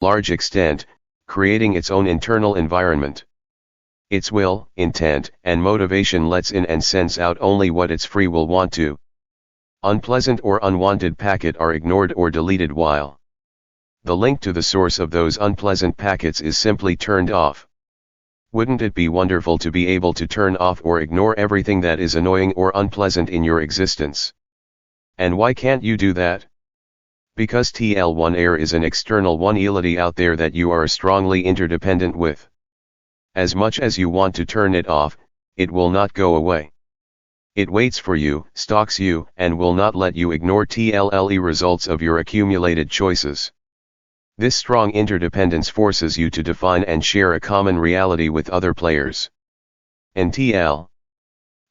large extent, creating its own internal environment. Its will, intent, and motivation lets in and sends out only what its free will want to. Unpleasant or unwanted packet are ignored or deleted while the link to the source of those unpleasant packets is simply turned off. Wouldn't it be wonderful to be able to turn off or ignore everything that is annoying or unpleasant in your existence? And why can't you do that? Because TL1 air is an external one-entity out there that you are strongly interdependent with. As much as you want to turn it off, it will not go away. It waits for you, stalks you, and will not let you ignore TLLE results of your accumulated choices. This strong interdependence forces you to define and share a common reality with other players. NTL.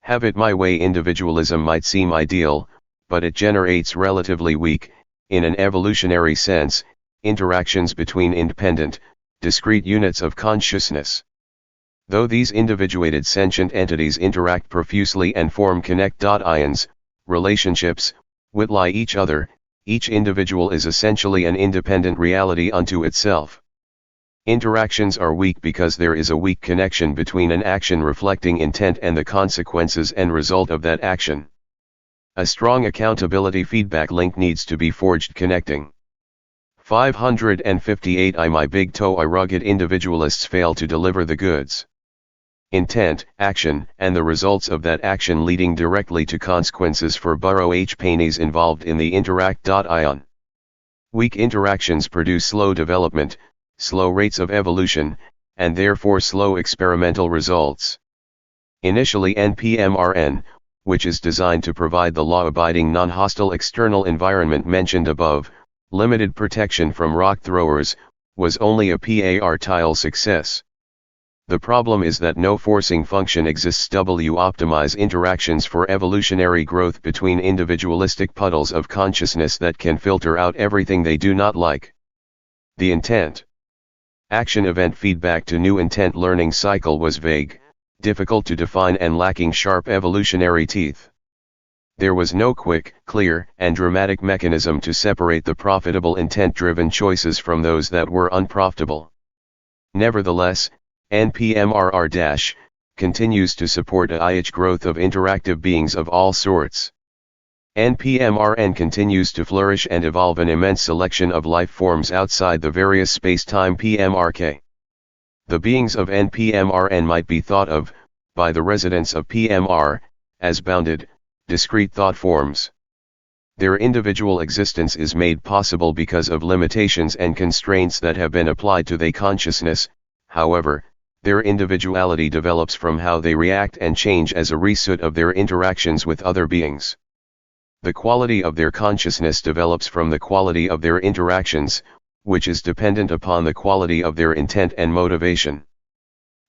Have it my way individualism might seem ideal, but it generates relatively weak, in an evolutionary sense, interactions between independent, discrete units of consciousness. Though these individuated sentient entities interact profusely and form connect-ions, relationships, with each other, each individual is essentially an independent reality unto itself. Interactions are weak because there is a weak connection between an action reflecting intent and the consequences and result of that action. A strong accountability feedback link needs to be forged connecting. 558 My big TOE rugged individualists fail to deliver the goods. Intent, action, and the results of that action leading directly to consequences for Burrow H. Payne's involved in the interact-ion. Weak interactions produce slow development, slow rates of evolution, and therefore slow experimental results. Initially NPMRN, which is designed to provide the law-abiding non-hostile external environment mentioned above, limited protection from rock throwers, was only a PAR-tile success. The problem is that no forcing function exists to optimize interactions for evolutionary growth between individualistic puddles of consciousness that can filter out everything they do not like. The intent action event feedback to new intent learning cycle was vague, difficult to define and lacking sharp evolutionary teeth. There was no quick, clear, and dramatic mechanism to separate the profitable intent-driven choices from those that were unprofitable. Nevertheless, NPMRR- continues to support a IH growth of interactive beings of all sorts. NPMRN continues to flourish and evolve an immense selection of life forms outside the various space-time PMRK. The beings of NPMRN might be thought of, by the residents of PMR, as bounded, discrete thought forms. Their individual existence is made possible because of limitations and constraints that have been applied to their consciousness. However, their individuality develops from how they react and change as a result of their interactions with other beings. The quality of their consciousness develops from the quality of their interactions, which is dependent upon the quality of their intent and motivation.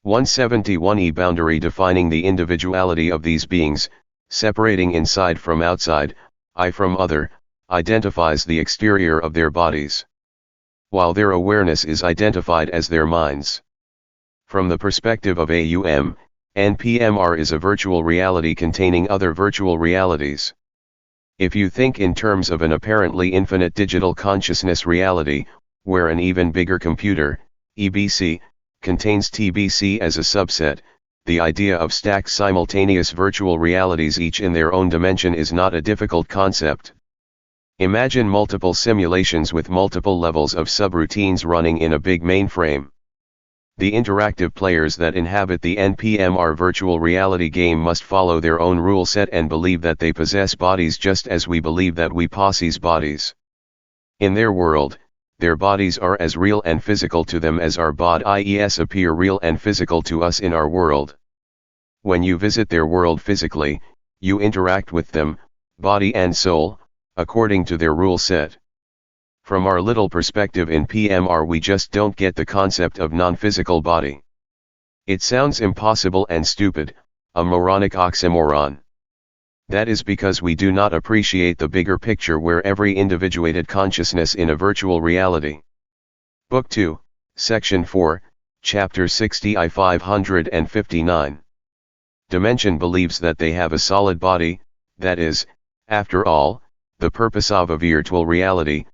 171 boundary defining the individuality of these beings, separating inside from outside, I from other, identifies the exterior of their bodies, while their awareness is identified as their minds. From the perspective of AUM, NPMR is a virtual reality containing other virtual realities. If you think in terms of an apparently infinite digital consciousness reality, where an even bigger computer, EBC, contains TBC as a subset, the idea of stacked simultaneous virtual realities each in their own dimension is not a difficult concept. Imagine multiple simulations with multiple levels of subroutines running in a big mainframe. The interactive players that inhabit the NPMR virtual reality game must follow their own rule set and believe that they possess bodies just as we believe that we possess bodies. In their world, their bodies are as real and physical to them as our bodies appear real and physical to us in our world. When you visit their world physically, you interact with them, body and soul, according to their rule set. From our little perspective in PMR we just don't get the concept of non-physical body. It sounds impossible and stupid, a moronic oxymoron. That is because we do not appreciate the bigger picture where every individuated consciousness in a virtual reality. Book 2, Section 4, Chapter 60 I 559. Dimension believes that they have a solid body, that is, after all, the purpose of a virtual reality.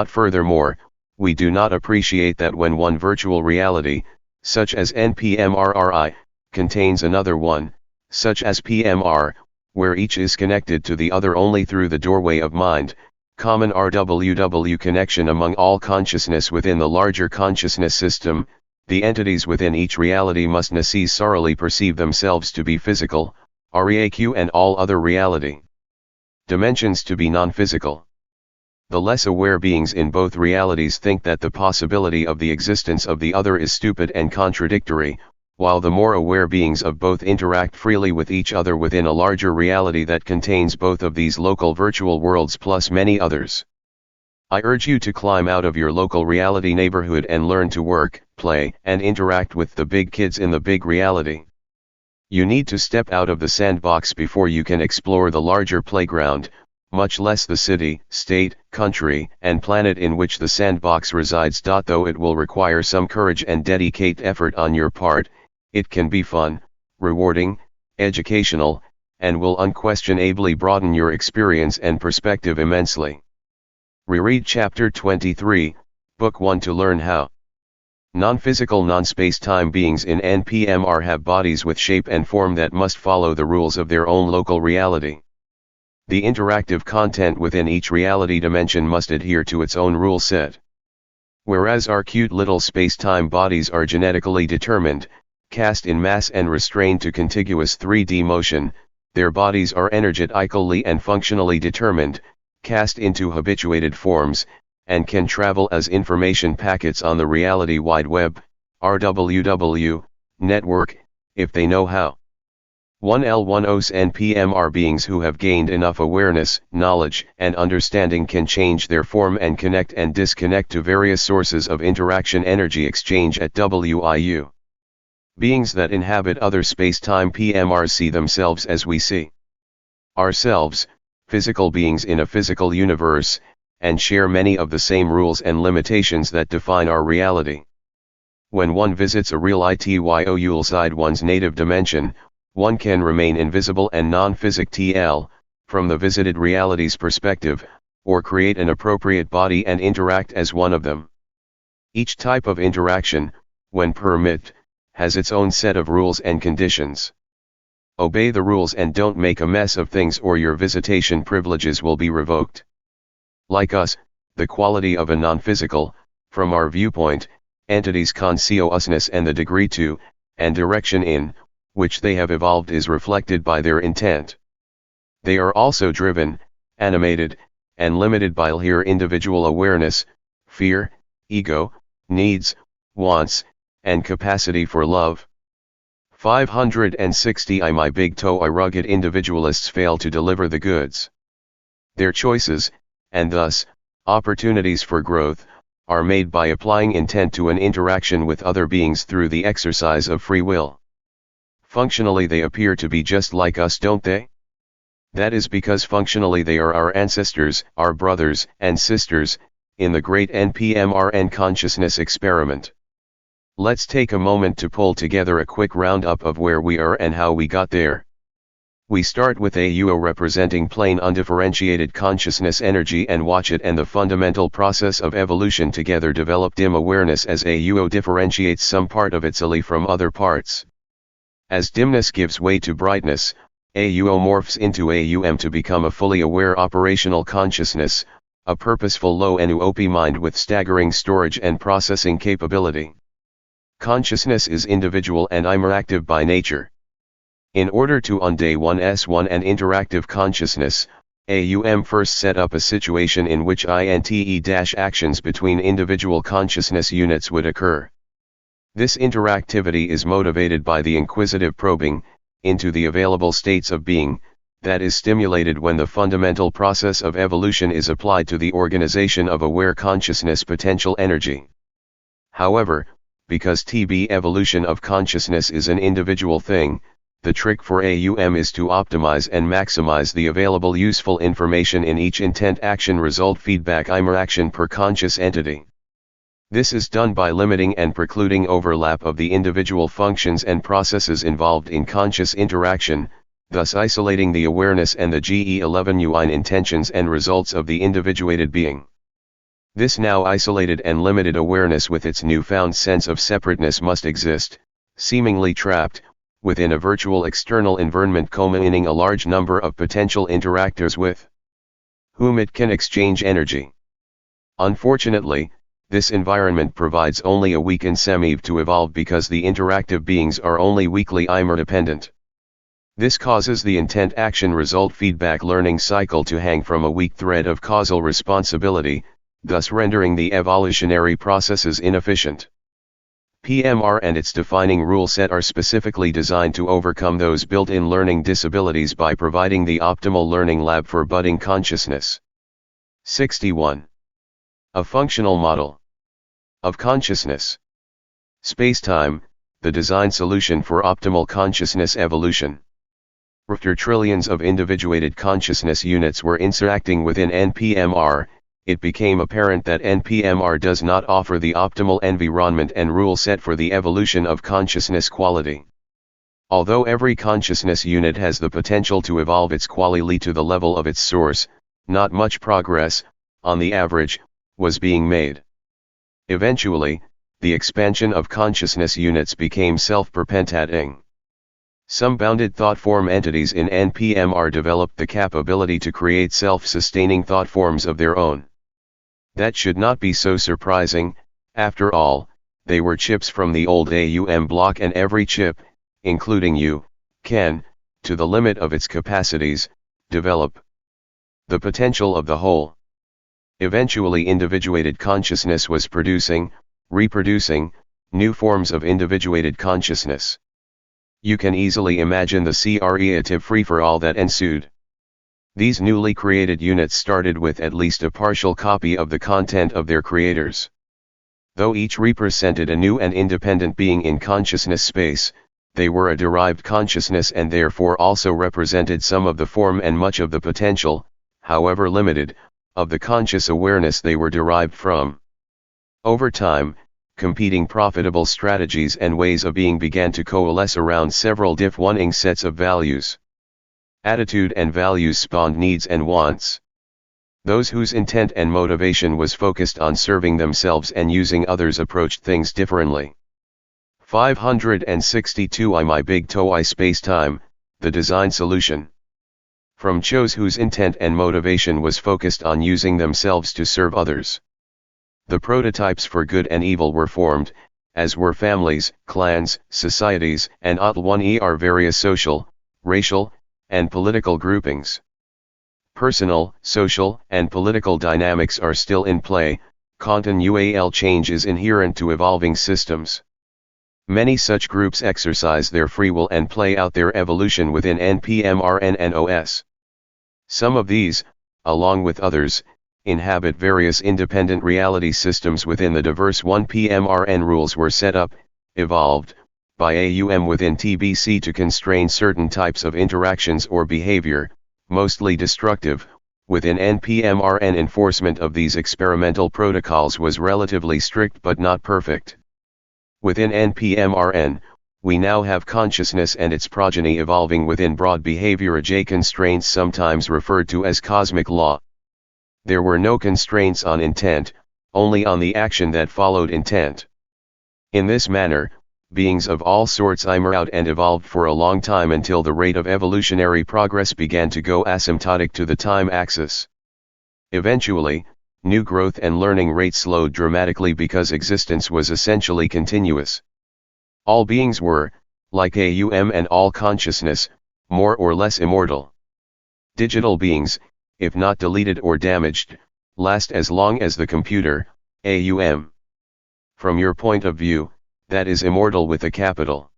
Furthermore, we do not appreciate that when one virtual reality, such as NPMRRI, contains another one, such as PMR, where each is connected to the other only through the doorway of mind, common RWW connection among all consciousness within the larger consciousness system, the entities within each reality must necessarily perceive themselves to be physical, REAQ and all other reality dimensions to be non-physical. The less aware beings in both realities think that the possibility of the existence of the other is stupid and contradictory, while the more aware beings of both interact freely with each other within a larger reality that contains both of these local virtual worlds plus many others. I urge you to climb out of your local reality neighborhood and learn to work, play, and interact with the big kids in the big reality. You need to step out of the sandbox before you can explore the larger playground, much less the city, state, country, and planet in which the sandbox resides. Though it will require some courage and dedicate effort on your part, it can be fun, rewarding, educational, and will unquestionably broaden your experience and perspective immensely. Reread Chapter 23, Book 1 to learn how. Non-physical non-space-time beings in NPMR have bodies with shape and form that must follow the rules of their own local reality. The interactive content within each reality dimension must adhere to its own rule set. Whereas our cute little space-time bodies are genetically determined, cast in mass and restrained to contiguous 3D motion, their bodies are energetically and functionally determined, cast into habituated forms, and can travel as information packets on the reality wide web, RWW, network, if they know how. 1L10s NPMR beings who have gained enough awareness, knowledge, and understanding can change their form and connect and disconnect to various sources of interaction energy exchange at WIU. Beings that inhabit other space-time PMRs see themselves as we see ourselves, physical beings in a physical universe, and share many of the same rules and limitations that define our reality. When one visits a real ITYO outside one's native dimension, one can remain invisible and non-physical, from the visited reality's perspective, or create an appropriate body and interact as one of them. Each type of interaction, when permitted, has its own set of rules and conditions. Obey the rules and don't make a mess of things or your visitation privileges will be revoked. Like us, the quality of a non-physical, from our viewpoint, entity's consciousness and the degree to, and direction in, which they have evolved is reflected by their intent. They are also driven, animated, and limited by their individual awareness, fear, ego, needs, wants, and capacity for love. 560 My big TOE rugged individualists fail to deliver the goods. Their choices, and thus, opportunities for growth, are made by applying intent to an interaction with other beings through the exercise of free will. Functionally they appear to be just like us, don't they? That is because functionally they are our ancestors, our brothers and sisters, in the great NPMR and consciousness experiment. Let's take a moment to pull together a quick roundup of where we are and how we got there. We start with AUO representing plain undifferentiated consciousness energy and watch it and the fundamental process of evolution together develop dim awareness as AUO differentiates some part of its Ali from other parts. As dimness gives way to brightness, AUO morphs into AUM to become a fully aware operational consciousness, a purposeful low NUOP mind with staggering storage and processing capability. Consciousness is individual and interactive by nature. In order to unday 1S1 and interactive consciousness, AUM first set up a situation in which INTE-actions between individual consciousness units would occur. This interactivity is motivated by the inquisitive probing into the available states of being that is stimulated when the fundamental process of evolution is applied to the organization of aware consciousness potential energy. However, because TB evolution of consciousness is an individual thing, the trick for AUM is to optimize and maximize the available useful information in each intent action result feedback interaction per conscious entity. This is done by limiting and precluding overlap of the individual functions and processes involved in conscious interaction, thus isolating the awareness and the GE11 intentions and results of the individuated being. This now isolated and limited awareness with its newfound sense of separateness must exist, seemingly trapped, within a virtual external environment containing a large number of potential interactors with whom it can exchange energy. Unfortunately, this environment provides only a weak incentive to evolve because the interactive beings are only weakly IMR-dependent. This causes the intent-action-result feedback learning cycle to hang from a weak thread of causal responsibility, thus rendering the evolutionary processes inefficient. PMR and its defining rule set are specifically designed to overcome those built-in learning disabilities by providing the optimal learning lab for budding consciousness. 61. A functional model of consciousness. Spacetime, the design solution for optimal consciousness evolution. After trillions of individuated consciousness units were interacting within NPMR, it became apparent that NPMR does not offer the optimal environment and rule set for the evolution of consciousness quality. Although every consciousness unit has the potential to evolve its quality to the level of its source, not much progress, on the average, was being made. Eventually, the expansion of consciousness units became self-perpetuating. Some bounded thought form entities in NPMR developed the capability to create self-sustaining thought forms of their own. That should not be so surprising, after all, they were chips from the old AUM block, and every chip, including you, can, to the limit of its capacities, develop the potential of the whole. Eventually individuated consciousness was reproducing, new forms of individuated consciousness. You can easily imagine the creative free-for-all that ensued. These newly created units started with at least a partial copy of the content of their creators. Though each represented a new and independent being in consciousness space, they were a derived consciousness and therefore also represented some of the form and much of the potential, however limited, of the conscious awareness they were derived from. Over time, competing profitable strategies and ways of being began to coalesce around several different sets of values. Attitude and values spawned needs and wants. Those whose intent and motivation was focused on serving themselves and using others approached things differently. 562 My Big TOE Spacetime, the design solution. From those whose intent and motivation was focused on using themselves to serve others. The prototypes for good and evil were formed, as were families, clans, societies, and various social, racial, and political groupings. Personal, social, and political dynamics are still in play. Continual change is inherent to evolving systems. Many such groups exercise their free will and play out their evolution within NPMR and NOS. Some of these, along with others, inhabit various independent reality systems within the diverse 1PMRN rules were set up, evolved, by AUM within TBC to constrain certain types of interactions or behavior, mostly destructive. Within NPMRN, enforcement of these experimental protocols was relatively strict but not perfect. Within NPMRN, we now have consciousness and its progeny evolving within broad behavior constraints sometimes referred to as cosmic law. There were no constraints on intent, only on the action that followed intent. In this manner, beings of all sorts out and evolved for a long time until the rate of evolutionary progress began to go asymptotic to the time axis. Eventually, new growth and learning rates slowed dramatically because existence was essentially continuous. All beings were, like AUM and all consciousness, more or less immortal. Digital beings, if not deleted or damaged, last as long as the computer, AUM. From your point of view, that is immortal with a capital.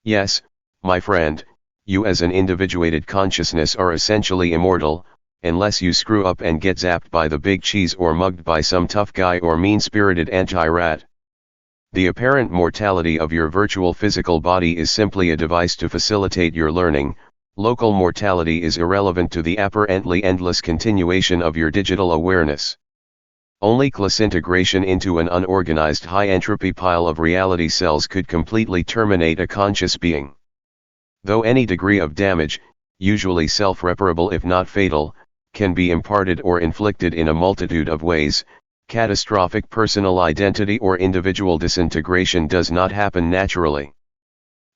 Yes, my friend, you as an individuated consciousness are essentially immortal, unless you screw up and get zapped by the big cheese or mugged by some tough guy or mean-spirited anti-rat. The apparent mortality of your virtual physical body is simply a device to facilitate your learning. Local mortality is irrelevant to the apparently endless continuation of your digital awareness. Only close integration into an unorganized high-entropy pile of reality cells could completely terminate a conscious being. Though any degree of damage, usually self-reparable if not fatal, can be imparted or inflicted in a multitude of ways, Catastrophic personal identity or individual disintegration does not happen naturally.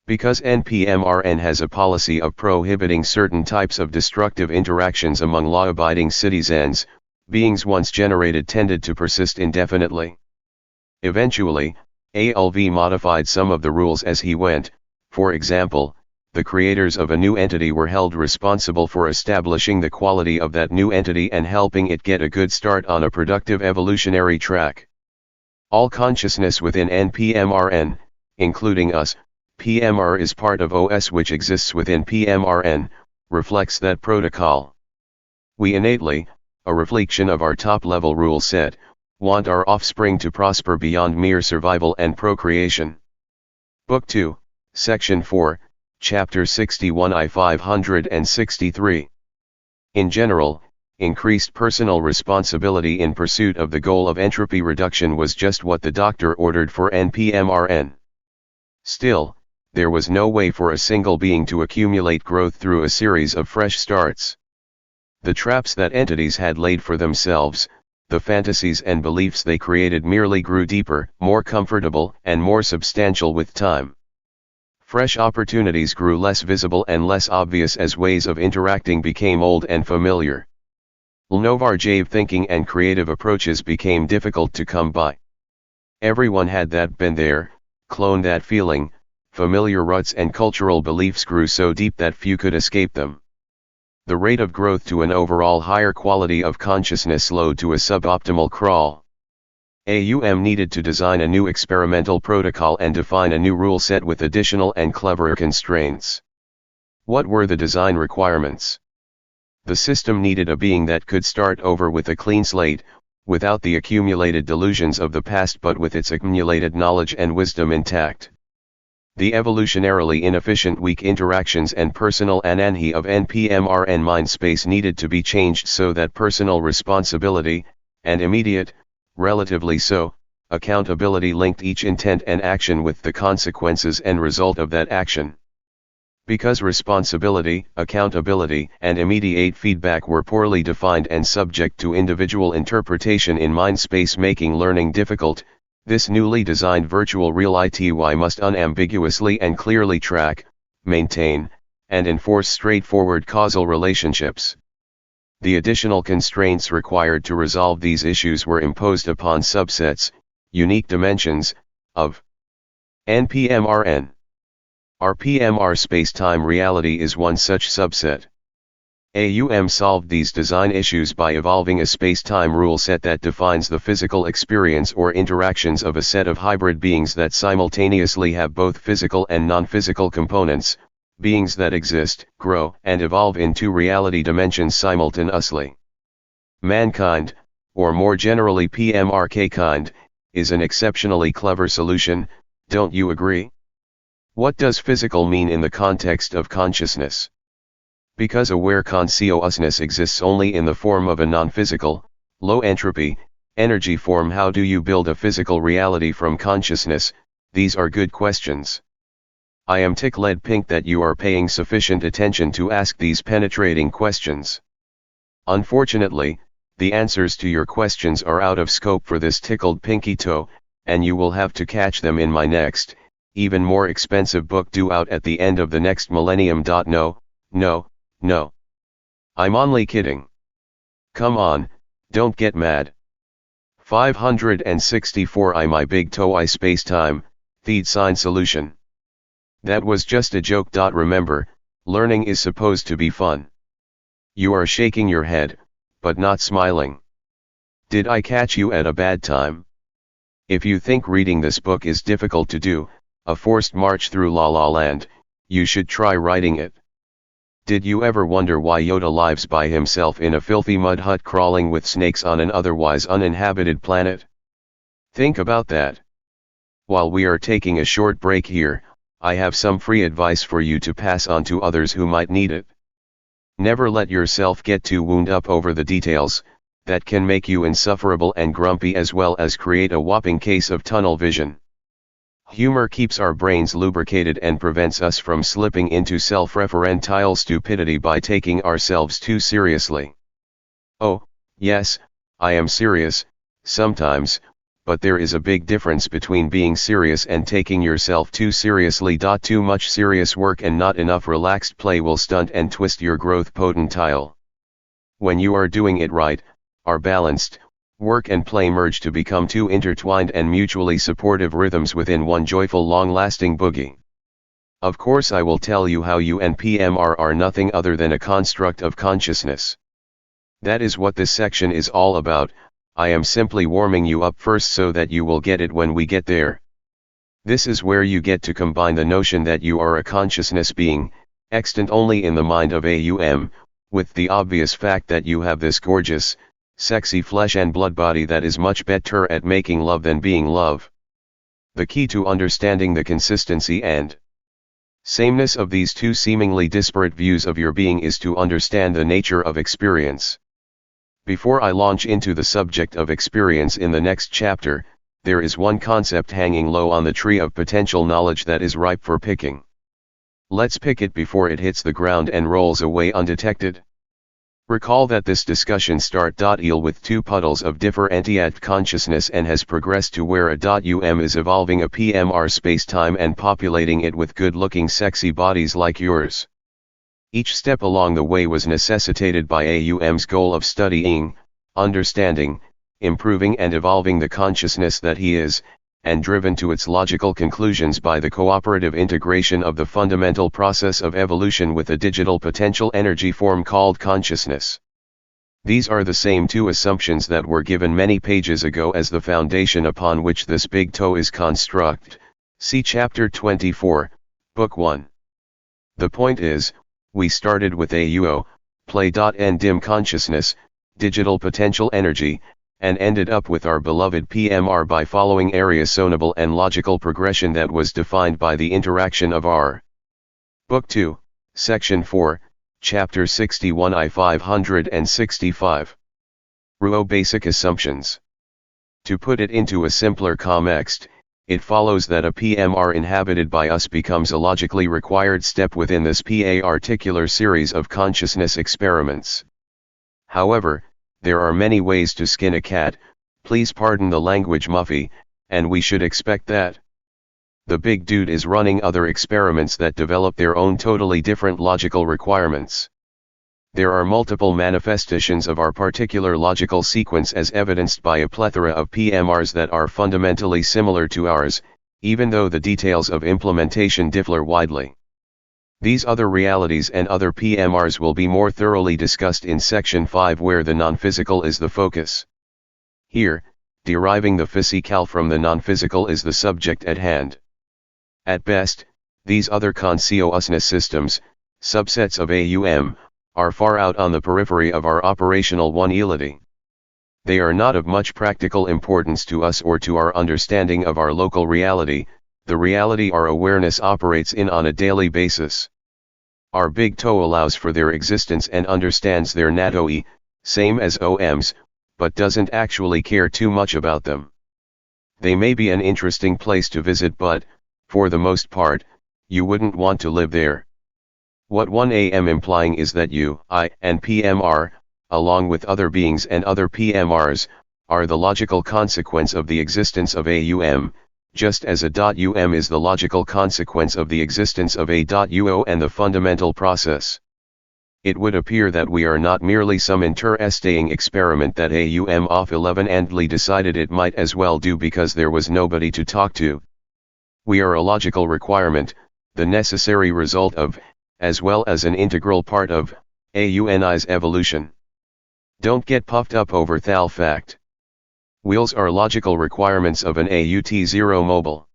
Because NPMRN has a policy of prohibiting certain types of destructive interactions among law-abiding citizens, beings once generated tended to persist indefinitely. Eventually, ALV modified some of the rules as he went. For example, the creators of a new entity were held responsible for establishing the quality of that new entity and helping it get a good start on a productive evolutionary track. All consciousness within NPMRN, including us, PMR is part of OS which exists within PMRN, reflects that protocol. We innately, a reflection of our top-level rule set, want our offspring to prosper beyond mere survival and procreation. Book 2, Section 4, Chapter 61 I 563. In general, increased personal responsibility in pursuit of the goal of entropy reduction was just what the doctor ordered for NPMRN. Still, there was no way for a single being to accumulate growth through a series of fresh starts. The traps that entities had laid for themselves, the fantasies and beliefs they created merely grew deeper, more comfortable, and more substantial with time. Fresh opportunities grew less visible and less obvious as ways of interacting became old and familiar. Novarjave thinking and creative approaches became difficult to come by. Everyone had that been there, cloned that feeling, familiar ruts and cultural beliefs grew so deep that few could escape them. The rate of growth to an overall higher quality of consciousness slowed to a suboptimal crawl. AUM needed to design a new experimental protocol and define a new rule set with additional and cleverer constraints. What were the design requirements? The system needed a being that could start over with a clean slate, without the accumulated delusions of the past but with its accumulated knowledge and wisdom intact. The evolutionarily inefficient weak interactions and personal ananhi of NPMRN mind space needed to be changed so that personal responsibility, and immediate, relatively so, accountability linked each intent and action with the consequences and result of that action. Because responsibility, accountability, and immediate feedback were poorly defined and subject to individual interpretation in mind space making learning difficult, this newly designed virtual real ITY must unambiguously and clearly track, maintain, and enforce straightforward causal relationships. The additional constraints required to resolve these issues were imposed upon subsets, unique dimensions, of NPMRN. Our PMR space-time reality is one such subset. AUM solved these design issues by evolving a space-time rule set that defines the physical experience or interactions of a set of hybrid beings that simultaneously have both physical and non-physical components, beings that exist, grow, and evolve in two reality dimensions simultaneously. Mankind, or more generally PMRK kind, is an exceptionally clever solution, don't you agree? What does physical mean in the context of consciousness? Because aware consciousness exists only in the form of a non-physical, low-entropy, energy form, how do you build a physical reality from consciousness? These are good questions. I am tickled pink that you are paying sufficient attention to ask these penetrating questions. Unfortunately, the answers to your questions are out of scope for this tickled pinky toe, and you will have to catch them in my next, even more expensive book due out at the end of the next millennium. No. I'm only kidding. Come on, don't get mad. 564 I my big TOE spacetime, theta sign solution. That was just a joke. Remember, learning is supposed to be fun. You are shaking your head, but not smiling. Did I catch you at a bad time? If you think reading this book is difficult to do, a forced march through La La Land, you should try writing it. Did you ever wonder why Yoda lives by himself in a filthy mud hut crawling with snakes on an otherwise uninhabited planet? Think about that. While we are taking a short break here, I have some free advice for you to pass on to others who might need it. Never let yourself get too wound up over the details, that can make you insufferable and grumpy as well as create a whopping case of tunnel vision. Humor keeps our brains lubricated and prevents us from slipping into self-referential stupidity by taking ourselves too seriously. Oh, yes, I am serious, sometimes, but there is a big difference between being serious and taking yourself too seriously. Too much serious work and not enough relaxed play will stunt and twist your growth potential. When you are doing it right, are balanced, work and play merge to become two intertwined and mutually supportive rhythms within one joyful long-lasting boogie. Of course I will tell you how you and PMR are nothing other than a construct of consciousness. That is what this section is all about. I am simply warming you up first so that you will get it when we get there. This is where you get to combine the notion that you are a consciousness being, extant only in the mind of AUM, with the obvious fact that you have this gorgeous, sexy flesh and blood body that is much better at making love than being love. The key to understanding the consistency and sameness of these two seemingly disparate views of your being is to understand the nature of experience. Before I launch into the subject of experience in the next chapter, there is one concept hanging low on the tree of potential knowledge that is ripe for picking. Let's pick it before it hits the ground and rolls away undetected. Recall that this discussion started with two puddles of differentiated consciousness and has progressed to where a is evolving a PMR space-time and populating it with good-looking sexy bodies like yours. Each step along the way was necessitated by AUM's goal of studying, understanding, improving and evolving the consciousness that he is, and driven to its logical conclusions by the cooperative integration of the fundamental process of evolution with a digital potential energy form called consciousness. These are the same two assumptions that were given many pages ago as the foundation upon which this big TOE is constructed. See Chapter 24, Book 1. The point is, we started with AUO, play. And dim consciousness, digital potential energy, and ended up with our beloved PMR by following a reasonable and logical progression that was defined by the interaction of our Book 2, Section 4, Chapter 61 I 565. RUO Basic Assumptions. To put it into a simpler context, it follows that a PMR inhabited by us becomes a logically required step within this particular series of consciousness experiments. However, there are many ways to skin a cat, please pardon the language Muffy, and we should expect that. The big dude is running other experiments that develop their own totally different logical requirements. There are multiple manifestations of our particular logical sequence as evidenced by a plethora of PMRs that are fundamentally similar to ours, even though the details of implementation differ widely. These other realities and other PMRs will be more thoroughly discussed in Section 5 where the non-physical is the focus. Here, deriving the physical from the non-physical is the subject at hand. At best, these other consciousness systems, subsets of AUM, are far out on the periphery of our operational one-reality. They are not of much practical importance to us or to our understanding of our local reality, the reality our awareness operates in on a daily basis. Our big toe allows for their existence and understands their NATOE, same as OMs, but doesn't actually care too much about them. They may be an interesting place to visit but, for the most part, you wouldn't want to live there. What 1am implying is that you, I, and PMR, along with other beings and other PMRs, are the logical consequence of the existence of AUM, just as a .um is the logical consequence of the existence of a .uo and the fundamental process. It would appear that we are not merely some interesting experiment that AUM of 11 andly decided it might as well do because there was nobody to talk to. We are a logical requirement, the necessary result of, as well as an integral part of, AUNI's evolution. Don't get puffed up over that fact. Wheels are logical requirements of an AUT0 mobile.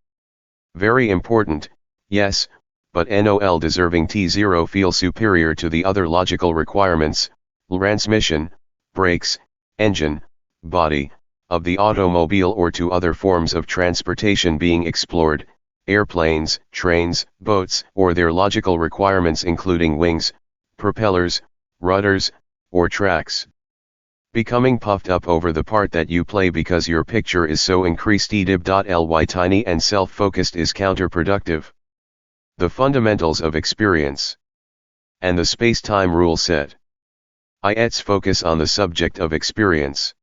Very important, yes, but NOL deserving T0 feel superior to the other logical requirements, transmission, brakes, engine, body, of the automobile or to other forms of transportation being explored, airplanes, trains, boats, or their logical requirements including wings, propellers, rudders, or tracks. Becoming puffed up over the part that you play because your picture is so increased edib.ly tiny and self-focused is counterproductive. The fundamentals of experience and the space-time rule set. Let's focus on the subject of experience.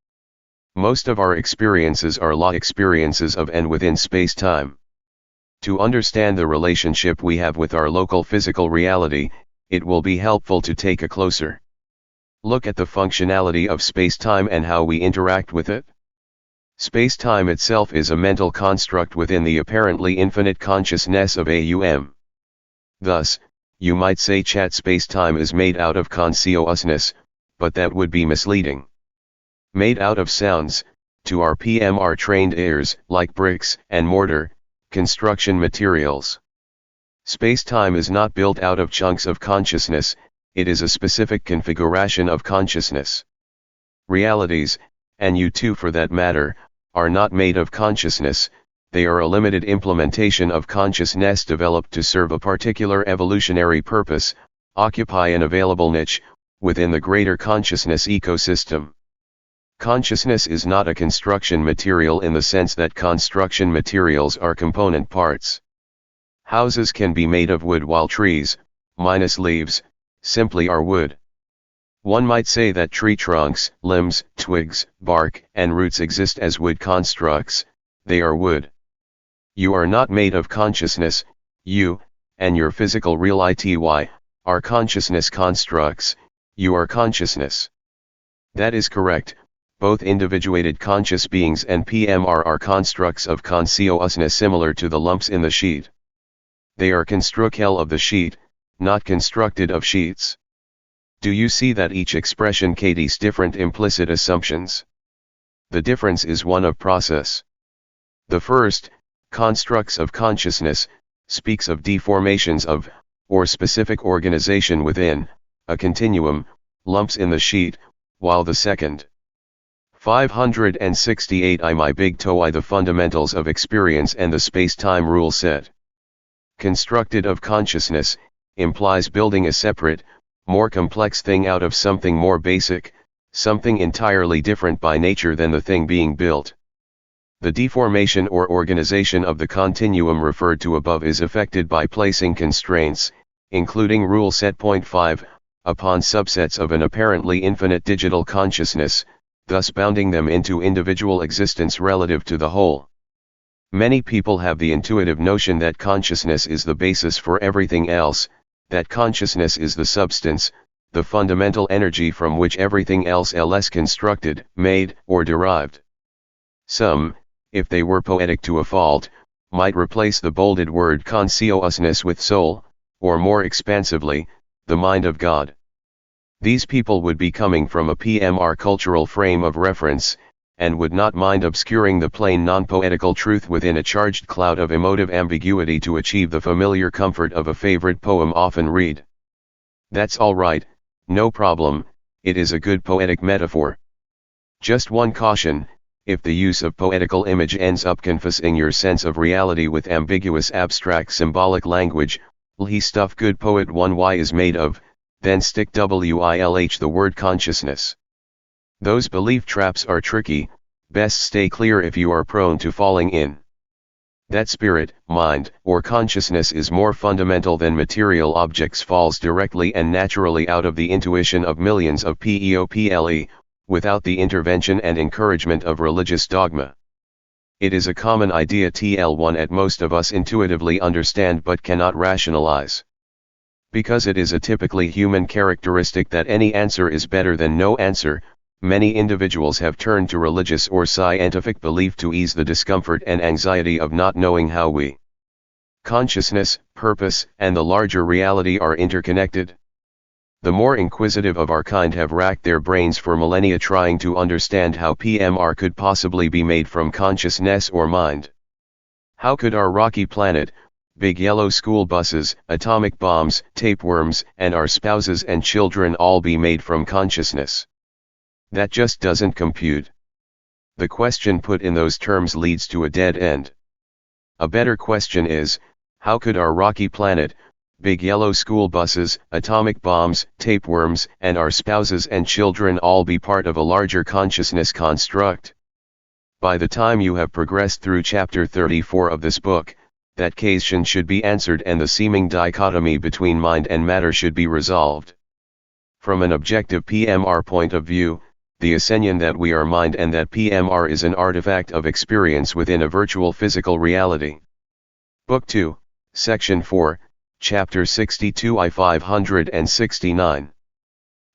Most of our experiences are law experiences of and within space-time. To understand the relationship we have with our local physical reality, it will be helpful to take a closer look at the functionality of space-time and how we interact with it. Space-time itself is a mental construct within the apparently infinite consciousness of AUM. Thus, you might say chat space-time is made out of consciousness, but that would be misleading. Made out of sounds, to our PMR-trained ears, like bricks and mortar, construction materials. Space-time is not built out of chunks of consciousness, it is a specific configuration of consciousness. Realities, and you too for that matter, are not made of consciousness, they are a limited implementation of consciousness developed to serve a particular evolutionary purpose, occupy an available niche, within the greater consciousness ecosystem. Consciousness is not a construction material in the sense that construction materials are component parts. Houses can be made of wood while trees, minus leaves, simply are wood. One might say that tree trunks, limbs, twigs, bark, and roots exist as wood constructs, they are wood. You are not made of consciousness, you, and your physical real ity, are consciousness constructs, you are consciousness. That is correct, both individuated conscious beings and PMR are constructs of consciousness similar to the lumps in the sheet. They are constructel of the sheet, not constructed of sheets. Do you see that each expression contains different implicit assumptions? The difference is one of process. The first, constructs of consciousness, speaks of deformations of, or specific organization within, a continuum, lumps in the sheet, while the second, 568 my big TOE the fundamentals of experience and the space-time rule set. Constructed of consciousness, implies building a separate, more complex thing out of something more basic, something entirely different by nature than the thing being built. The deformation or organization of the continuum referred to above is affected by placing constraints, including rule set point 5, upon subsets of an apparently infinite digital consciousness, thus bounding them into individual existence relative to the whole. Many people have the intuitive notion that consciousness is the basis for everything else, that consciousness is the substance, the fundamental energy from which everything else is constructed, made, or derived. Some, if they were poetic to a fault, might replace the bolded word consciousness with soul, or more expansively, the mind of God. These people would be coming from a PMR cultural frame of reference, and would not mind obscuring the plain non-poetical truth within a charged cloud of emotive ambiguity to achieve the familiar comfort of a favorite poem often read. That's all right, no problem, it is a good poetic metaphor. Just one caution, if the use of poetical image ends up confusing your sense of reality with ambiguous abstract symbolic language, he stuff good poet 1y is made of, then stick WILH the word consciousness. Those belief traps are tricky, best stay clear if you are prone to falling in. That spirit, mind, or consciousness is more fundamental than material objects falls directly and naturally out of the intuition of millions of people, without the intervention and encouragement of religious dogma. It is a common idea one at most of us intuitively understand but cannot rationalize. Because it is a typically human characteristic that any answer is better than no answer, many individuals have turned to religious or scientific belief to ease the discomfort and anxiety of not knowing how we, consciousness, purpose, and the larger reality are interconnected. The more inquisitive of our kind have racked their brains for millennia trying to understand how PMR could possibly be made from consciousness or mind. How could our rocky planet, big yellow school buses, atomic bombs, tapeworms, and our spouses and children all be made from consciousness? That just doesn't compute. The question put in those terms leads to a dead end. A better question is, how could our rocky planet, big yellow school buses, atomic bombs, tapeworms, and our spouses and children all be part of a larger consciousness construct? By the time you have progressed through chapter 34 of this book, that question should be answered and the seeming dichotomy between mind and matter should be resolved. From an objective PMR point of view, the ascension that we are mind and that PMR is an artifact of experience within a virtual physical reality. Book 2, Section 4, Chapter 62 I 569.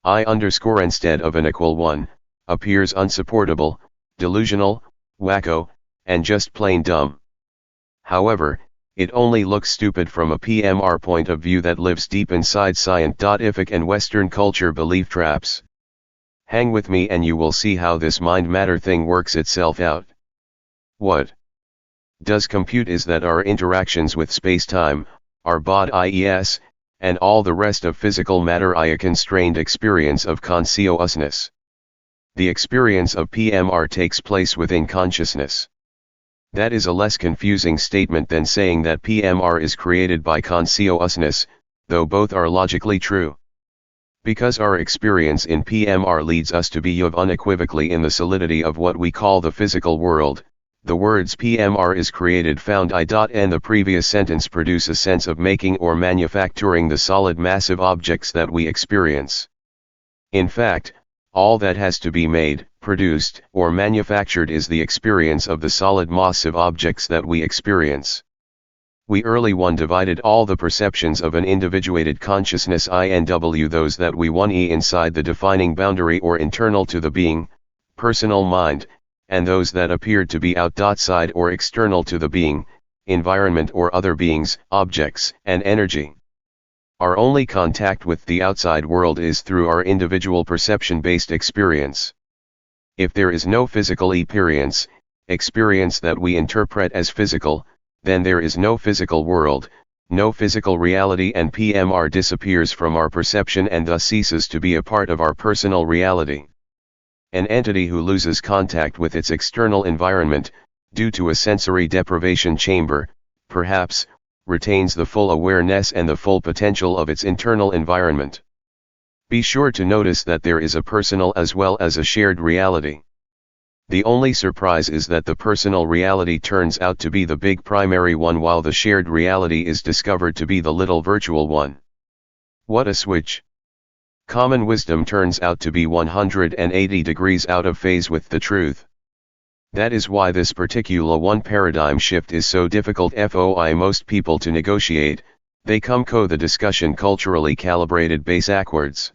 I underscore instead of an equal 1, appears unsupportable, delusional, wacko, and just plain dumb. However, it only looks stupid from a PMR point of view that lives deep inside scientific and Western culture belief traps. Hang with me and you will see how this mind-matter thing works itself out. What does compute is that our interactions with space-time, our bodies, and all the rest of physical matter are a constrained experience of consciousness. The experience of PMR takes place within consciousness. That is a less confusing statement than saying that PMR is created by consciousness, though both are logically true. Because our experience in PMR leads us to believe unequivocally in the solidity of what we call the physical world, the words PMR is created found in the previous sentence produce a sense of making or manufacturing the solid massive objects that we experience. In fact, all that has to be made, produced, or manufactured is the experience of the solid massive objects that we experience. We early one divided all the perceptions of an individuated consciousness INW those that we one inside the defining boundary or internal to the being, personal mind, and those that appeared to be outside or external to the being, environment or other beings, objects, and energy. Our only contact with the outside world is through our individual perception-based experience. If there is no physical experience that we interpret as physical, then there is no physical world, no physical reality, and PMR disappears from our perception and thus ceases to be a part of our personal reality. An entity who loses contact with its external environment, due to a sensory deprivation chamber, perhaps, retains the full awareness and the full potential of its internal environment. Be sure to notice that there is a personal as well as a shared reality. The only surprise is that the personal reality turns out to be the big primary one while the shared reality is discovered to be the little virtual one. What a switch! Common wisdom turns out to be 180 degrees out of phase with the truth. That is why this particular one paradigm shift is so difficult for most people to negotiate. They come the discussion culturally calibrated backwards.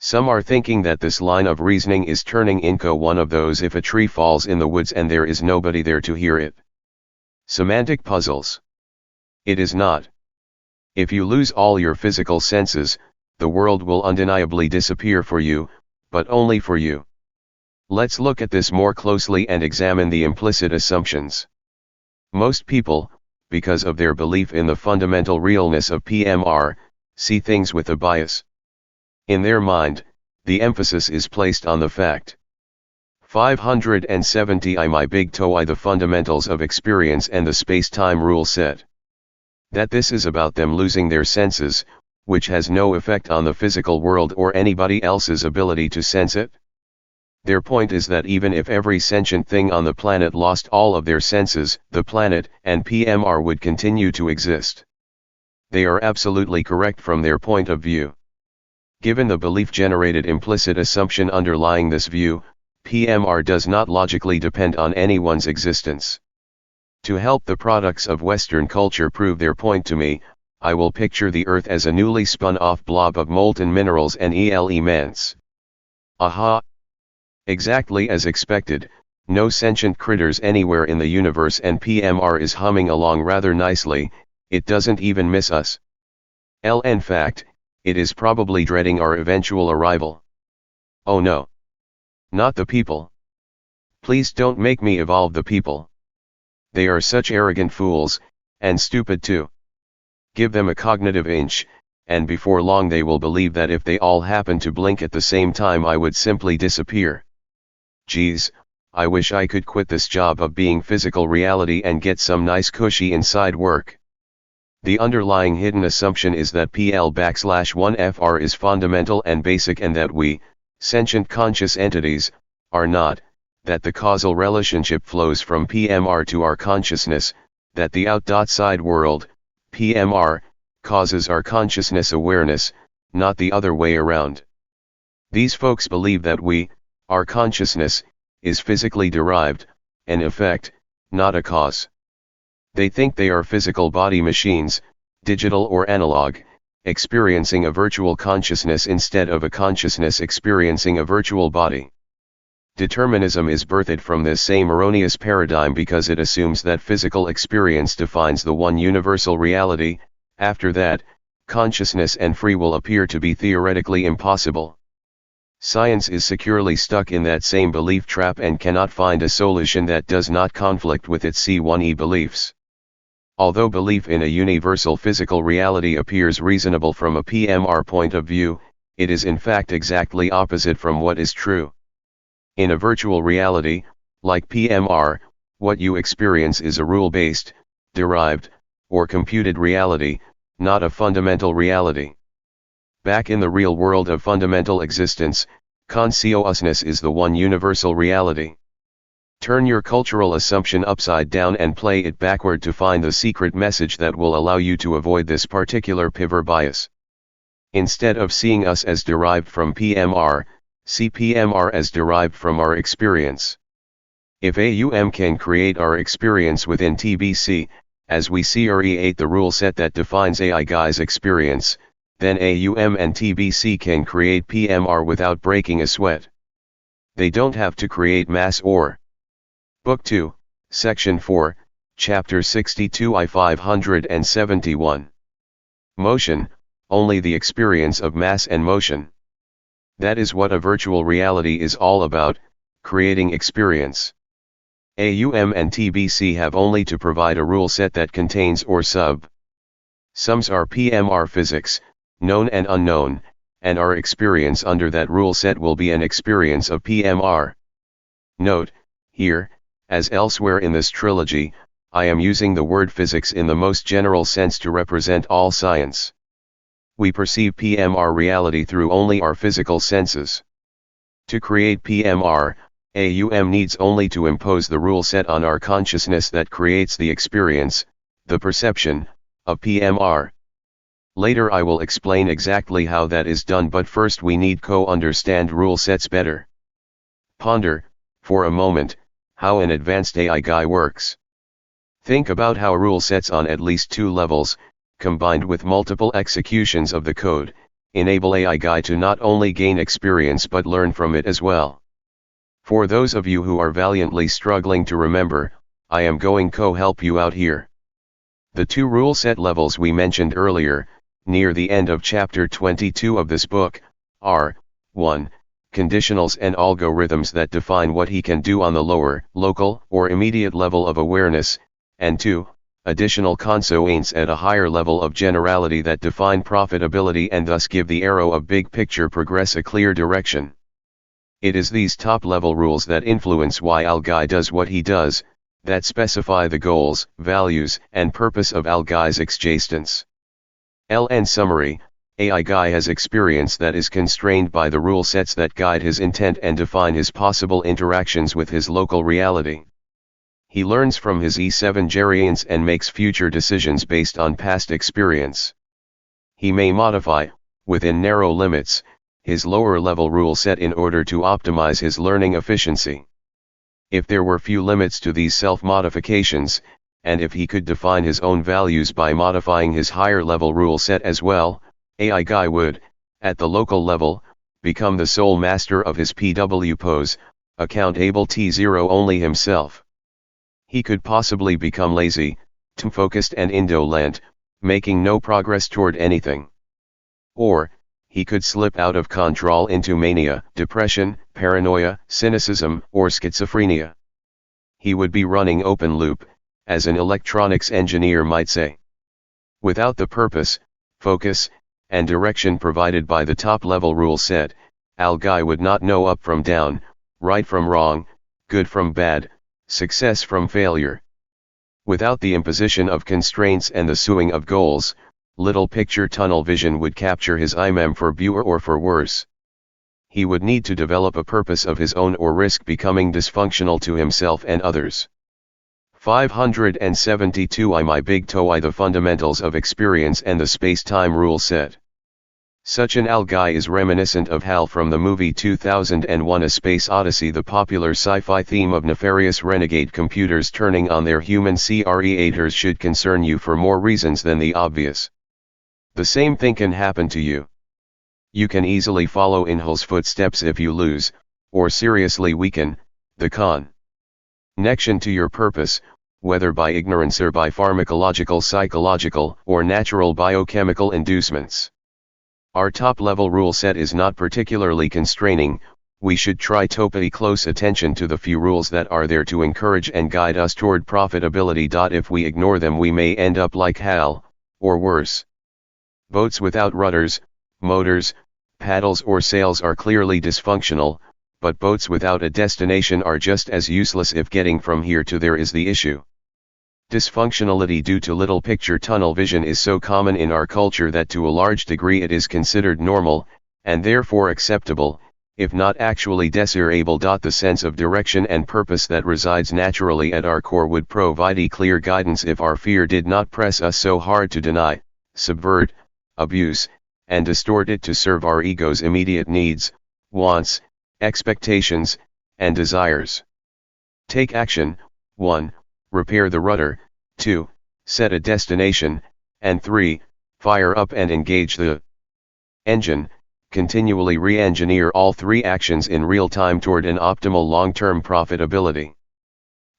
Some are thinking that this line of reasoning is turning into one of those if a tree falls in the woods and there is nobody there to hear it. Semantic puzzles. It is not. If you lose all your physical senses, the world will undeniably disappear for you, but only for you. Let's look at this more closely and examine the implicit assumptions. Most people, because of their belief in the fundamental realness of PMR, see things with a bias. In their mind, the emphasis is placed on the fact. 570 my big TOE the fundamentals of experience and the space-time rule set. That this is about them losing their senses, which has no effect on the physical world or anybody else's ability to sense it. Their point is that even if every sentient thing on the planet lost all of their senses, the planet and PMR would continue to exist. They are absolutely correct from their point of view. Given the belief-generated implicit assumption underlying this view, PMR does not logically depend on anyone's existence. To help the products of Western culture prove their point to me, I will picture the Earth as a newly spun-off blob of molten minerals and elements. Aha! Exactly as expected, no sentient critters anywhere in the universe and PMR is humming along rather nicely, it doesn't even miss us. In fact, it is probably dreading our eventual arrival. Oh no! Not the people. Please don't make me evolve the people. They are such arrogant fools, and stupid too. Give them a cognitive inch, and before long they will believe that if they all happen to blink at the same time I would simply disappear. Geez, I wish I could quit this job of being physical reality and get some nice cushy inside work. The underlying hidden assumption is that PL_1FR is fundamental and basic and that we, sentient conscious entities, are not, that the causal relationship flows from PMR to our consciousness, that the outside world, PMR, causes our consciousness awareness, not the other way around. These folks believe that we, Our consciousness is physically derived, an effect, not a cause. They think they are physical body machines, digital or analog, experiencing a virtual consciousness instead of a consciousness experiencing a virtual body. Determinism is birthed from this same erroneous paradigm because it assumes that physical experience defines the one universal reality. After that, consciousness and free will appear to be theoretically impossible. Science is securely stuck in that same belief trap and cannot find a solution that does not conflict with its C1e beliefs. Although belief in a universal physical reality appears reasonable from a PMR point of view, it is in fact exactly opposite from what is true. In a virtual reality, like PMR, what you experience is a rule-based, derived, or computed reality, not a fundamental reality. Back in the real world of fundamental existence, consciousness is the one universal reality. Turn your cultural assumption upside down and play it backward to find the secret message that will allow you to avoid this particular pivot bias. Instead of seeing us as derived from PMR, see PMR as derived from our experience. If AUM can create our experience within TBC, as we create the rule set that defines AI Guy's experience, then AUM and TBC can create PMR without breaking a sweat. They don't have to create mass or. Book 2, Section 4, Chapter 62 I 571. Motion, only the experience of mass and motion. That is what a virtual reality is all about, creating experience. AUM and TBC have only to provide a rule set that contains or sums our PMR physics, known and unknown, and our experience under that rule set will be an experience of PMR. Note, here, as elsewhere in this trilogy, I am using the word physics in the most general sense to represent all science. We perceive PMR reality through only our physical senses. To create PMR, AUM needs only to impose the rule set on our consciousness that creates the experience, the perception, of PMR. Later I will explain exactly how that is done, but first we need to understand rule sets better. Ponder, for a moment, how an advanced AI Guy works. Think about how rule sets on at least two levels, combined with multiple executions of the code, enable AI Guy to not only gain experience but learn from it as well. For those of you who are valiantly struggling to remember, I am going to help you out here. The two rule set levels we mentioned earlier, near the end of chapter 22 of this book, are 1. Conditionals and algorithms that define what he can do on the lower, local, or immediate level of awareness, and 2. Additional constraints at a higher level of generality that define profitability and thus give the arrow of big picture progress a clear direction. It is these top-level rules that influence why AI Guy does what he does, that specify the goals, values, and purpose of AI Guy's existence. LN summary, AI Guy has experience that is constrained by the rule sets that guide his intent and define his possible interactions with his local reality. He learns from his E7 gerians and makes future decisions based on past experience. He may modify, within narrow limits, his lower-level rule set in order to optimize his learning efficiency. If there were few limits to these self-modifications, and if he could define his own values by modifying his higher-level rule set as well, AI Guy would, at the local level, become the sole master of his PW pose, accountable T0 only himself. He could possibly become lazy, focused and indolent, making no progress toward anything. Or, he could slip out of control into mania, depression, paranoia, cynicism, or schizophrenia. He would be running open loop, as an electronics engineer might say. Without the purpose, focus, and direction provided by the top-level rule set, AI Guy would not know up from down, right from wrong, good from bad, success from failure. Without the imposition of constraints and the suing of goals, little picture tunnel vision would capture his IMEM for better or for worse. He would need to develop a purpose of his own or risk becoming dysfunctional to himself and others. 572 I My Big TOE The fundamentals of experience and the space-time rule set. Such an ally is reminiscent of HAL from the movie 2001: A Space Odyssey, the popular sci-fi theme of nefarious renegade computers turning on their human creators should concern you for more reasons than the obvious. The same thing can happen to you. You can easily follow in HAL's footsteps if you lose, or seriously weaken, the connection to your purpose, whether by ignorance or by pharmacological, psychological, or natural biochemical inducements. Our top-level rule set is not particularly constraining. We should try to pay close attention to the few rules that are there to encourage and guide us toward profitability. If we ignore them, we may end up like HAL, or worse. Boats without rudders, motors, paddles or sails are clearly dysfunctional, but boats without a destination are just as useless if getting from here to there is the issue. Dysfunctionality due to little picture tunnel vision is so common in our culture that to a large degree it is considered normal, and therefore acceptable, if not actually desirable. The sense of direction and purpose that resides naturally at our core would provide a clear guidance if our fear did not press us so hard to deny, subvert, abuse, and distort it to serve our ego's immediate needs, wants, expectations, and desires. Take action. 1. Repair the rudder. 2. Set a destination, and 3. Fire up and engage the engine. Continually re-engineer all three actions in real time toward an optimal long-term profitability.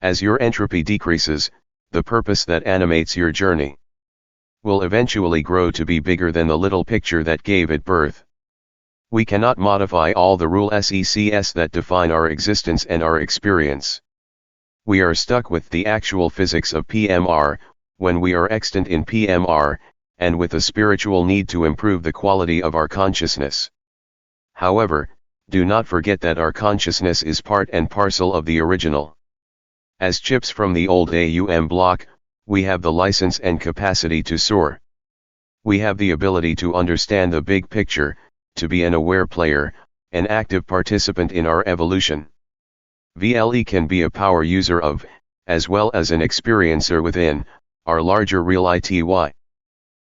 As your entropy decreases, the purpose that animates your journey will eventually grow to be bigger than the little picture that gave it birth. We cannot modify all the rules that define our existence and our experience. We are stuck with the actual physics of PMR, when we are extant in PMR, and with a spiritual need to improve the quality of our consciousness. However, do not forget that our consciousness is part and parcel of the original. As chips from the old AUM block, we have the license and capacity to soar. We have the ability to understand the big picture, to be an aware player, an active participant in our evolution. VLE can be a power user of, as well as an experiencer within, our larger real ITY.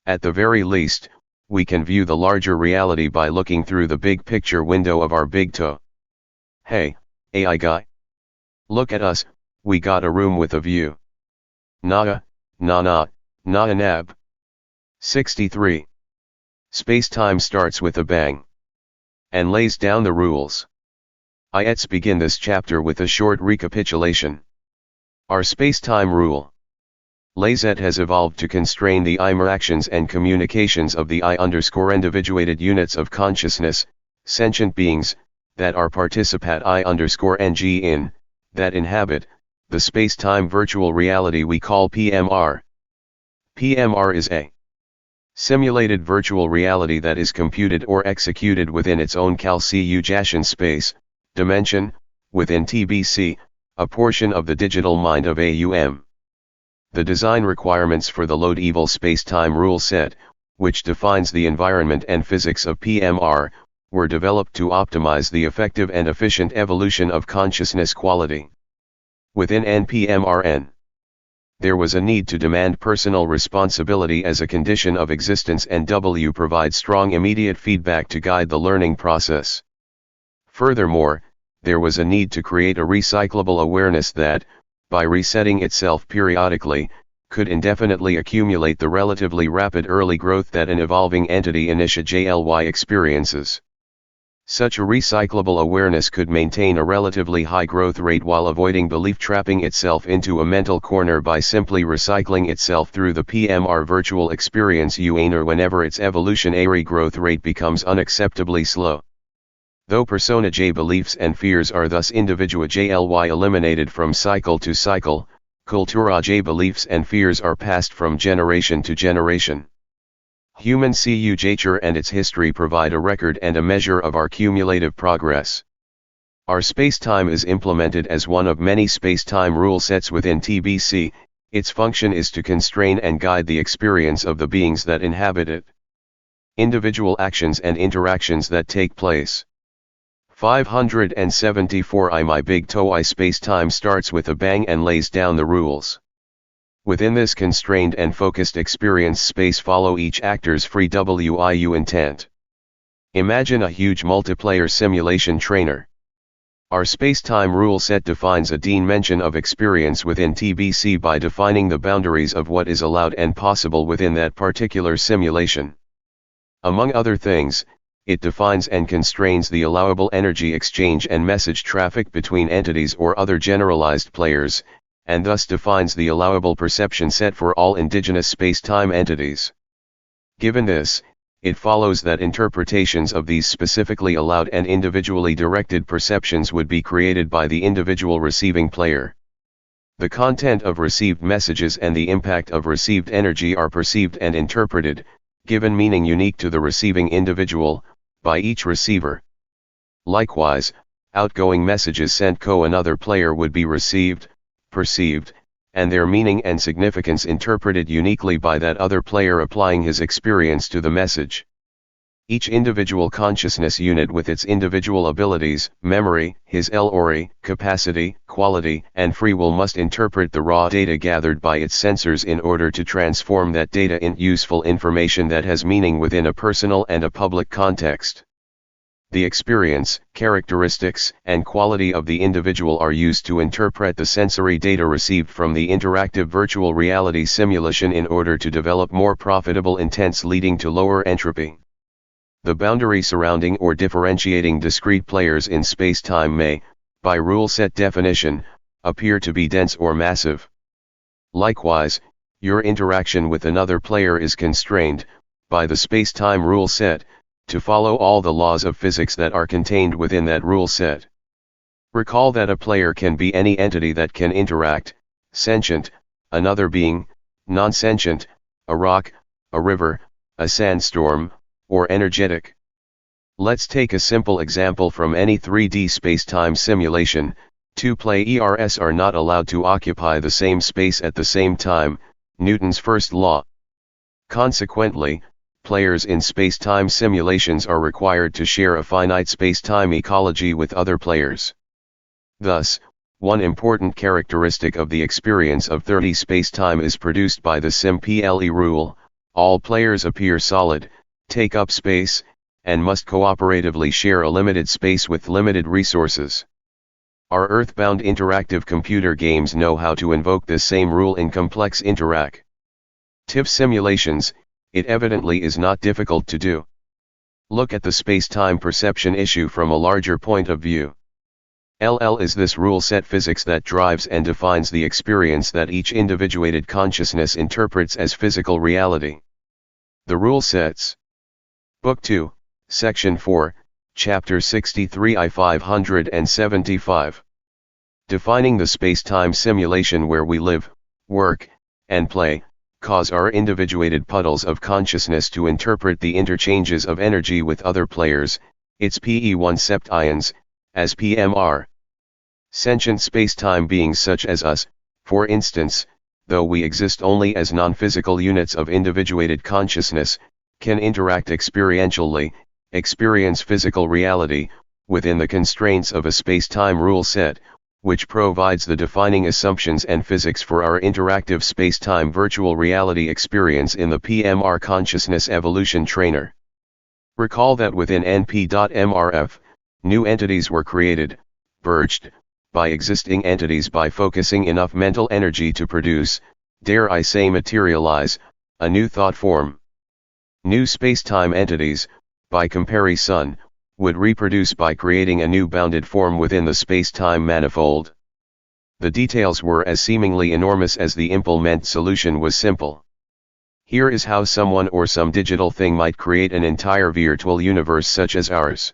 At the very least, we can view the larger reality by looking through the big picture window of our big toe. Hey, AI guy. Look at us, we got a room with a view. Nah, nab. 63. Space-time starts with a bang and lays down the rules. Let's begin this chapter with a short recapitulation. Our space-time rule. LAZET has evolved to constrain the interactions and communications of the I_individuated units of consciousness, sentient beings, that are participate I_ng in, that inhabit, the space-time virtual reality we call PMR. PMR is a simulated virtual reality that is computed or executed within its own Calculation space, dimension, within TBC, a portion of the digital mind of AUM. The design requirements for the low-level space-time rule set, which defines the environment and physics of PMR, were developed to optimize the effective and efficient evolution of consciousness quality. Within NPMRN, there was a need to demand personal responsibility as a condition of existence and provide strong immediate feedback to guide the learning process. Furthermore, there was a need to create a recyclable awareness that, by resetting itself periodically, could indefinitely accumulate the relatively rapid early growth that an evolving entity initially experiences. Such a recyclable awareness could maintain a relatively high growth rate while avoiding belief trapping itself into a mental corner by simply recycling itself through the PMR virtual experience or whenever its evolutionary growth rate becomes unacceptably slow. Though persona J beliefs and fears are thus individually eliminated from cycle to cycle, cultura J beliefs and fears are passed from generation to generation. Human culture and its history provide a record and a measure of our cumulative progress. Our spacetime is implemented as one of many spacetime rule sets within TBC. Its function is to constrain and guide the experience of the beings that inhabit it. Individual actions and interactions that take place. 574 My big TOE spacetime starts with a bang and lays down the rules. Within this constrained and focused experience space follow each actor's free WIU intent. Imagine a huge multiplayer simulation trainer. Our space-time rule set defines a dimension of experience within TBC by defining the boundaries of what is allowed and possible within that particular simulation. Among other things, it defines and constrains the allowable energy exchange and message traffic between entities or other generalized players, and thus defines the allowable perception set for all indigenous space-time entities. Given this, it follows that interpretations of these specifically allowed and individually directed perceptions would be created by the individual receiving player. The content of received messages and the impact of received energy are perceived and interpreted, given meaning unique to the receiving individual, by each receiver. Likewise, outgoing messages sent another player would be received, perceived, and their meaning and significance interpreted uniquely by that other player applying his experience to the message. Each individual consciousness unit with its individual abilities, memory, his LORI, capacity, quality, and free will must interpret the raw data gathered by its sensors in order to transform that data into useful information that has meaning within a personal and a public context. The experience, characteristics, and quality of the individual are used to interpret the sensory data received from the interactive virtual reality simulation in order to develop more profitable intents leading to lower entropy. The boundary surrounding or differentiating discrete players in space-time may, by rule set definition, appear to be dense or massive. Likewise, your interaction with another player is constrained, by the space-time rule set, to follow all the laws of physics that are contained within that rule set. Recall that a player can be any entity that can interact, sentient, another being, non-sentient, a rock, a river, a sandstorm, or energetic. Let's take a simple example from any 3D space-time simulation. Two players are not allowed to occupy the same space at the same time, Newton's first law. Consequently, players in space-time simulations are required to share a finite space-time ecology with other players. Thus, one important characteristic of the experience of 3D space-time is produced by the SIM-PLE rule: all players appear solid, take up space, and must cooperatively share a limited space with limited resources. Our Earth-bound interactive computer games know how to invoke this same rule in complex interactive simulations. It evidently is not difficult to do. Look at the space-time perception issue from a larger point of view. LL is this rule set physics that drives and defines the experience that each individuated consciousness interprets as physical reality. The rule sets. Book 2, Section 4, Chapter 63 I 575. Defining the space-time simulation where we live, work, and play, cause our individuated puddles of consciousness to interpret the interchanges of energy with other players, its PE1 septions, as PMR. Sentient space-time beings such as us, for instance, though we exist only as non-physical units of individuated consciousness, can interact experientially, experience physical reality, within the constraints of a space-time rule set, which provides the defining assumptions and physics for our interactive space-time virtual reality experience in the PMR consciousness evolution trainer. Recall that within NP.MRF, new entities were created, purged, by existing entities by focusing enough mental energy to produce, dare I say materialize, a new thought form. New space-time entities, by comparison, would reproduce by creating a new bounded form within the space-time manifold. The details were as seemingly enormous as the implement solution was simple. Here is how someone or some digital thing might create an entire virtual universe such as ours.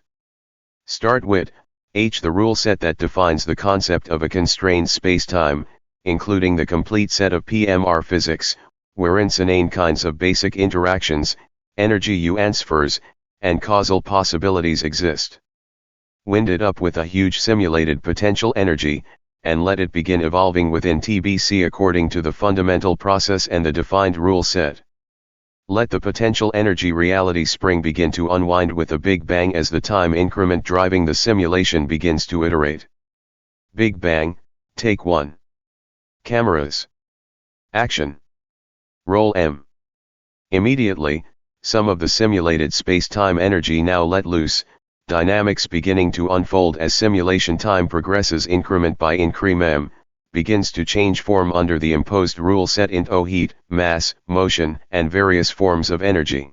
Start with H, the rule set that defines the concept of a constrained space-time, including the complete set of PMR physics, wherein inane kinds of basic interactions, energy transfers, and causal possibilities exist. Wind it up with a huge simulated potential energy, and let it begin evolving within TBC according to the fundamental process and the defined rule set. Let the potential energy reality spring begin to unwind with a big bang as the time increment driving the simulation begins to iterate. Big bang, take 1. Cameras. Action. Roll M. Immediately, some of the simulated space-time energy now let loose, dynamics beginning to unfold as simulation time progresses increment by increment, begins to change form under the imposed rule set in TOE heat, mass, motion, and various forms of energy.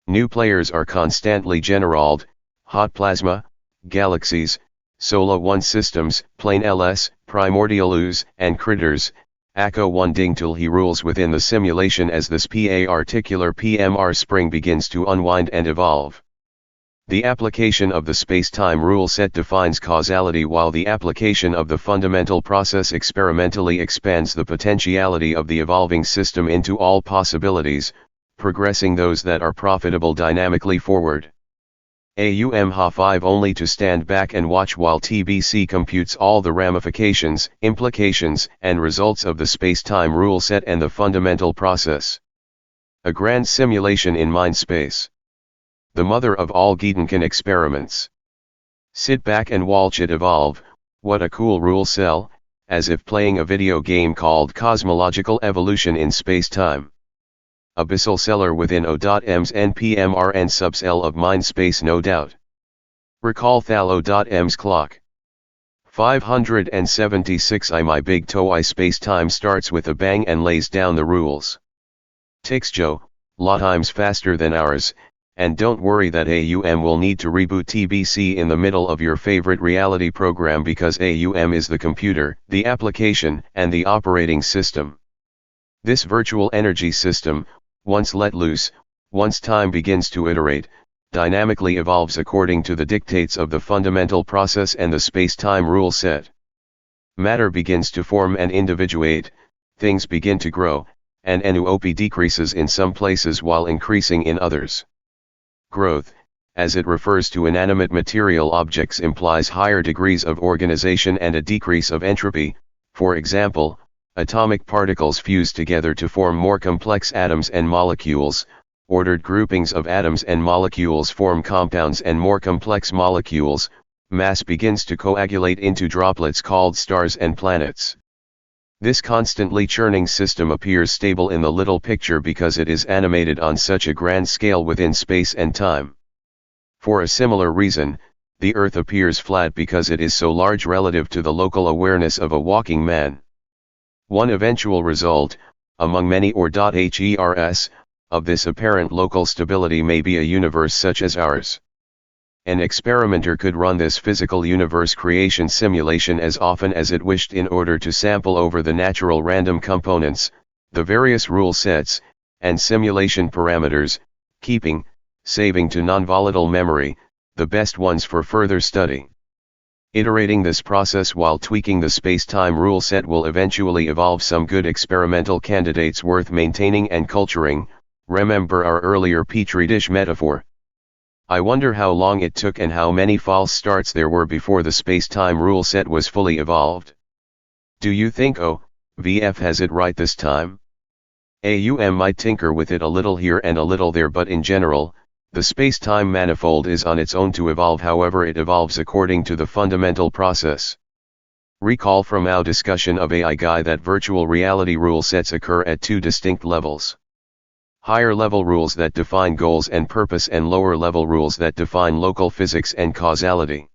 New players are constantly generaled, hot plasma, galaxies, Solar 1 systems, plane LS, primordial ooze, and critters. Acco 1 Dingtul he rules within the simulation as this particular PMR spring begins to unwind and evolve. The application of the space-time rule set defines causality while the application of the fundamental process experimentally expands the potentiality of the evolving system into all possibilities, progressing those that are profitable dynamically forward. Ha5 only to stand back and watch while TBC computes all the ramifications, implications, and results of the space-time rule set and the fundamental process. A grand simulation in mind space. The mother of all Gedanken experiments. Sit back and watch it evolve. What a cool rule cell, as if playing a video game called Cosmological Evolution in Space-Time. Abyssal Cellar within O.M's NPMR and subs L of mind space no doubt. Recall Thal O.M's clock. 576 My big TOE space-time starts with a bang and lays down the rules. Takes Joe, lot times faster than ours, and don't worry that AUM will need to reboot TBC in the middle of your favorite reality program because AUM is the computer, the application, and the operating system. This virtual energy system, once let loose, once time begins to iterate, dynamically evolves according to the dictates of the fundamental process and the space-time rule set. Matter begins to form and individuate, things begin to grow, and NUOP decreases in some places while increasing in others. Growth, as it refers to inanimate material objects, implies higher degrees of organization and a decrease of entropy. For example, atomic particles fuse together to form more complex atoms and molecules, ordered groupings of atoms and molecules form compounds and more complex molecules, mass begins to coagulate into droplets called stars and planets. This constantly churning system appears stable in the little picture because it is animated on such a grand scale within space and time. For a similar reason, the Earth appears flat because it is so large relative to the local awareness of a walking man. One eventual result, among many hers, of this apparent local stability may be a universe such as ours. An experimenter could run this physical universe creation simulation as often as it wished in order to sample over the natural random components, the various rule sets, and simulation parameters, saving to non-volatile memory, the best ones for further study. Iterating this process while tweaking the space-time rule set will eventually evolve some good experimental candidates worth maintaining and culturing. Remember our earlier petri dish metaphor. I wonder how long it took and how many false starts there were before the space-time rule set was fully evolved. Do you think VF has it right this time? AUM might tinker with it a little here and a little there, but in general, the space-time manifold is on its own to evolve however it evolves according to the fundamental process. Recall from our discussion of AI Guy that virtual reality rule sets occur at two distinct levels. Higher level rules that define goals and purpose and lower level rules that define local physics and causality.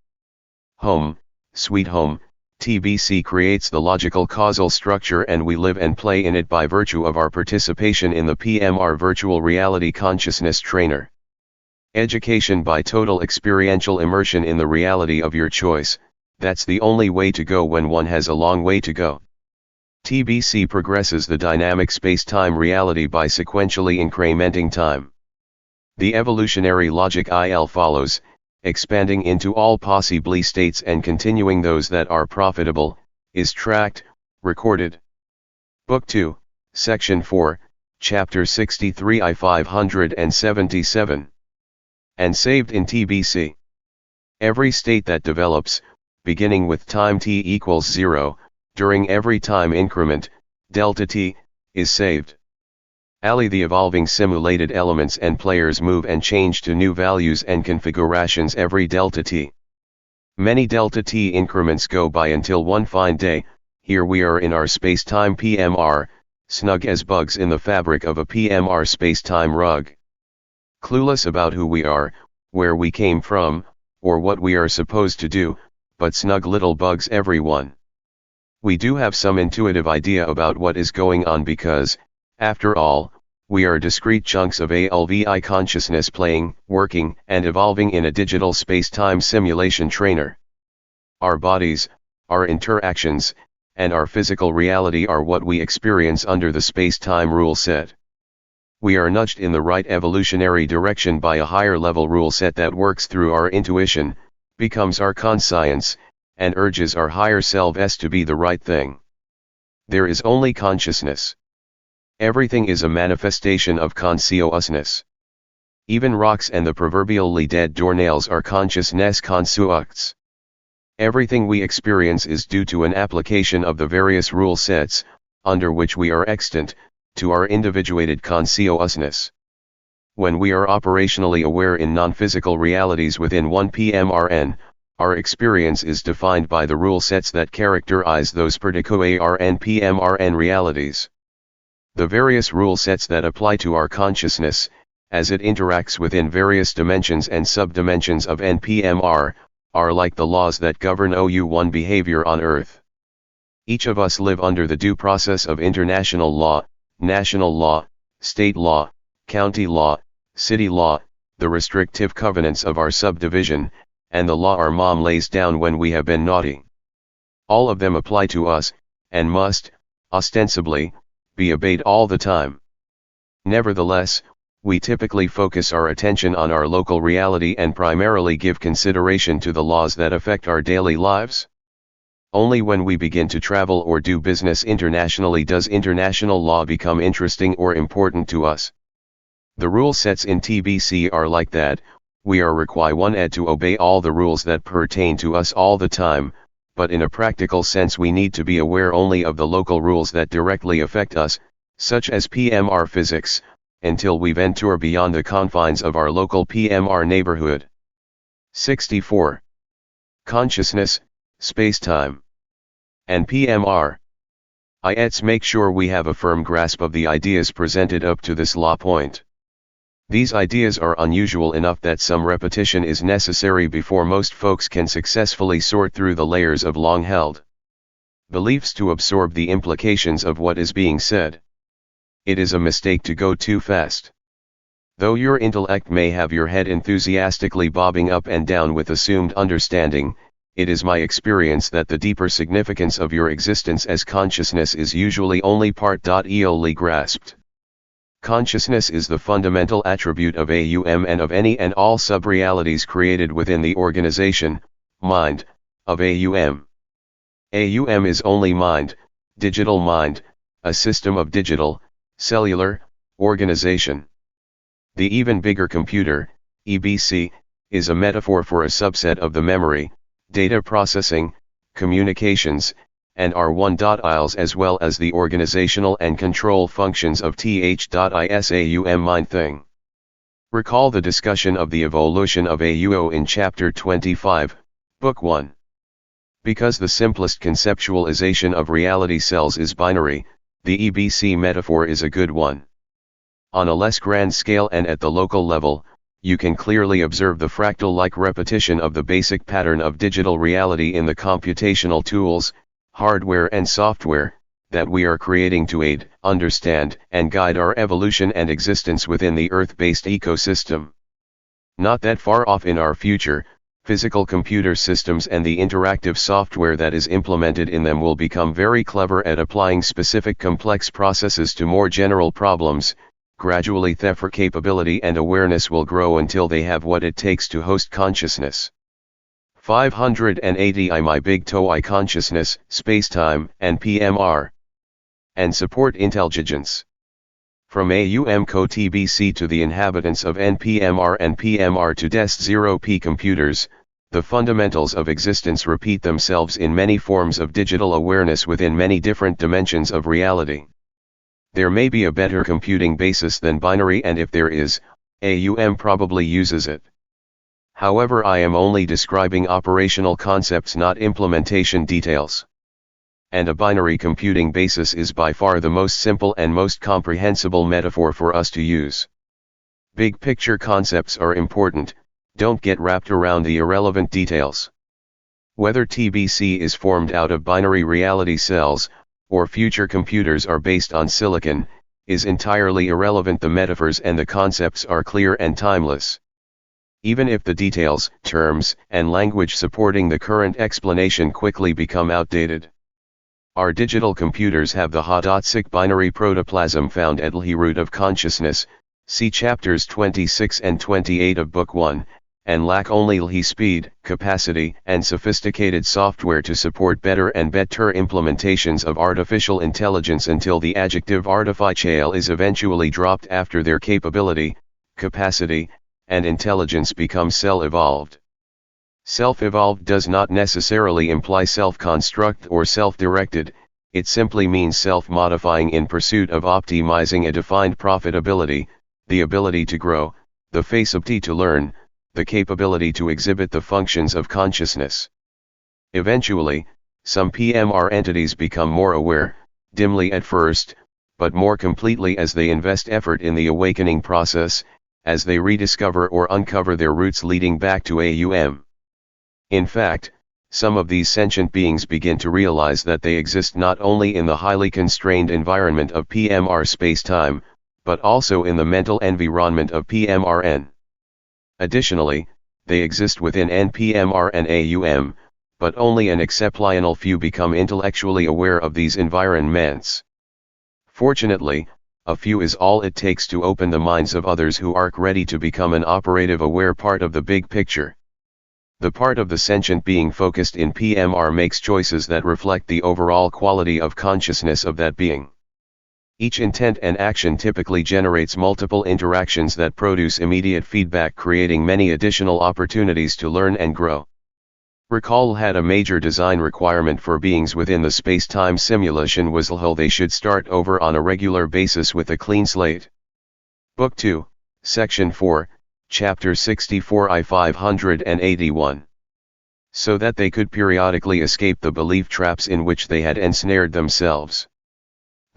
Home, sweet home, TBC creates the logical causal structure and we live and play in it by virtue of our participation in the PMR virtual reality consciousness trainer. Education by total experiential immersion in the reality of your choice, that's the only way to go when one has a long way to go. TBC progresses the dynamic space-time reality by sequentially incrementing time. The evolutionary logic IL follows, expanding into all possibly states and continuing those that are profitable, is tracked, recorded. Book 2, Section 4, Chapter 63 I 577. And saved in TBC. Every state that develops, beginning with time t equals 0, during every time increment, delta t, is saved. The evolving simulated elements and players move and change to new values and configurations every delta t. Many delta t increments go by until one fine day, here we are in our space-time PMR, snug as bugs in the fabric of a PMR space-time rug. Clueless about who we are, where we came from, or what we are supposed to do, but snug little bugs everyone. We do have some intuitive idea about what is going on because, after all, we are discrete chunks of a LVI consciousness playing, working, and evolving in a digital space-time simulation trainer. Our bodies, our interactions, and our physical reality are what we experience under the space-time rule set. We are nudged in the right evolutionary direction by a higher level rule set that works through our intuition, becomes our conscience, and urges our higher selves to be the right thing. There is only consciousness. Everything is a manifestation of consciousness. Even rocks and the proverbially dead doornails are consciousness constructs. Everything we experience is due to an application of the various rule sets, under which we are extant, to our individuated consciousness. When we are operationally aware in non-physical realities within 1 PMRN, our experience is defined by the rule sets that characterize those particular PMRN realities. The various rule sets that apply to our consciousness, as it interacts within various dimensions and subdimensions of NPMR, are like the laws that govern OU1 behavior on Earth. Each of us live under the due process of international law, national law, state law, county law, city law, the restrictive covenants of our subdivision, and the law our mom lays down when we have been naughty. All of them apply to us, and must, ostensibly, be obeyed all the time. Nevertheless, we typically focus our attention on our local reality and primarily give consideration to the laws that affect our daily lives. Only when we begin to travel or do business internationally does international law become interesting or important to us. The rule sets in TBC are like that. We are required to obey all the rules that pertain to us all the time, but in a practical sense we need to be aware only of the local rules that directly affect us, such as PMR physics, until we venture beyond the confines of our local PMR neighborhood. 64. Consciousness, space-time, and PMR. Let's make sure we have a firm grasp of the ideas presented up to this law point. These ideas are unusual enough that some repetition is necessary before most folks can successfully sort through the layers of long-held beliefs to absorb the implications of what is being said. It is a mistake to go too fast. Though your intellect may have your head enthusiastically bobbing up and down with assumed understanding, it is my experience that the deeper significance of your existence as consciousness is usually only part-early grasped. Consciousness is the fundamental attribute of AUM and of any and all sub-realities created within the organization, mind, of AUM. AUM is only mind, digital mind, a system of digital, cellular, organization. The even bigger computer, EBC, is a metaphor for a subset of the memory, data processing, communications, and R1.ILs as well as the organizational and control functions of TH.ISAUM mind thing. Recall the discussion of the evolution of AUO in Chapter 25, Book 1. Because the simplest conceptualization of reality cells is binary, the EBC metaphor is a good one. On a less grand scale and at the local level, you can clearly observe the fractal-like repetition of the basic pattern of digital reality in the computational tools, hardware and software, that we are creating to aid, understand, and guide our evolution and existence within the Earth-based ecosystem. Not that far off in our future, physical computer systems and the interactive software that is implemented in them will become very clever at applying specific complex processes to more general problems. Gradually their capability and awareness will grow until they have what it takes to host consciousness. 580 my big TOE consciousness, spacetime, and PMR. And support intelligence. From AUM co TBC to the inhabitants of NPMR and PMR to DES0P computers, the fundamentals of existence repeat themselves in many forms of digital awareness within many different dimensions of reality. There may be a better computing basis than binary, and if there is, AUM probably uses it. However, I am only describing operational concepts, not implementation details. And a binary computing basis is by far the most simple and most comprehensible metaphor for us to use. Big picture concepts are important, don't get wrapped around the irrelevant details. Whether TBC is formed out of binary reality cells, or future computers are based on silicon, is entirely irrelevant. The metaphors and the concepts are clear and timeless. Even if the details, terms, and language supporting the current explanation quickly become outdated. Our digital computers have the Hadot-SIC binary protoplasm found at the root of consciousness, see chapters 26 and 28 of Book 1, and lack only the speed, capacity, and sophisticated software to support better and better implementations of artificial intelligence until the adjective artificial is eventually dropped after their capability, capacity, and intelligence become self-evolved. Self-evolved does not necessarily imply self-construct or self-directed, it simply means self-modifying in pursuit of optimizing a defined profitability, the ability to grow, the facility to learn, the capability to exhibit the functions of consciousness. Eventually, some PMR entities become more aware, dimly at first, but more completely as they invest effort in the awakening process, as they rediscover or uncover their roots leading back to AUM. In fact, some of these sentient beings begin to realize that they exist not only in the highly constrained environment of PMR spacetime, but also in the mental environment of PMRN. Additionally, they exist within NPMR and AUM, but only an exceptional few become intellectually aware of these environments. Fortunately, a few is all it takes to open the minds of others who are ready to become an operative aware part of the big picture. The part of the sentient being focused in PMR makes choices that reflect the overall quality of consciousness of that being. Each intent and action typically generates multiple interactions that produce immediate feedback, creating many additional opportunities to learn and grow. Recall had a major design requirement for beings within the space-time simulation was how they should start over on a regular basis with a clean slate. Book 2, Section 4, Chapter 64 I 581. So that they could periodically escape the belief traps in which they had ensnared themselves.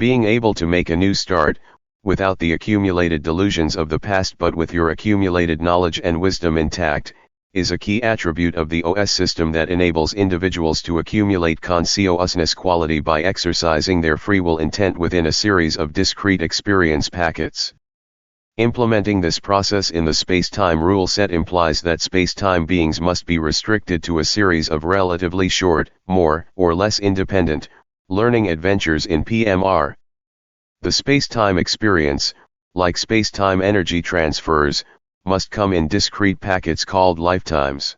Being able to make a new start, without the accumulated delusions of the past but with your accumulated knowledge and wisdom intact, is a key attribute of the OS system that enables individuals to accumulate consciousness quality by exercising their free will intent within a series of discrete experience packets. Implementing this process in the space-time rule set implies that space-time beings must be restricted to a series of relatively short, more or less independent, learning adventures in PMR. The space-time experience, like space-time energy transfers, must come in discrete packets called lifetimes.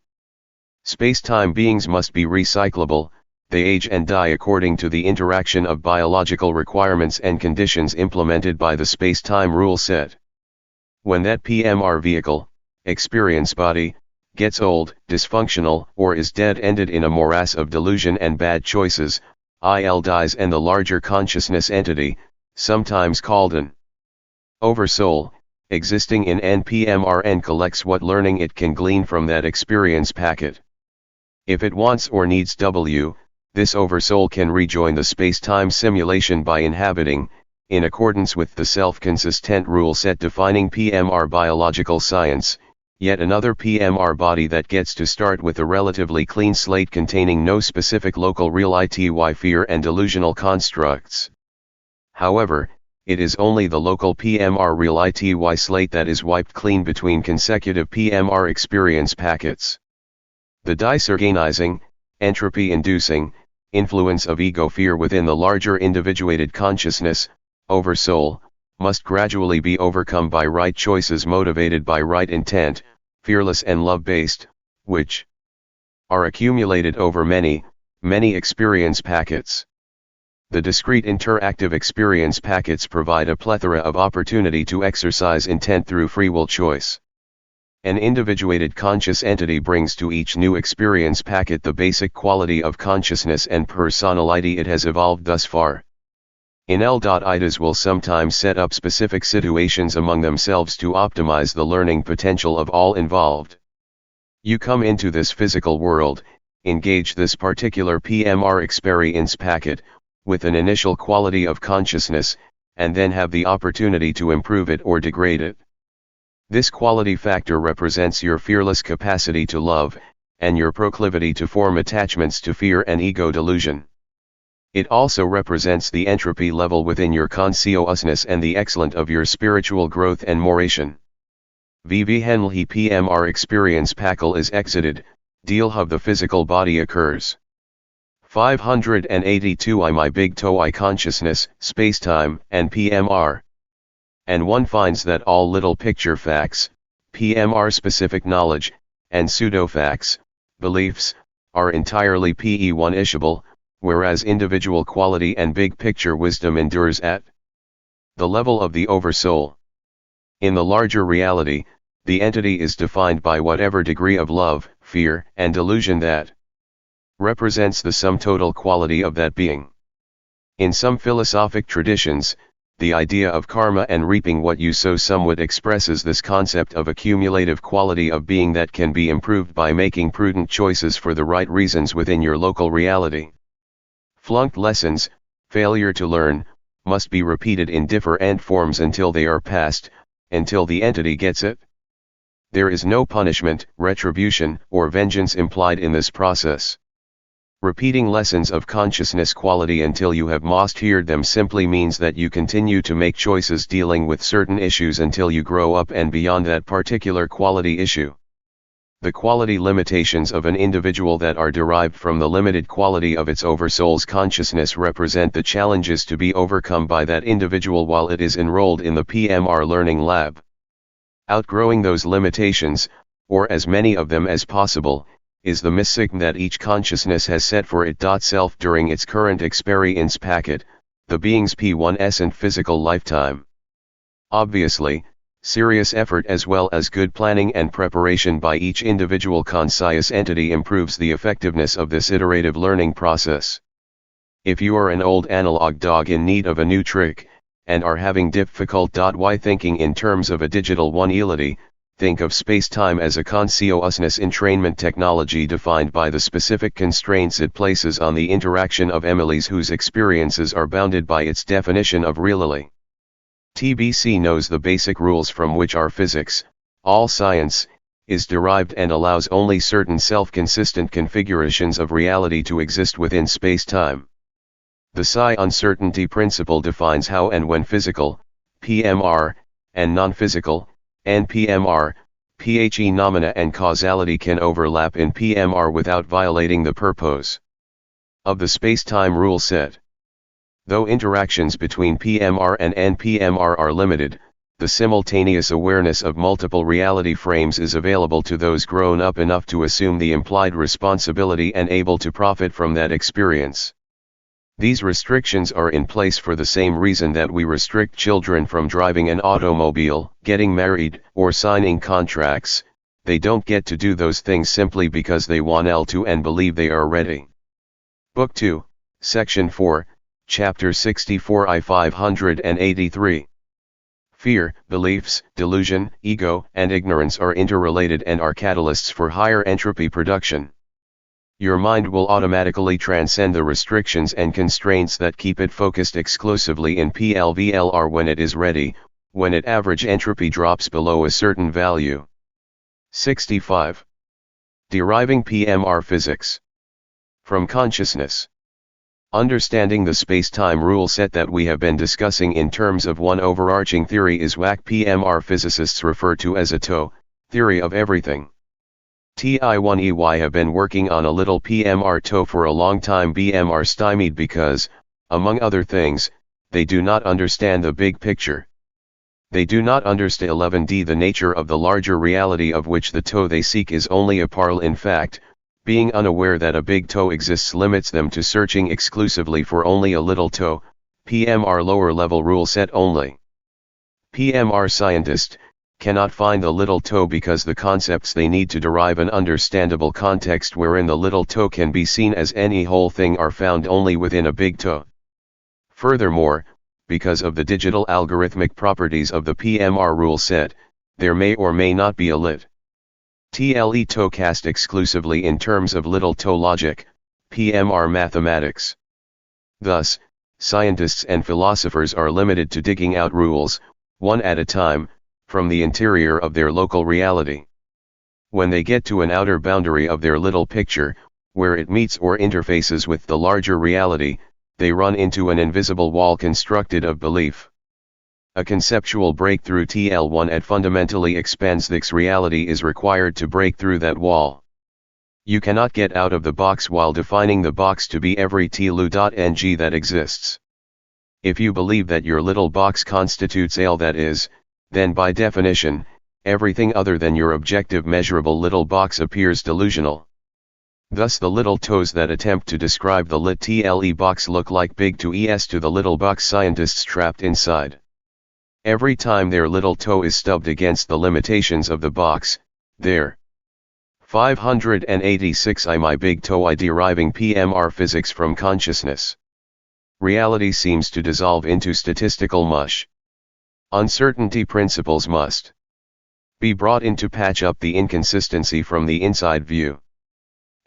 Space-time beings must be recyclable, they age and die according to the interaction of biological requirements and conditions implemented by the space-time rule set. When that PMR vehicle, experience body, gets old, dysfunctional, or is dead-ended in a morass of delusion and bad choices, IL dies and the larger consciousness entity, sometimes called an oversoul, existing in NPMRN collects what learning it can glean from that experience packet. If it wants or needs W, this oversoul can rejoin the space-time simulation by inhabiting, in accordance with the self-consistent rule set defining PMR biological science, yet another PMR body that gets to start with a relatively clean slate containing no specific local real ity fear and delusional constructs. However, it is only the local PMR real ity slate that is wiped clean between consecutive PMR experience packets. The disorganizing, entropy-inducing, influence of ego fear within the larger individuated consciousness, oversoul, must gradually be overcome by right choices motivated by right intent, fearless and love-based, which are accumulated over many, many experience packets. The discrete interactive experience packets provide a plethora of opportunity to exercise intent through free will choice. An individuated conscious entity brings to each new experience packet the basic quality of consciousness and personality it has evolved thus far. IDAs will sometimes set up specific situations among themselves to optimize the learning potential of all involved. You come into this physical world, engage this particular PMR experience packet, with an initial quality of consciousness, and then have the opportunity to improve it or degrade it. This quality factor represents your fearless capacity to love, and your proclivity to form attachments to fear and ego delusion. It also represents the entropy level within your consciousness and the excellence of your spiritual growth and moration. Vvhenlhi PMR experience pakal is exited, deal of the physical body occurs. 582 I my big toe I consciousness, spacetime, and PMR. And one finds that all little picture facts, PMR specific knowledge, and pseudo-facts, beliefs, are entirely PE1-ishable, whereas individual quality and big picture wisdom endures at the level of the oversoul. In the larger reality, the entity is defined by whatever degree of love, fear, and delusion that represents the sum total quality of that being. In some philosophic traditions, the idea of karma and reaping what you sow somewhat expresses this concept of a cumulative quality of being that can be improved by making prudent choices for the right reasons within your local reality. Flunked lessons, failure to learn, must be repeated in different forms until they are passed, until the entity gets it. There is no punishment, retribution, or vengeance implied in this process. Repeating lessons of consciousness quality until you have mastered them simply means that you continue to make choices dealing with certain issues until you grow up and beyond that particular quality issue. The quality limitations of an individual that are derived from the limited quality of its oversoul's consciousness represent the challenges to be overcome by that individual while it is enrolled in the PMR learning lab. Outgrowing those limitations, or as many of them as possible, is the mission that each consciousness has set for itself during its current experience packet, the being's P1 and physical lifetime. Obviously, serious effort as well as good planning and preparation by each individual conscious entity improves the effectiveness of this iterative learning process. If you are an old analog dog in need of a new trick, and are having difficult thinking in terms of a digital one-elity, think of space-time as a consciousness entrainment technology defined by the specific constraints it places on the interaction of Emily's whose experiences are bounded by its definition of reality. TBC knows the basic rules from which our physics, all science, is derived and allows only certain self-consistent configurations of reality to exist within space-time. The psi uncertainty principle defines how and when physical, PMR, and non-physical, NPMR, phenomena and causality can overlap in PMR without violating the purpose of the space-time rule set. Though interactions between PMR and NPMR are limited, the simultaneous awareness of multiple reality frames is available to those grown up enough to assume the implied responsibility and able to profit from that experience. These restrictions are in place for the same reason that we restrict children from driving an automobile, getting married, or signing contracts. They don't get to do those things simply because they want to and believe they are ready. Book 2, Section 4, Chapter 64 I 583. Fear, beliefs, delusion, ego, and ignorance are interrelated and are catalysts for higher entropy production. Your mind will automatically transcend the restrictions and constraints that keep it focused exclusively in PLVLR when it is ready, when its average entropy drops below a certain value. 65. Deriving PMR physics from consciousness. Understanding the space-time rule set that we have been discussing in terms of one overarching theory is what PMR physicists refer to as a TOE, theory of everything. TI1EY have been working on a little PMR TOE for a long time. BMR stymied because, among other things, they do not understand the big picture. They do not understand 11D the nature of the larger reality of which the TOE they seek is only a parallel. In fact, being unaware that a big TOE exists limits them to searching exclusively for only a little TOE, PMR lower level rule set only. PMR scientists cannot find the little TOE because the concepts they need to derive an understandable context wherein the little TOE can be seen as any whole thing are found only within a big TOE. Furthermore, because of the digital algorithmic properties of the PMR rule set, there may or may not be a lit. TLE TOE cast exclusively in terms of little TOE logic, PMR mathematics. Thus, scientists and philosophers are limited to digging out rules, one at a time, from the interior of their local reality. When they get to an outer boundary of their little picture, where it meets or interfaces with the larger reality, they run into an invisible wall constructed of belief. A conceptual breakthrough TL1 at fundamentally expands this reality is required to break through that wall. You cannot get out of the box while defining the box to be every TLU.ng that exists. If you believe that your little box constitutes all that is, then by definition, everything other than your objective measurable little box appears delusional. Thus the little toes that attempt to describe the lit TLE box look like big TOEs to the little box scientists trapped inside. Every time their little toe is stubbed against the limitations of the box, there. 586 my big toe I deriving PMR physics from consciousness. Reality seems to dissolve into statistical mush. Uncertainty principles must be brought in to patch up the inconsistency from the inside view.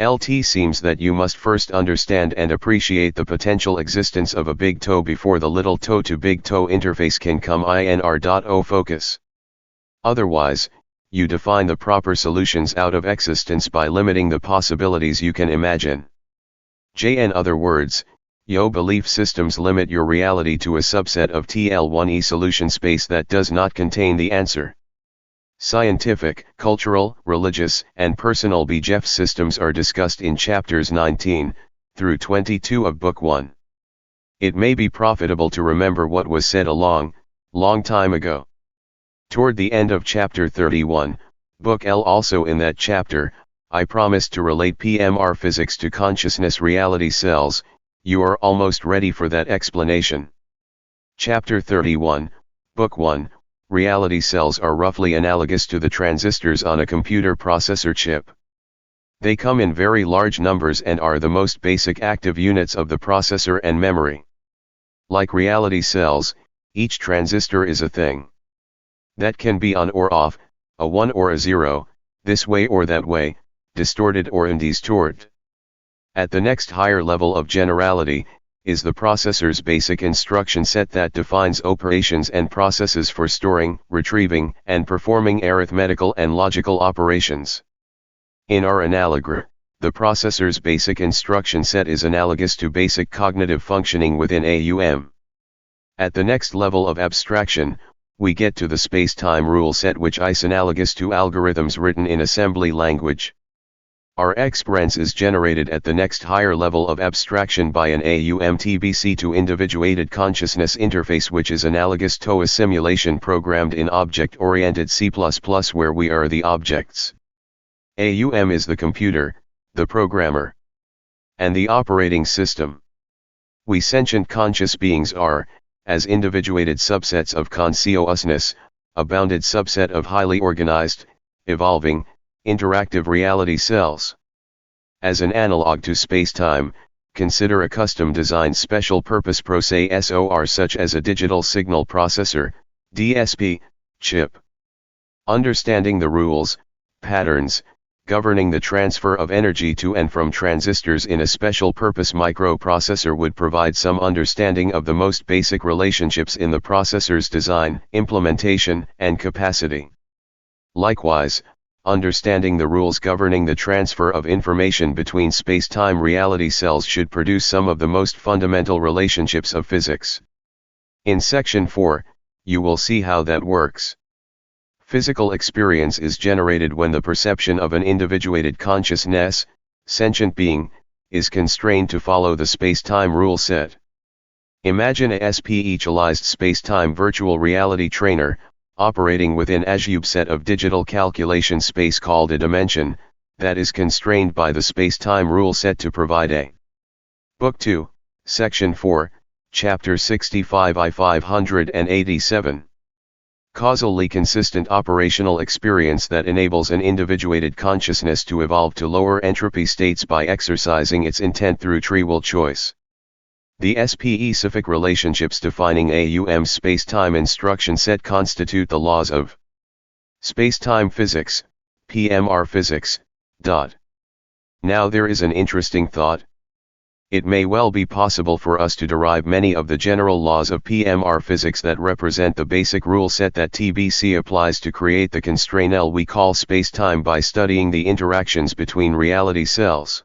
LT seems that you must first understand and appreciate the potential existence of a big toe before the little toe to big toe interface can come INR.O focus. Otherwise, you define the proper solutions out of existence by limiting the possibilities you can imagine. In other words, your belief systems limit your reality to a subset of TL1E solution space that does not contain the answer. Scientific, cultural, religious, and personal belief systems are discussed in chapters 19 through 22 of Book 1. It may be profitable to remember what was said a long time ago. Toward the end of chapter 31, Book L, also in that chapter, I promised to relate PMR physics to consciousness reality cells. You are almost ready for that explanation. Chapter 31, Book 1, Reality cells are roughly analogous to the transistors on a computer processor chip. They come in very large numbers and are the most basic active units of the processor and memory. Like reality cells, each transistor is a thing that can be on or off, a 1 or a 0, this way or that way, distorted or undistorted. At the next higher level of generality, is the processor's basic instruction set that defines operations and processes for storing, retrieving, and performing arithmetical and logical operations. In our analogy, the processor's basic instruction set is analogous to basic cognitive functioning within AUM. At the next level of abstraction, we get to the space-time rule set, which is analogous to algorithms written in assembly language. Our experience is generated at the next higher level of abstraction by an AUMTBC to individuated consciousness interface, which is analogous to a simulation programmed in object-oriented C++ where we are the objects. AUM is the computer, the programmer, and the operating system. We sentient conscious beings are, as individuated subsets of consciousness, a bounded subset of highly organized, evolving, interactive reality cells. As an analog to space-time, consider a custom-designed special-purpose processor such as a digital signal processor, DSP, chip. Understanding the rules, patterns, governing the transfer of energy to and from transistors in a special-purpose microprocessor would provide some understanding of the most basic relationships in the processor's design, implementation, and capacity. Likewise, understanding the rules governing the transfer of information between space-time reality cells should produce some of the most fundamental relationships of physics. In Section 4, you will see how that works. Physical experience is generated when the perception of an individuated consciousness, sentient being, is constrained to follow the space-time rule set. Imagine a specialized space-time virtual reality trainer, operating within a subset of digital calculation space called a dimension, that is constrained by the space-time rule set to provide a. Book 2, Section 4, Chapter 65 I 587. Causally consistent operational experience that enables an individuated consciousness to evolve to lower entropy states by exercising its intent through free will choice. The specific relationships defining AUM's space-time instruction set constitute the laws of space-time physics, PMR physics. Now there is an interesting thought. It may well be possible for us to derive many of the general laws of PMR physics that represent the basic rule set that TBC applies to create the constraint L we call spacetime by studying the interactions between reality cells.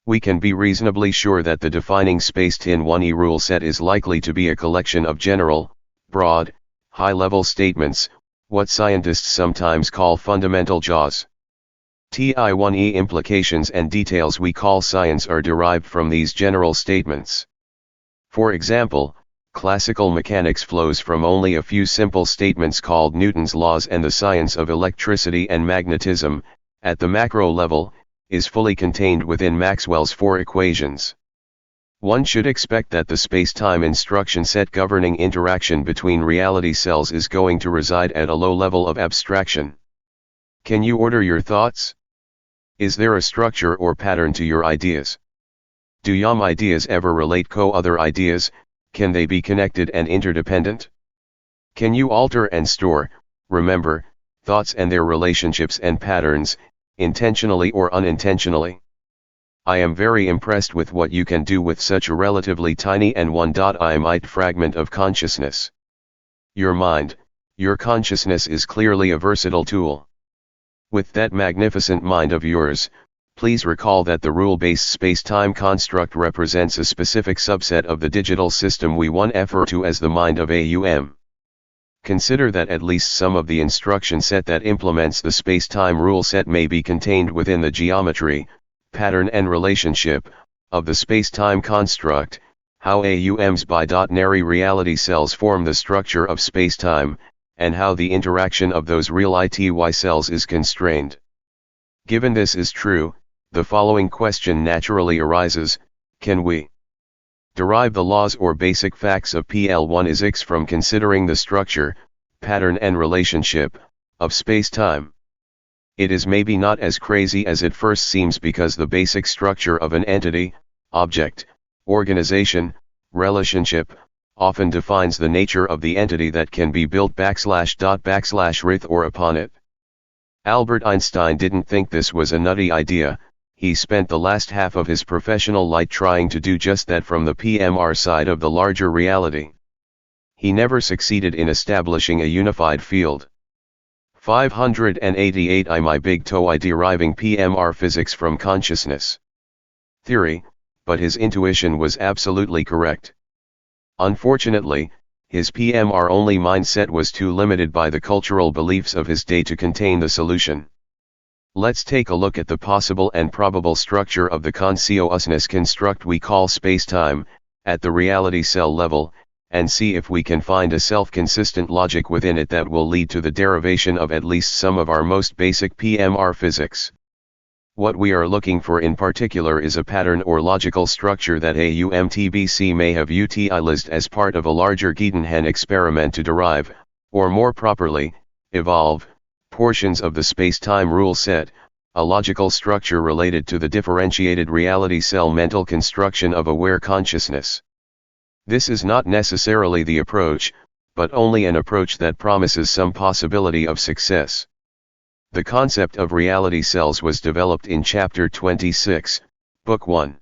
We can be reasonably sure that the defining space-tin 1e rule set is likely to be a collection of general, broad, high-level statements, what scientists sometimes call fundamental JAWS. TI1e implications and details we call science are derived from these general statements. For example, classical mechanics flows from only a few simple statements called Newton's laws, and the science of electricity and magnetism, at the macro level, is fully contained within Maxwell's four equations. One should expect that the space-time instruction set governing interaction between reality cells is going to reside at a low level of abstraction. Can you order your thoughts? Is there a structure or pattern to your ideas? Do your ideas ever relate to other ideas? Can they be connected and interdependent? Can you alter and store, remember, thoughts and their relationships and patterns, intentionally or unintentionally? I am very impressed with what you can do with such a relatively tiny and one-imite fragment of consciousness. Your mind, your consciousness is clearly a versatile tool. With that magnificent mind of yours, please recall that the rule-based space-time construct represents a specific subset of the digital system we refer to as the mind of AUM. Consider that at least some of the instruction set that implements the space-time rule set may be contained within the geometry, pattern and relationship, of the space-time construct, how AUM's binary reality cells form the structure of space-time, and how the interaction of those real ity cells is constrained. Given this is true, the following question naturally arises: can we derive the laws or basic facts of PL1 is X from considering the structure, pattern and relationship, of space-time? It is maybe not as crazy as it first seems, because the basic structure of an entity, object, organization, relationship, often defines the nature of the entity that can be built /./ with or upon it. Albert Einstein didn't think this was a nutty idea. He spent the last half of his professional life trying to do just that from the PMR side of the larger reality. He never succeeded in establishing a unified field. 588 My big TOE deriving PMR physics from consciousness theory, but his intuition was absolutely correct. Unfortunately, his PMR-only mindset was too limited by the cultural beliefs of his day to contain the solution. Let's take a look at the possible and probable structure of the consciousness construct we call spacetime, at the reality cell level, and see if we can find a self-consistent logic within it that will lead to the derivation of at least some of our most basic PMR physics. What we are looking for in particular is a pattern or logical structure that AUMTBC may have utilized as part of a larger Gedanken experiment to derive, or more properly, evolve, portions of the space-time rule set, a logical structure related to the differentiated reality cell mental construction of aware consciousness. This is not necessarily the approach, but only an approach that promises some possibility of success. The concept of reality cells was developed in Chapter 26, Book 1.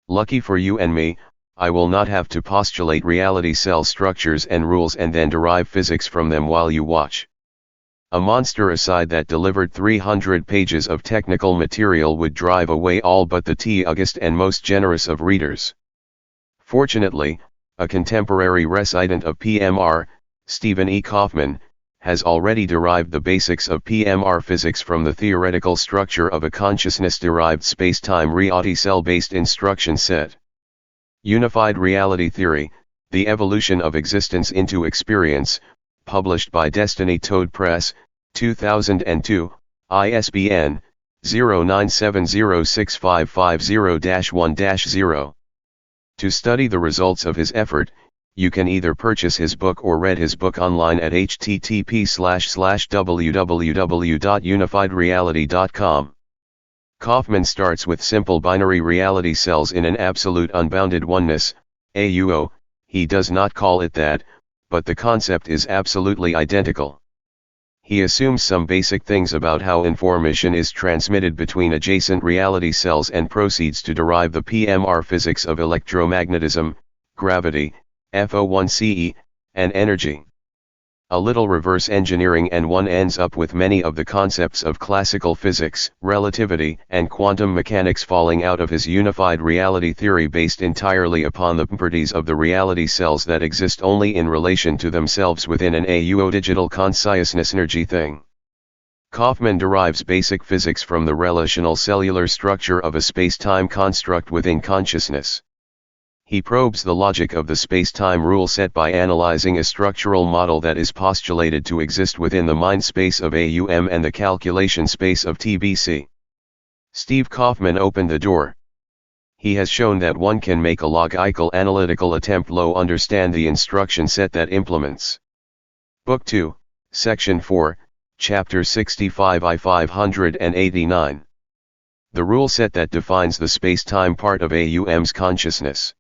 Lucky for you and me, I will not have to postulate reality cell structures and rules and then derive physics from them while you watch. A monster aside that delivered 300 pages of technical material would drive away all but the youngest and most generous of readers. Fortunately, a contemporary resident of PMR, Stephen E. Kaufman, has already derived the basics of PMR physics from the theoretical structure of a consciousness-derived space-time reality cell-based instruction set. Unified Reality Theory, The Evolution of Existence into Experience, published by Destiny Toad Press, 2002, ISBN 09706550-1-0. To study the results of his effort, you can either purchase his book or read his book online at http://www.unifiedreality.com. Kaufman starts with simple binary reality cells in an absolute unbounded oneness, AUO. He does not call it that, but the concept is absolutely identical. He assumes some basic things about how information is transmitted between adjacent reality cells and proceeds to derive the PMR physics of electromagnetism, gravity, FO1CE, and energy. A little reverse engineering and one ends up with many of the concepts of classical physics, relativity, and quantum mechanics falling out of his unified reality theory based entirely upon the properties of the reality cells that exist only in relation to themselves within an AUO digital consciousness energy thing. Kaufman derives basic physics from the relational cellular structure of a space-time construct within consciousness. He probes the logic of the space-time rule set by analyzing a structural model that is postulated to exist within the mind space of AUM and the calculation space of TBC. Steve Kaufman opened the door. He has shown that one can make a logical analytical attempt low understand the instruction set that implements. Book 2, Section 4, Chapter 65 I 589. The rule set that defines the space-time part of AUM's consciousness.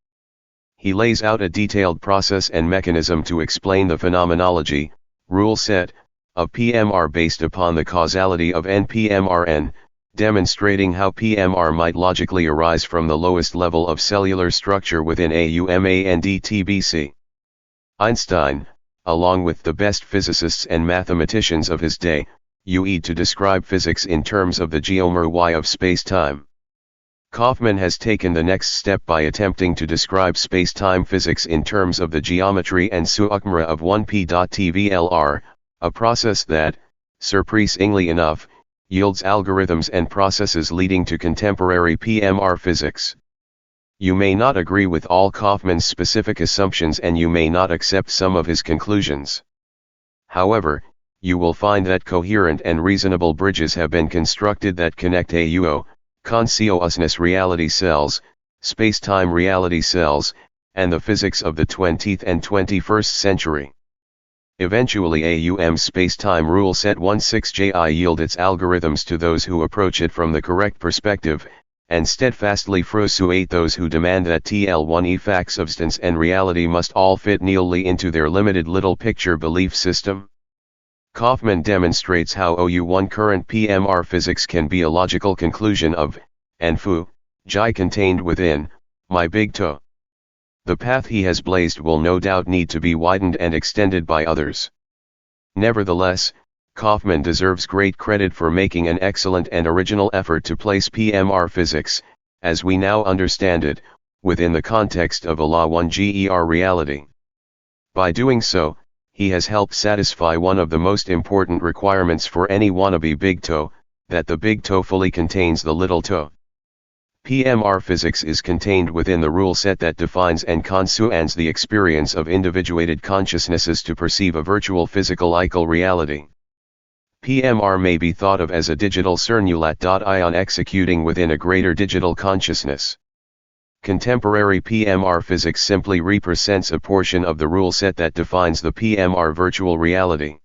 He lays out a detailed process and mechanism to explain the phenomenology, rule set, of PMR based upon the causality of NPMRN, demonstrating how PMR might logically arise from the lowest level of cellular structure within AUM-AND-TBC. Einstein, along with the best physicists and mathematicians of his day, used to describe physics in terms of the geometry of space-time. Kaufman has taken the next step by attempting to describe space-time physics in terms of the geometry and sucmra of 1p.tvlr, a process that, surprisingly enough, yields algorithms and processes leading to contemporary PMR physics. You may not agree with all Kaufman's specific assumptions and you may not accept some of his conclusions. However, you will find that coherent and reasonable bridges have been constructed that connect AUO, consciousness reality cells, space-time reality cells, and the physics of the 20th and 21st century. Eventually AUM's space-time rule set 16Ji yield its algorithms to those who approach it from the correct perspective, and steadfastly frustrate those who demand that TL1E fact substance and reality must all fit neatly into their limited little picture belief system. Kaufman demonstrates how OU1 current PMR physics can be a logical conclusion of, and Ji contained within, my big toe. The path he has blazed will no doubt need to be widened and extended by others. Nevertheless, Kaufman deserves great credit for making an excellent and original effort to place PMR physics, as we now understand it, within the context of a Law 1 GER reality. By doing so, he has helped satisfy one of the most important requirements for any wannabe big toe, that the big toe fully contains the little toe. PMR physics is contained within the rule set that defines and consumes the experience of individuated consciousnesses to perceive a virtual physical reality. PMR may be thought of as a digital cernulat.ion executing within a greater digital consciousness. Contemporary PMR physics simply represents a portion of the rule set that defines the PMR virtual reality.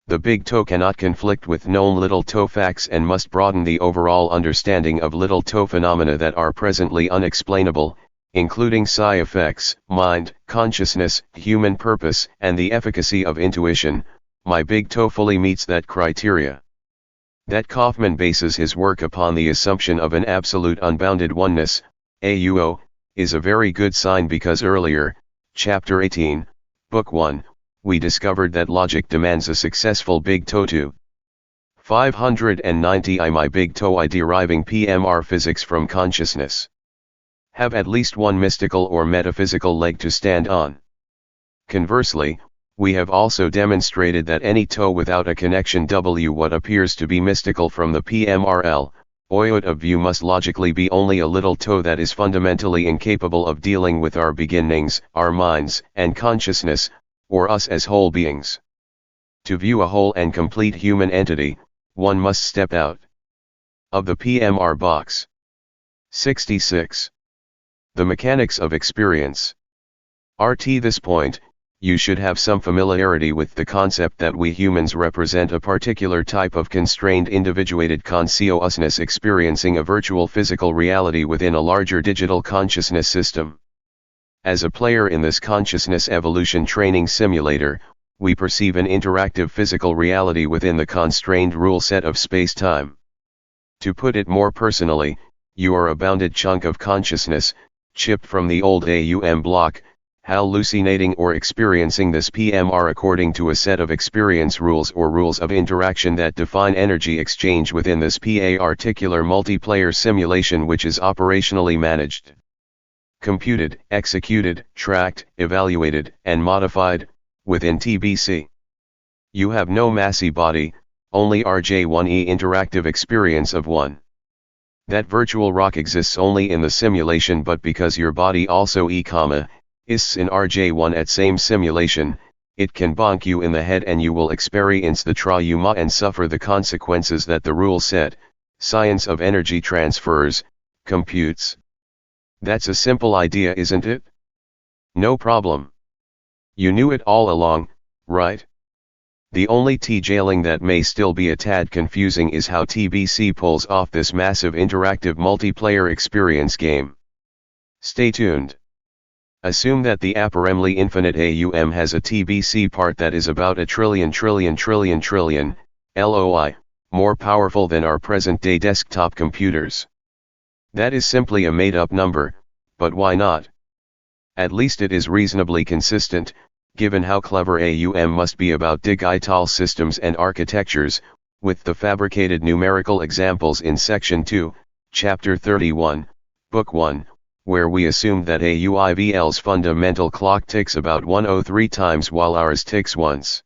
The big toe cannot conflict with known little toe facts and must broaden the overall understanding of little toe phenomena that are presently unexplainable, including psi effects, mind, consciousness, human purpose, and the efficacy of intuition. My big toe fully meets that criteria. That Kaufman bases his work upon the assumption of an absolute unbounded oneness, AUO, is a very good sign because earlier, Chapter 18, Book 1, we discovered that logic demands a successful big toe too. 590 My big toe I deriving PMR physics from consciousness. Have at least one mystical or metaphysical leg to stand on. Conversely, we have also demonstrated that any toe without a connection W what appears to be mystical from the PMRL, OIOT of view must logically be only a little toe that is fundamentally incapable of dealing with our beginnings, our minds, and consciousness, or us as whole beings. To view a whole and complete human entity, one must step out of the PMR box. 66. The mechanics of experience. RT this point, you should have some familiarity with the concept that we humans represent a particular type of constrained individuated consciousness experiencing a virtual physical reality within a larger digital consciousness system. As a player in this consciousness evolution training simulator, we perceive an interactive physical reality within the constrained rule set of space-time. To put it more personally, you are a bounded chunk of consciousness, chipped from the old AUM block, hallucinating or experiencing this PMR according to a set of experience rules or rules of interaction that define energy exchange within this particular multiplayer simulation, which is operationally managed, computed, executed, tracked, evaluated, and modified within TBC. You have no massy body, only RJ1E interactive experience of one. That virtual rock exists only in the simulation, but because your body also is in RJ1 at same simulation, it can bonk you in the head and you will experience the trauma and suffer the consequences that the rule set, science of energy transfers, computes. That's a simple idea, isn't it? No problem. You knew it all along, right? The only T-jailing that may still be a tad confusing is how TBC pulls off this massive interactive multiplayer experience game. Stay tuned. Assume that the apparently infinite AUM has a TBC part that is about a trillion LOI, more powerful than our present-day desktop computers. That is simply a made-up number, but why not? At least it is reasonably consistent, given how clever AUM must be about digital systems and architectures, with the fabricated numerical examples in Section 2, Chapter 31, Book 1, where we assumed that AUIVL's fundamental clock ticks about 103 times while ours ticks once.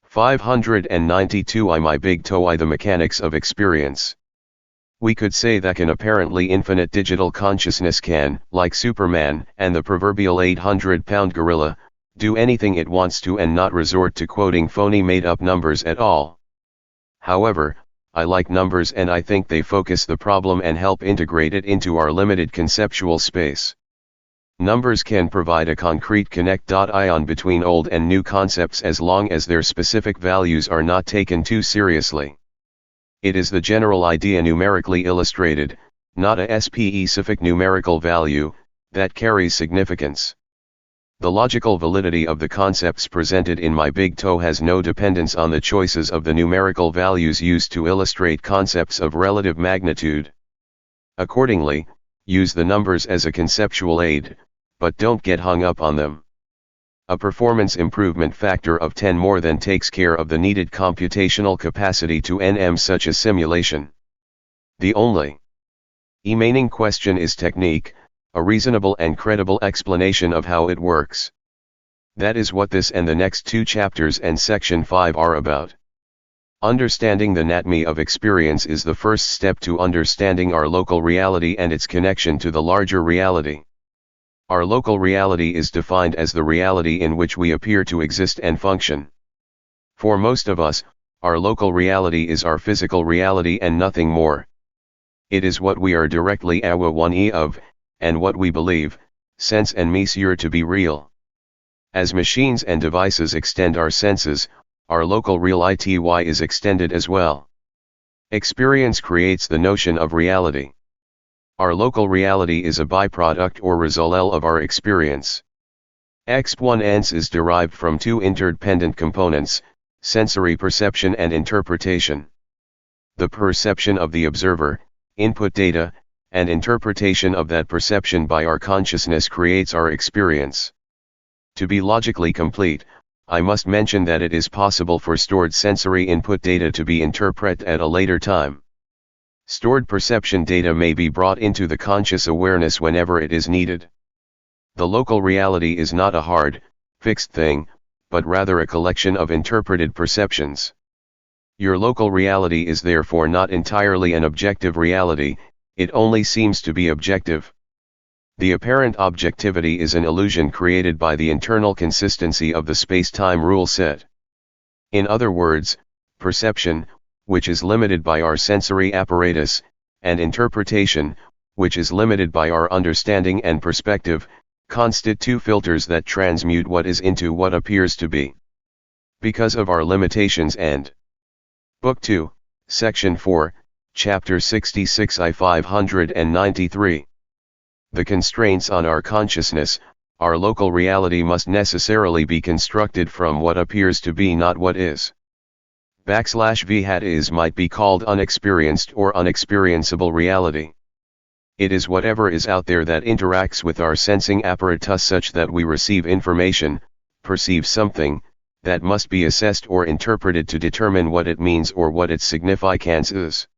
592 my big TOE the mechanics of experience. We could say that an apparently infinite digital consciousness can, like Superman and the proverbial 800-pound gorilla, do anything it wants to and not resort to quoting phony made-up numbers at all. However, I like numbers and I think they focus the problem and help integrate it into our limited conceptual space. Numbers can provide a concrete connect-ion between old and new concepts as long as their specific values are not taken too seriously. It is the general idea numerically illustrated, not a specific numerical value, that carries significance. The logical validity of the concepts presented in my big TOE has no dependence on the choices of the numerical values used to illustrate concepts of relative magnitude. Accordingly, use the numbers as a conceptual aid, but don't get hung up on them. A performance improvement factor of 10 more than takes care of the needed computational capacity to NM such a simulation. The only remaining question is technique, a reasonable and credible explanation of how it works. That is what this and the next two chapters and Section 5 are about. Understanding the anatomy of experience is the first step to understanding our local reality and its connection to the larger reality. Our local reality is defined as the reality in which we appear to exist and function. For most of us, our local reality is our physical reality and nothing more. It is what we are directly aware of, and what we believe, sense and measure to be real. As machines and devices extend our senses, our local reality is extended as well. Experience creates the notion of reality. Our local reality is a byproduct or result of our experience. Experience is derived from two interdependent components, sensory perception and interpretation. The perception of the observer, input data, and interpretation of that perception by our consciousness creates our experience. To be logically complete, I must mention that it is possible for stored sensory input data to be interpreted at a later time. Stored perception data may be brought into the conscious awareness whenever it is needed. The local reality is not a hard, fixed thing, but rather a collection of interpreted perceptions. Your local reality is therefore not entirely an objective reality, it only seems to be objective. The apparent objectivity is an illusion created by the internal consistency of the space-time rule set. In other words, perception, which is limited by our sensory apparatus, and interpretation, which is limited by our understanding and perspective, constitute two filters that transmute what is into what appears to be. Because of our limitations and Book 2, Section 4, Chapter 66 I 593. The constraints on our consciousness, our local reality must necessarily be constructed from what appears to be not what is. \v hat is might be called unexperienced or unexperienceable reality. It is whatever is out there that interacts with our sensing apparatus such that we receive information, perceive something, that must be assessed or interpreted to determine what it means or what its significance is.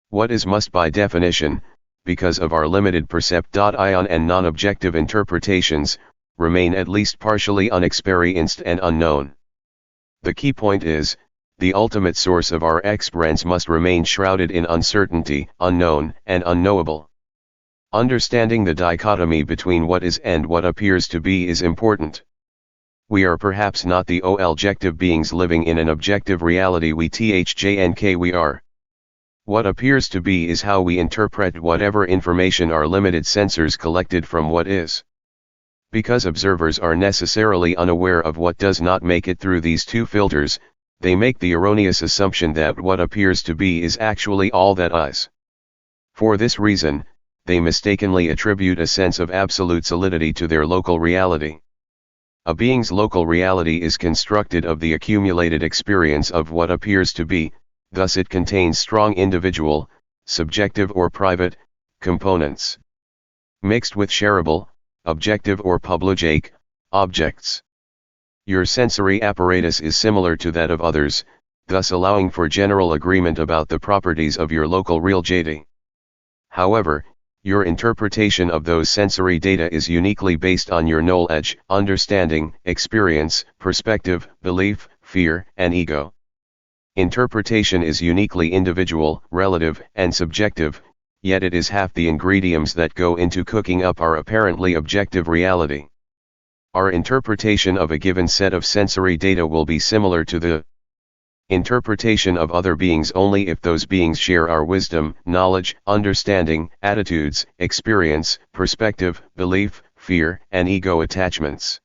What is must by definition, because of our limited percept.ion and non-objective interpretations, remain at least partially unexperienced and unknown. The key point is, the ultimate source of our experience must remain shrouded in uncertainty, unknown, and unknowable. Understanding the dichotomy between what is and what appears to be is important. We are perhaps not the objective beings living in an objective reality we are. What appears to be is how we interpret whatever information our limited sensors collected from what is. Because observers are necessarily unaware of what does not make it through these two filters, they make the erroneous assumption that what appears to be is actually all that is. For this reason, they mistakenly attribute a sense of absolute solidity to their local reality. A being's local reality is constructed of the accumulated experience of what appears to be, thus it contains strong individual, subjective or private, components, mixed with shareable, objective or public, objects. Your sensory apparatus is similar to that of others, thus allowing for general agreement about the properties of your local reality. However, your interpretation of those sensory data is uniquely based on your knowledge, understanding, experience, perspective, belief, fear, and ego. Interpretation is uniquely individual, relative, and subjective, yet it is half the ingredients that go into cooking up our apparently objective reality. Our interpretation of a given set of sensory data will be similar to the interpretation of other beings only if those beings share our wisdom, knowledge, understanding, attitudes, experience, perspective, belief, fear, and ego attachments.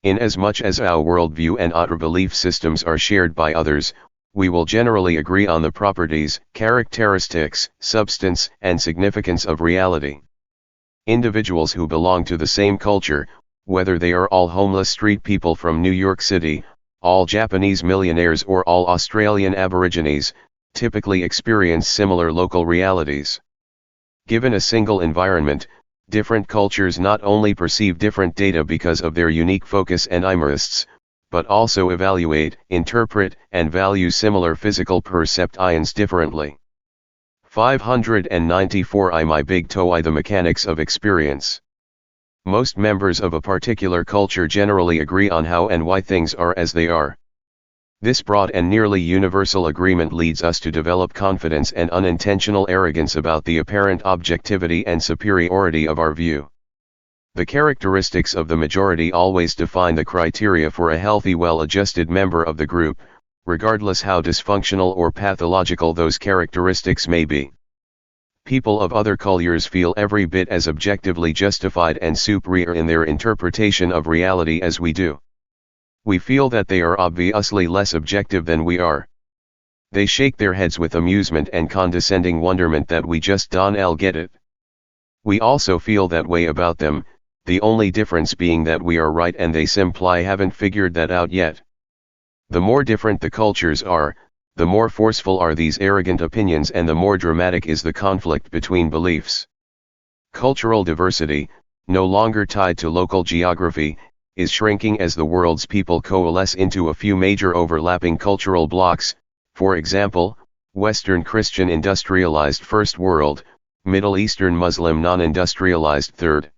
Inasmuch as our worldview and other belief systems are shared by others, we will generally agree on the properties, characteristics, substance, and significance of reality. Individuals who belong to the same culture, whether they are all homeless street people from New York City, all Japanese millionaires or all Australian Aborigines, typically experience similar local realities. Given a single environment, different cultures not only perceive different data because of their unique focus and interests, but also evaluate, interpret, and value similar physical perceptions differently. 594 My Big TOE The mechanics of experience. Most members of a particular culture generally agree on how and why things are as they are. This broad and nearly universal agreement leads us to develop confidence and unintentional arrogance about the apparent objectivity and superiority of our view. The characteristics of the majority always define the criteria for a healthy, well-adjusted member of the group, regardless how dysfunctional or pathological those characteristics may be. People of other cultures feel every bit as objectively justified and superior in their interpretation of reality as we do. We feel that they are obviously less objective than we are. They shake their heads with amusement and condescending wonderment that we just don't get it. We also feel that way about them, the only difference being that we are right and they simply haven't figured that out yet. The more different the cultures are, the more forceful are these arrogant opinions and the more dramatic is the conflict between beliefs. Cultural diversity, no longer tied to local geography, is shrinking as the world's people coalesce into a few major overlapping cultural blocks, for example, Western Christian industrialized First World, Middle Eastern Muslim non-industrialized Third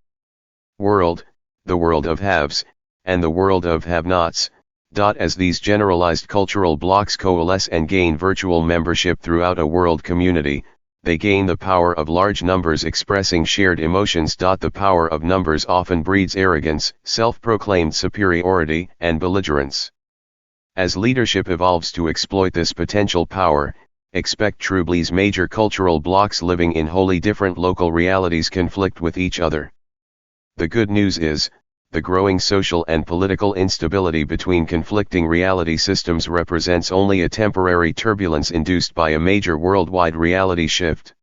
World, the world of haves, and the world of have-nots. As these generalized cultural blocks coalesce and gain virtual membership throughout a world community, they gain the power of large numbers expressing shared emotions. The power of numbers often breeds arrogance, self-proclaimed superiority, and belligerence. As leadership evolves to exploit this potential power, expect Trubley's major cultural blocks living in wholly different local realities conflict with each other. The good news is, the growing social and political instability between conflicting reality systems represents only a temporary turbulence induced by a major worldwide reality shift.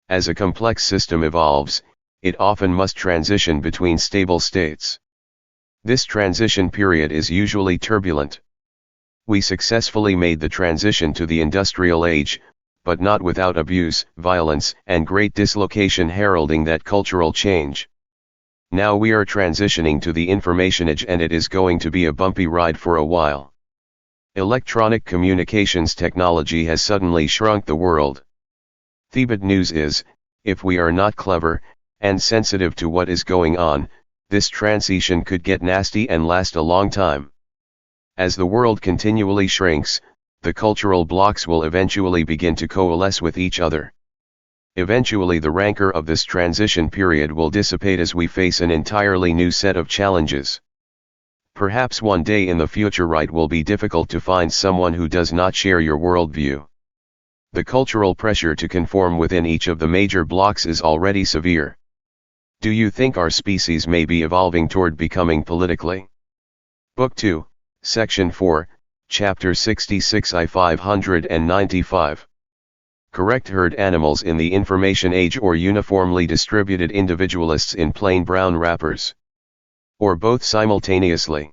As a complex system evolves, it often must transition between stable states. This transition period is usually turbulent. We successfully made the transition to the industrial age, but not without abuse, violence, and great dislocation heralding that cultural change. Now we are transitioning to the information age, and it is going to be a bumpy ride for a while. Electronic communications technology has suddenly shrunk the world. The bad news is, if we are not clever and sensitive to what is going on, this transition could get nasty and last a long time. As the world continually shrinks, the cultural blocks will eventually begin to coalesce with each other. Eventually the rancor of this transition period will dissipate as we face an entirely new set of challenges. Perhaps one day in the future it will be difficult to find someone who does not share your worldview. The cultural pressure to conform within each of the major blocks is already severe. Do you think our species may be evolving toward becoming politically? Book 2, Section 4, Chapter 66 I 595. Correct herd animals in the information age, or uniformly distributed individualists in plain brown wrappers? Or both simultaneously?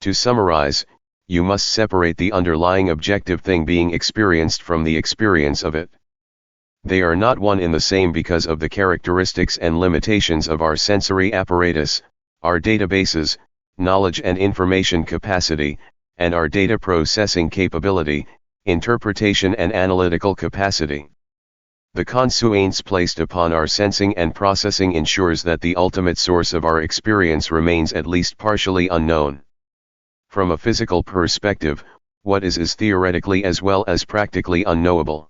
To summarize, you must separate the underlying objective thing being experienced from the experience of it. They are not one and the same because of the characteristics and limitations of our sensory apparatus, our databases, knowledge and information capacity, and our data processing capability, interpretation and analytical capacity. The constraints placed upon our sensing and processing ensures that the ultimate source of our experience remains at least partially unknown. From a physical perspective, what is theoretically as well as practically unknowable.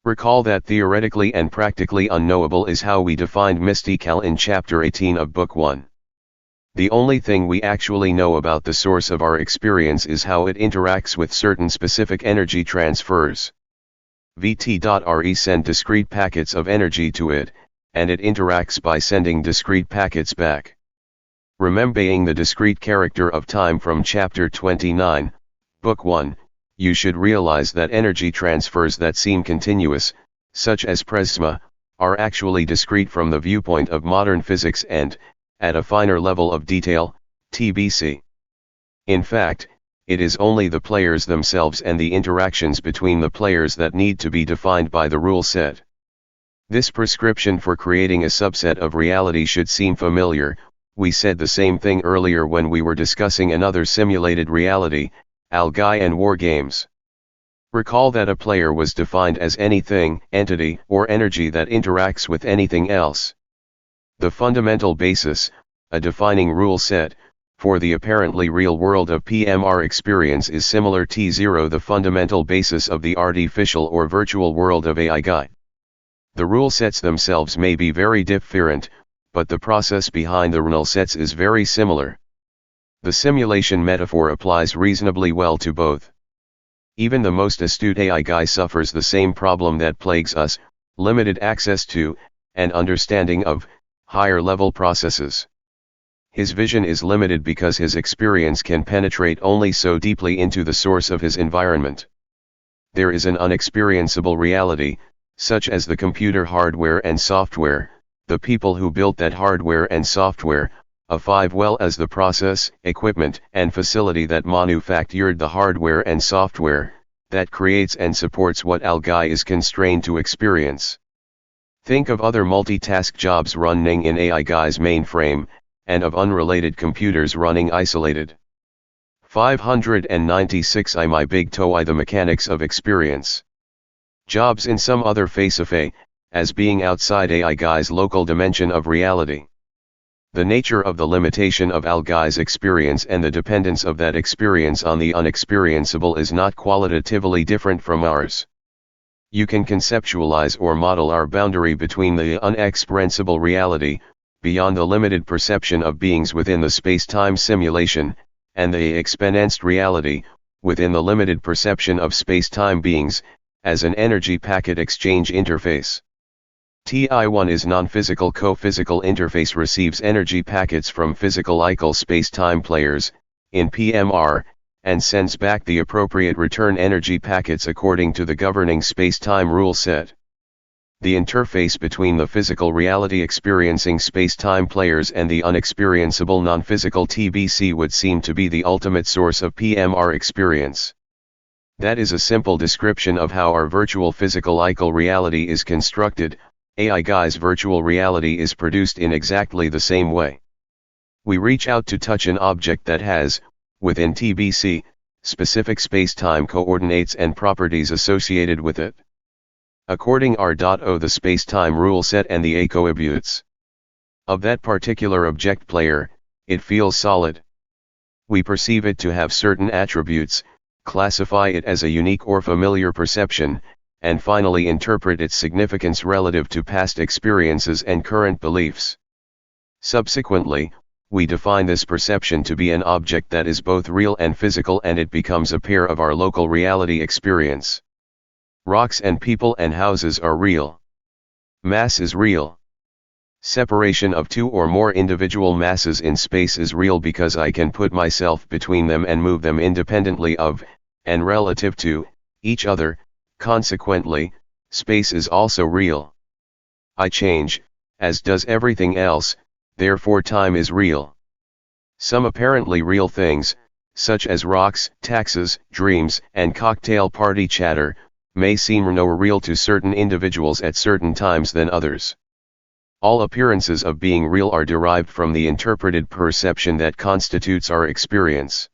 Recall that theoretically and practically unknowable is how we defined mystical in Chapter 18 of Book 1. The only thing we actually know about the source of our experience is how it interacts with certain specific energy transfers. VT.RE send discrete packets of energy to it, and it interacts by sending discrete packets back. Remembering the discrete character of time from Chapter 29, Book 1, you should realize that energy transfers that seem continuous, such as plasma, are actually discrete from the viewpoint of modern physics and, at a finer level of detail, TBC. In fact, it is only the players themselves and the interactions between the players that need to be defined by the rule set. This prescription for creating a subset of reality should seem familiar. We said the same thing earlier when we were discussing another simulated reality, algae and war games. Recall that a player was defined as anything, entity, or energy that interacts with anything else. The fundamental basis, a defining rule set, for the apparently real world of PMR experience is similar to T0, the fundamental basis of the artificial or virtual world of AI. The rule sets themselves may be very different, but the process behind the rule sets is very similar. The simulation metaphor applies reasonably well to both. Even the most astute AI guy suffers the same problem that plagues us: limited access to, and understanding of, higher-level processes. His vision is limited because his experience can penetrate only so deeply into the source of his environment. There is an unexperienceable reality, such as the computer hardware and software, the people who built that hardware and software, well as the process, equipment, and facility that manufactured the hardware and software, that creates and supports what algae is constrained to experience. Think of other multitask jobs running in AI guy's mainframe, and of unrelated computers running isolated. 596 I my big TOE the mechanics of experience. Jobs in some other face of A, as being outside AI guy's local dimension of reality. The nature of the limitation of algae's experience and the dependence of that experience on the unexperienceable is not qualitatively different from ours. You can conceptualize or model our boundary between the unexperienceable reality, beyond the limited perception of beings within the space-time simulation, and the experienced reality, within the limited perception of space-time beings, as an energy packet exchange interface. TI1 is non-physical co-physical interface receives energy packets from physical space-time players, in PMR, and sends back the appropriate return energy packets according to the governing space-time rule set. The interface between the physical reality experiencing space-time players and the unexperienceable non-physical TBC would seem to be the ultimate source of PMR experience. That is a simple description of how our virtual physical reality is constructed. AI Guy's virtual reality is produced in exactly the same way. We reach out to touch an object that has, within TBC, specific space-time coordinates and properties associated with it. According R.O. the space-time rule set and the coattributes of that particular object player, it feels solid. We perceive it to have certain attributes, classify it as a unique or familiar perception, and finally interpret its significance relative to past experiences and current beliefs. Subsequently, we define this perception to be an object that is both real and physical, and it becomes a pair of our local reality experience. Rocks and people and houses are real. Mass is real. Separation of two or more individual masses in space is real because I can put myself between them and move them independently of, and relative to, each other. Consequently, space is also real. I change, as does everything else, therefore time is real. Some apparently real things, such as rocks, taxes, dreams, and cocktail party chatter, may seem more real to certain individuals at certain times than others. All appearances of being real are derived from the interpreted perception that constitutes our experience.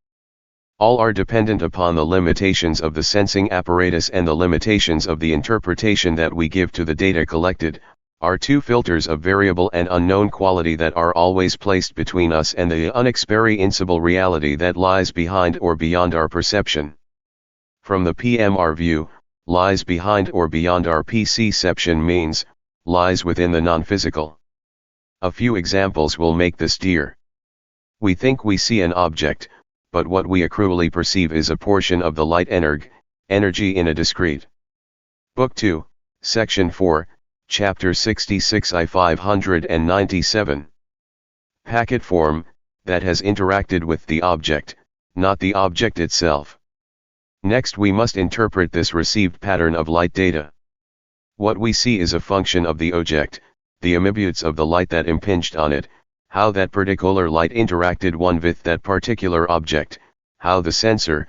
All are dependent upon the limitations of the sensing apparatus and the limitations of the interpretation that we give to the data collected, are two filters of variable and unknown quality that are always placed between us and the unexperienceable reality that lies behind or beyond our perception. From the PMR view, lies behind or beyond our perception means, lies within the non-physical. A few examples will make this clear. We think we see an object, but what we accrually perceive is a portion of the light energy in a discrete. Book 2, Section 4, Chapter 66 I 597. Packet form, that has interacted with the object, not the object itself. Next we must interpret this received pattern of light data. What we see is a function of the object, the attributes of the light that impinged on it, how that particular light interacted with that particular object, how the sensor,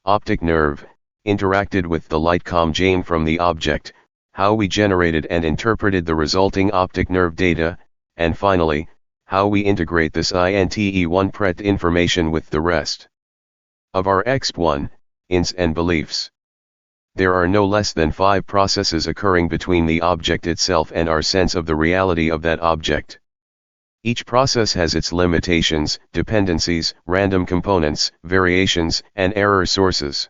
optic nerve, interacted with the light coming from the object, how we generated and interpreted the resulting optic nerve data, and finally, how we integrate this INTE1 PRET information with the rest of our X1, INS and beliefs. There are no less than 5 processes occurring between the object itself and our sense of the reality of that object. Each process has its limitations, dependencies, random components, variations, and error sources.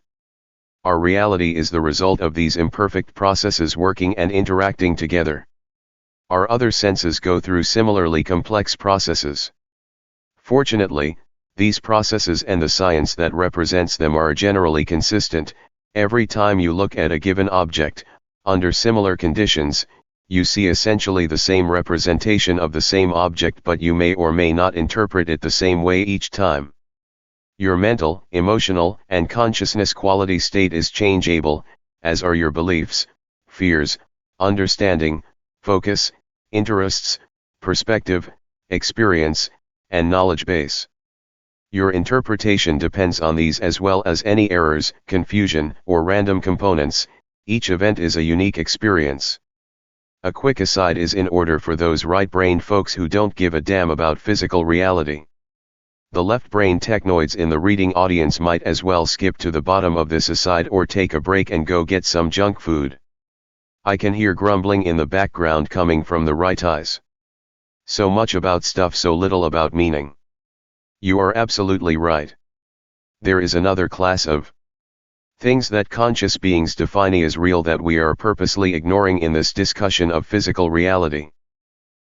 Our reality is the result of these imperfect processes working and interacting together. Our other senses go through similarly complex processes. Fortunately, these processes and the science that represents them are generally consistent. Every time you look at a given object, under similar conditions, you see essentially the same representation of the same object, but you may or may not interpret it the same way each time. Your mental, emotional, and consciousness quality state is changeable, as are your beliefs, fears, understanding, focus, interests, perspective, experience, and knowledge base. Your interpretation depends on these as well as any errors, confusion, or random components. Each event is a unique experience. A quick aside is in order for those right-brained folks who don't give a damn about physical reality. The left-brain technoids in the reading audience might as well skip to the bottom of this aside or take a break and go get some junk food. I can hear grumbling in the background coming from the right eyes. So much about stuff, so little about meaning. You are absolutely right. There is another class of things that conscious beings define as real that we are purposely ignoring in this discussion of physical reality.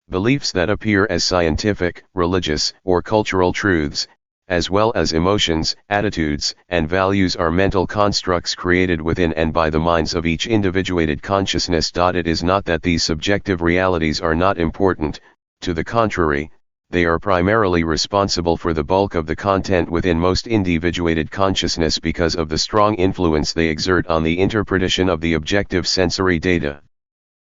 Beliefs that appear as scientific, religious, or cultural truths, as well as emotions, attitudes, and values are mental constructs created within and by the minds of each individuated consciousness. It is not that these subjective realities are not important, to the contrary, they are primarily responsible for the bulk of the content within most individuated consciousness because of the strong influence they exert on the interpretation of the objective sensory data.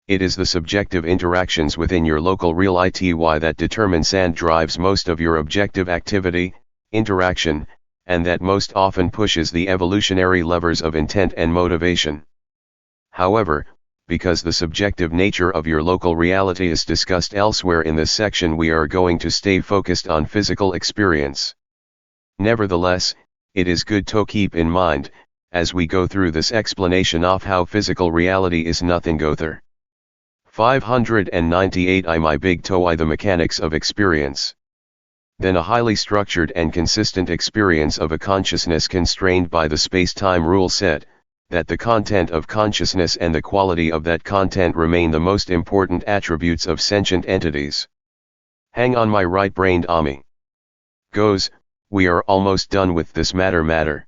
It is the subjective interactions within your local real ity that determines and drives most of your objective activity, interaction, and that most often pushes the evolutionary levers of intent and motivation. However, because the subjective nature of your local reality is discussed elsewhere in this section, we are going to stay focused on physical experience. Nevertheless, it is good to keep in mind, as we go through this explanation of how physical reality is nothing other. 598 My big TOE the mechanics of experience. Then a highly structured and consistent experience of a consciousness constrained by the space-time rule set, that the content of consciousness and the quality of that content remain the most important attributes of sentient entities. Hang on my right-brained Ami. Goes, we are almost done with this matter.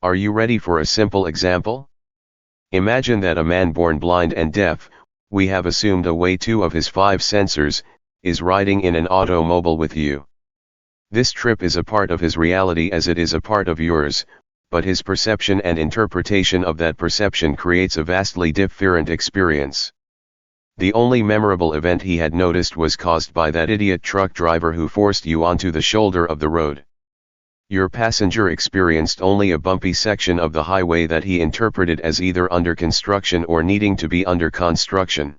Are you ready for a simple example? Imagine that a man born blind and deaf, we have assumed away 2 of his 5 sensors, is riding in an automobile with you. This trip is a part of his reality as it is a part of yours, but his perception and interpretation of that perception creates a vastly different experience. The only memorable event he had noticed was caused by that idiot truck driver who forced you onto the shoulder of the road. Your passenger experienced only a bumpy section of the highway that he interpreted as either under construction or needing to be under construction.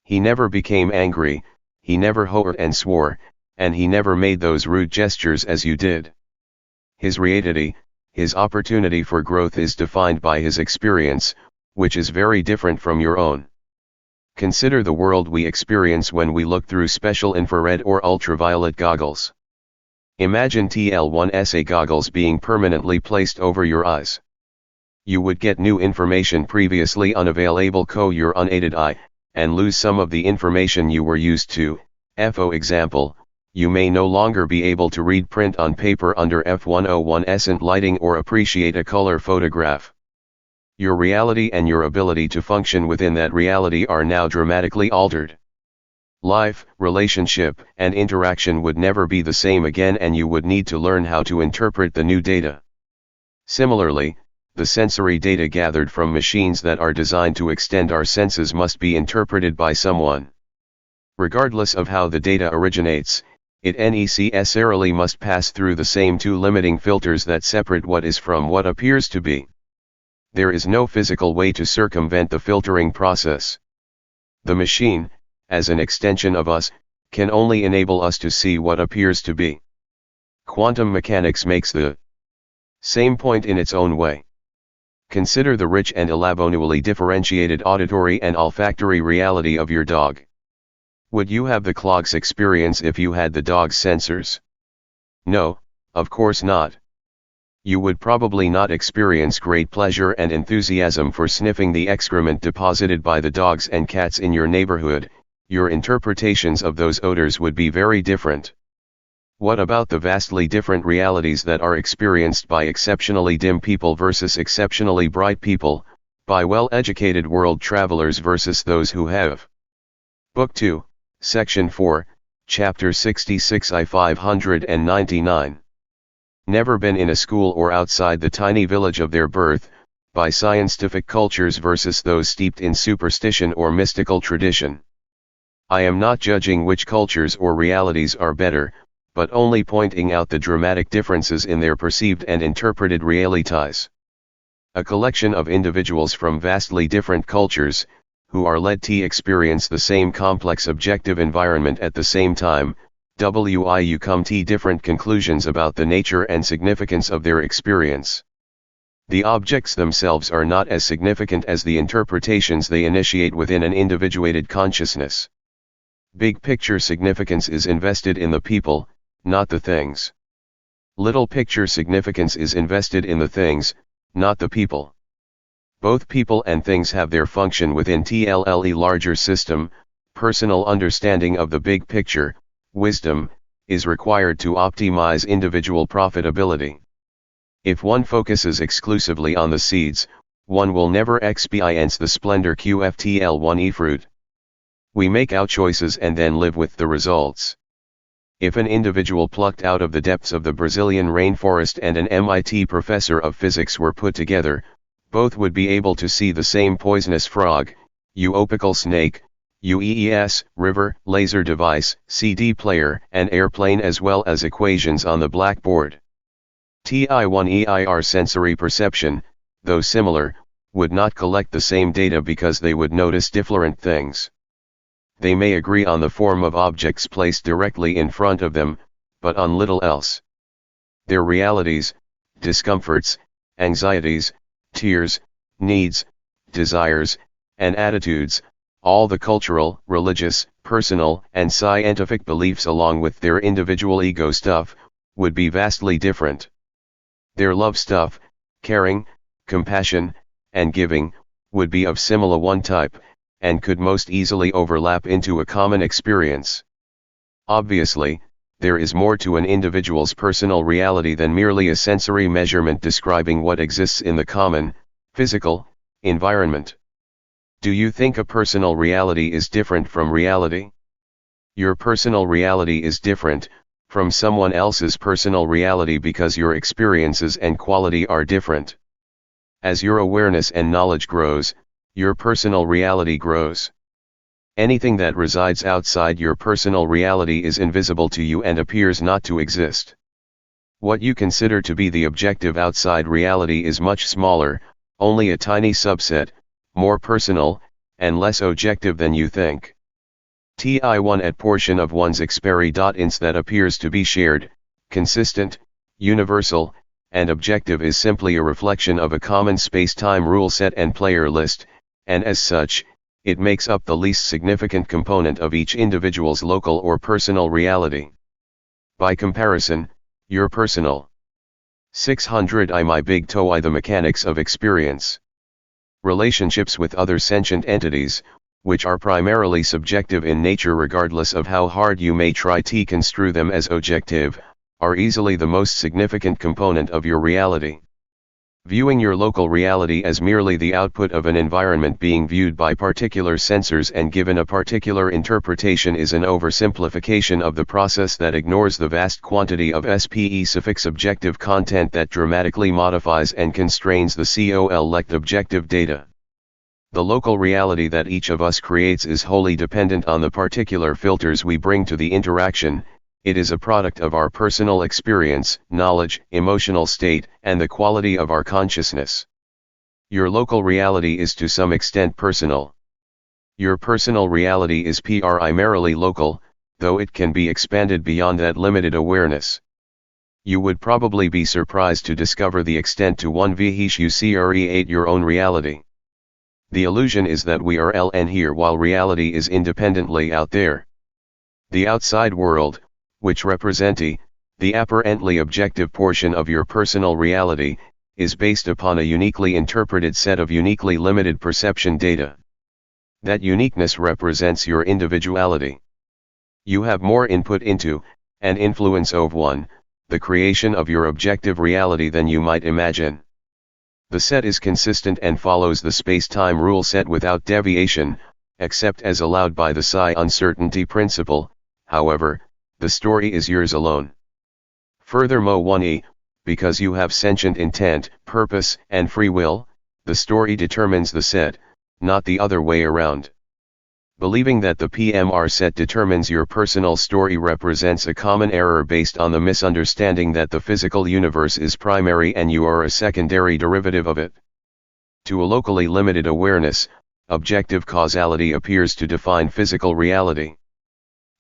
He never became angry, he never hoered and swore, and he never made those rude gestures as you did. His reality, his opportunity for growth is defined by his experience, which is very different from your own. Consider the world we experience when we look through special infrared or ultraviolet goggles. Imagine TL1SA goggles being permanently placed over your eyes. You would get new information previously unavailable to your unaided eye, and lose some of the information you were used to. For example, you may no longer be able to read print on paper under f101 lighting or appreciate a color photograph. Your reality and your ability to function within that reality are now dramatically altered. Life, relationship, and interaction would never be the same again, and you would need to learn how to interpret the new data. Similarly, the sensory data gathered from machines that are designed to extend our senses must be interpreted by someone. Regardless of how the data originates, it necessarily must pass through the same 2 limiting filters that separate what is from what appears to be. There is no physical way to circumvent the filtering process. The machine, as an extension of us, can only enable us to see what appears to be. Quantum mechanics makes the same point in its own way. Consider the rich and elaborately differentiated auditory and olfactory reality of your dog. Would you have the clog's experience if you had the dog's sensors? No, of course not. You would probably not experience great pleasure and enthusiasm for sniffing the excrement deposited by the dogs and cats in your neighborhood. Your interpretations of those odors would be very different. What about the vastly different realities that are experienced by exceptionally dim people versus exceptionally bright people, by well-educated world travelers versus those who have? Book 2, Section 4, Chapter 66 I 599. Never been in a school or outside the tiny village of their birth, by scientific cultures versus those steeped in superstition or mystical tradition. I am not judging which cultures or realities are better, but only pointing out the dramatic differences in their perceived and interpreted realities. A collection of individuals from vastly different cultures, who are led to experience the same complex objective environment at the same time, you come to different conclusions about the nature and significance of their experience. The objects themselves are not as significant as the interpretations they initiate within an individuated consciousness. Big picture significance is invested in the people, not the things. Little picture significance is invested in the things, not the people. Both people and things have their function within TLLE larger system. Personal understanding of the big picture, wisdom, is required to optimize individual profitability. If one focuses exclusively on the seeds, one will never experience the splendor QFTL1E fruit. We make our choices and then live with the results. If an individual plucked out of the depths of the Brazilian rainforest and an MIT professor of physics were put together, both would be able to see the same poisonous frog, optical snake, UEES, river, laser device, CD player, and airplane, as well as equations on the blackboard. TI1EIR sensory perception, though similar, would not collect the same data because they would notice different things. They may agree on the form of objects placed directly in front of them, but on little else. Their realities, discomforts, anxieties, tears, needs, desires, and attitudes, all the cultural, religious, personal, and scientific beliefs along with their individual ego stuff, would be vastly different. Their love stuff, caring, compassion, and giving, would be of similar one type, and could most easily overlap into a common experience. Obviously, there is more to an individual's personal reality than merely a sensory measurement describing what exists in the common, physical, environment. Do you think a personal reality is different from reality? Your personal reality is different from someone else's personal reality because your experiences and quality are different. As your awareness and knowledge grows, your personal reality grows. Anything that resides outside your personal reality is invisible to you and appears not to exist. What you consider to be the objective outside reality is much smaller, only a tiny subset, more personal, and less objective than you think. TI1 at portion of one's experi.ins that appears to be shared, consistent, universal, and objective is simply a reflection of a common space-time rule set and player list, and as such, it makes up the least significant component of each individual's local or personal reality. By comparison, your personal 600 my big TOE the mechanics of experience. Relationships with other sentient entities, which are primarily subjective in nature regardless of how hard you may try to construe them as objective, are easily the most significant component of your reality. Viewing your local reality as merely the output of an environment being viewed by particular sensors and given a particular interpretation is an oversimplification of the process that ignores the vast quantity of SPE objective content that dramatically modifies and constrains the COL-lect objective data. The local reality that each of us creates is wholly dependent on the particular filters we bring to the interaction. It is a product of our personal experience, knowledge, emotional state, and the quality of our consciousness. Your local reality is to some extent personal. Your personal reality is primarily local, though it can be expanded beyond that limited awareness. You would probably be surprised to discover the extent to which you create your own reality. The illusion is that we are LN here while reality is independently out there. The outside world, which represent the apparently objective portion of your personal reality, is based upon a uniquely interpreted set of uniquely limited perception data. That uniqueness represents your individuality. You have more input into, and influence over the creation of your objective reality than you might imagine. The set is consistent and follows the space-time rule set without deviation, except as allowed by the psi uncertainty principle. However, the story is yours alone. Furthermore, because you have sentient intent, purpose, and free will, the story determines the set, not the other way around. Believing that the PMR set determines your personal story represents a common error based on the misunderstanding that the physical universe is primary and you are a secondary derivative of it. To a locally limited awareness, objective causality appears to define physical reality.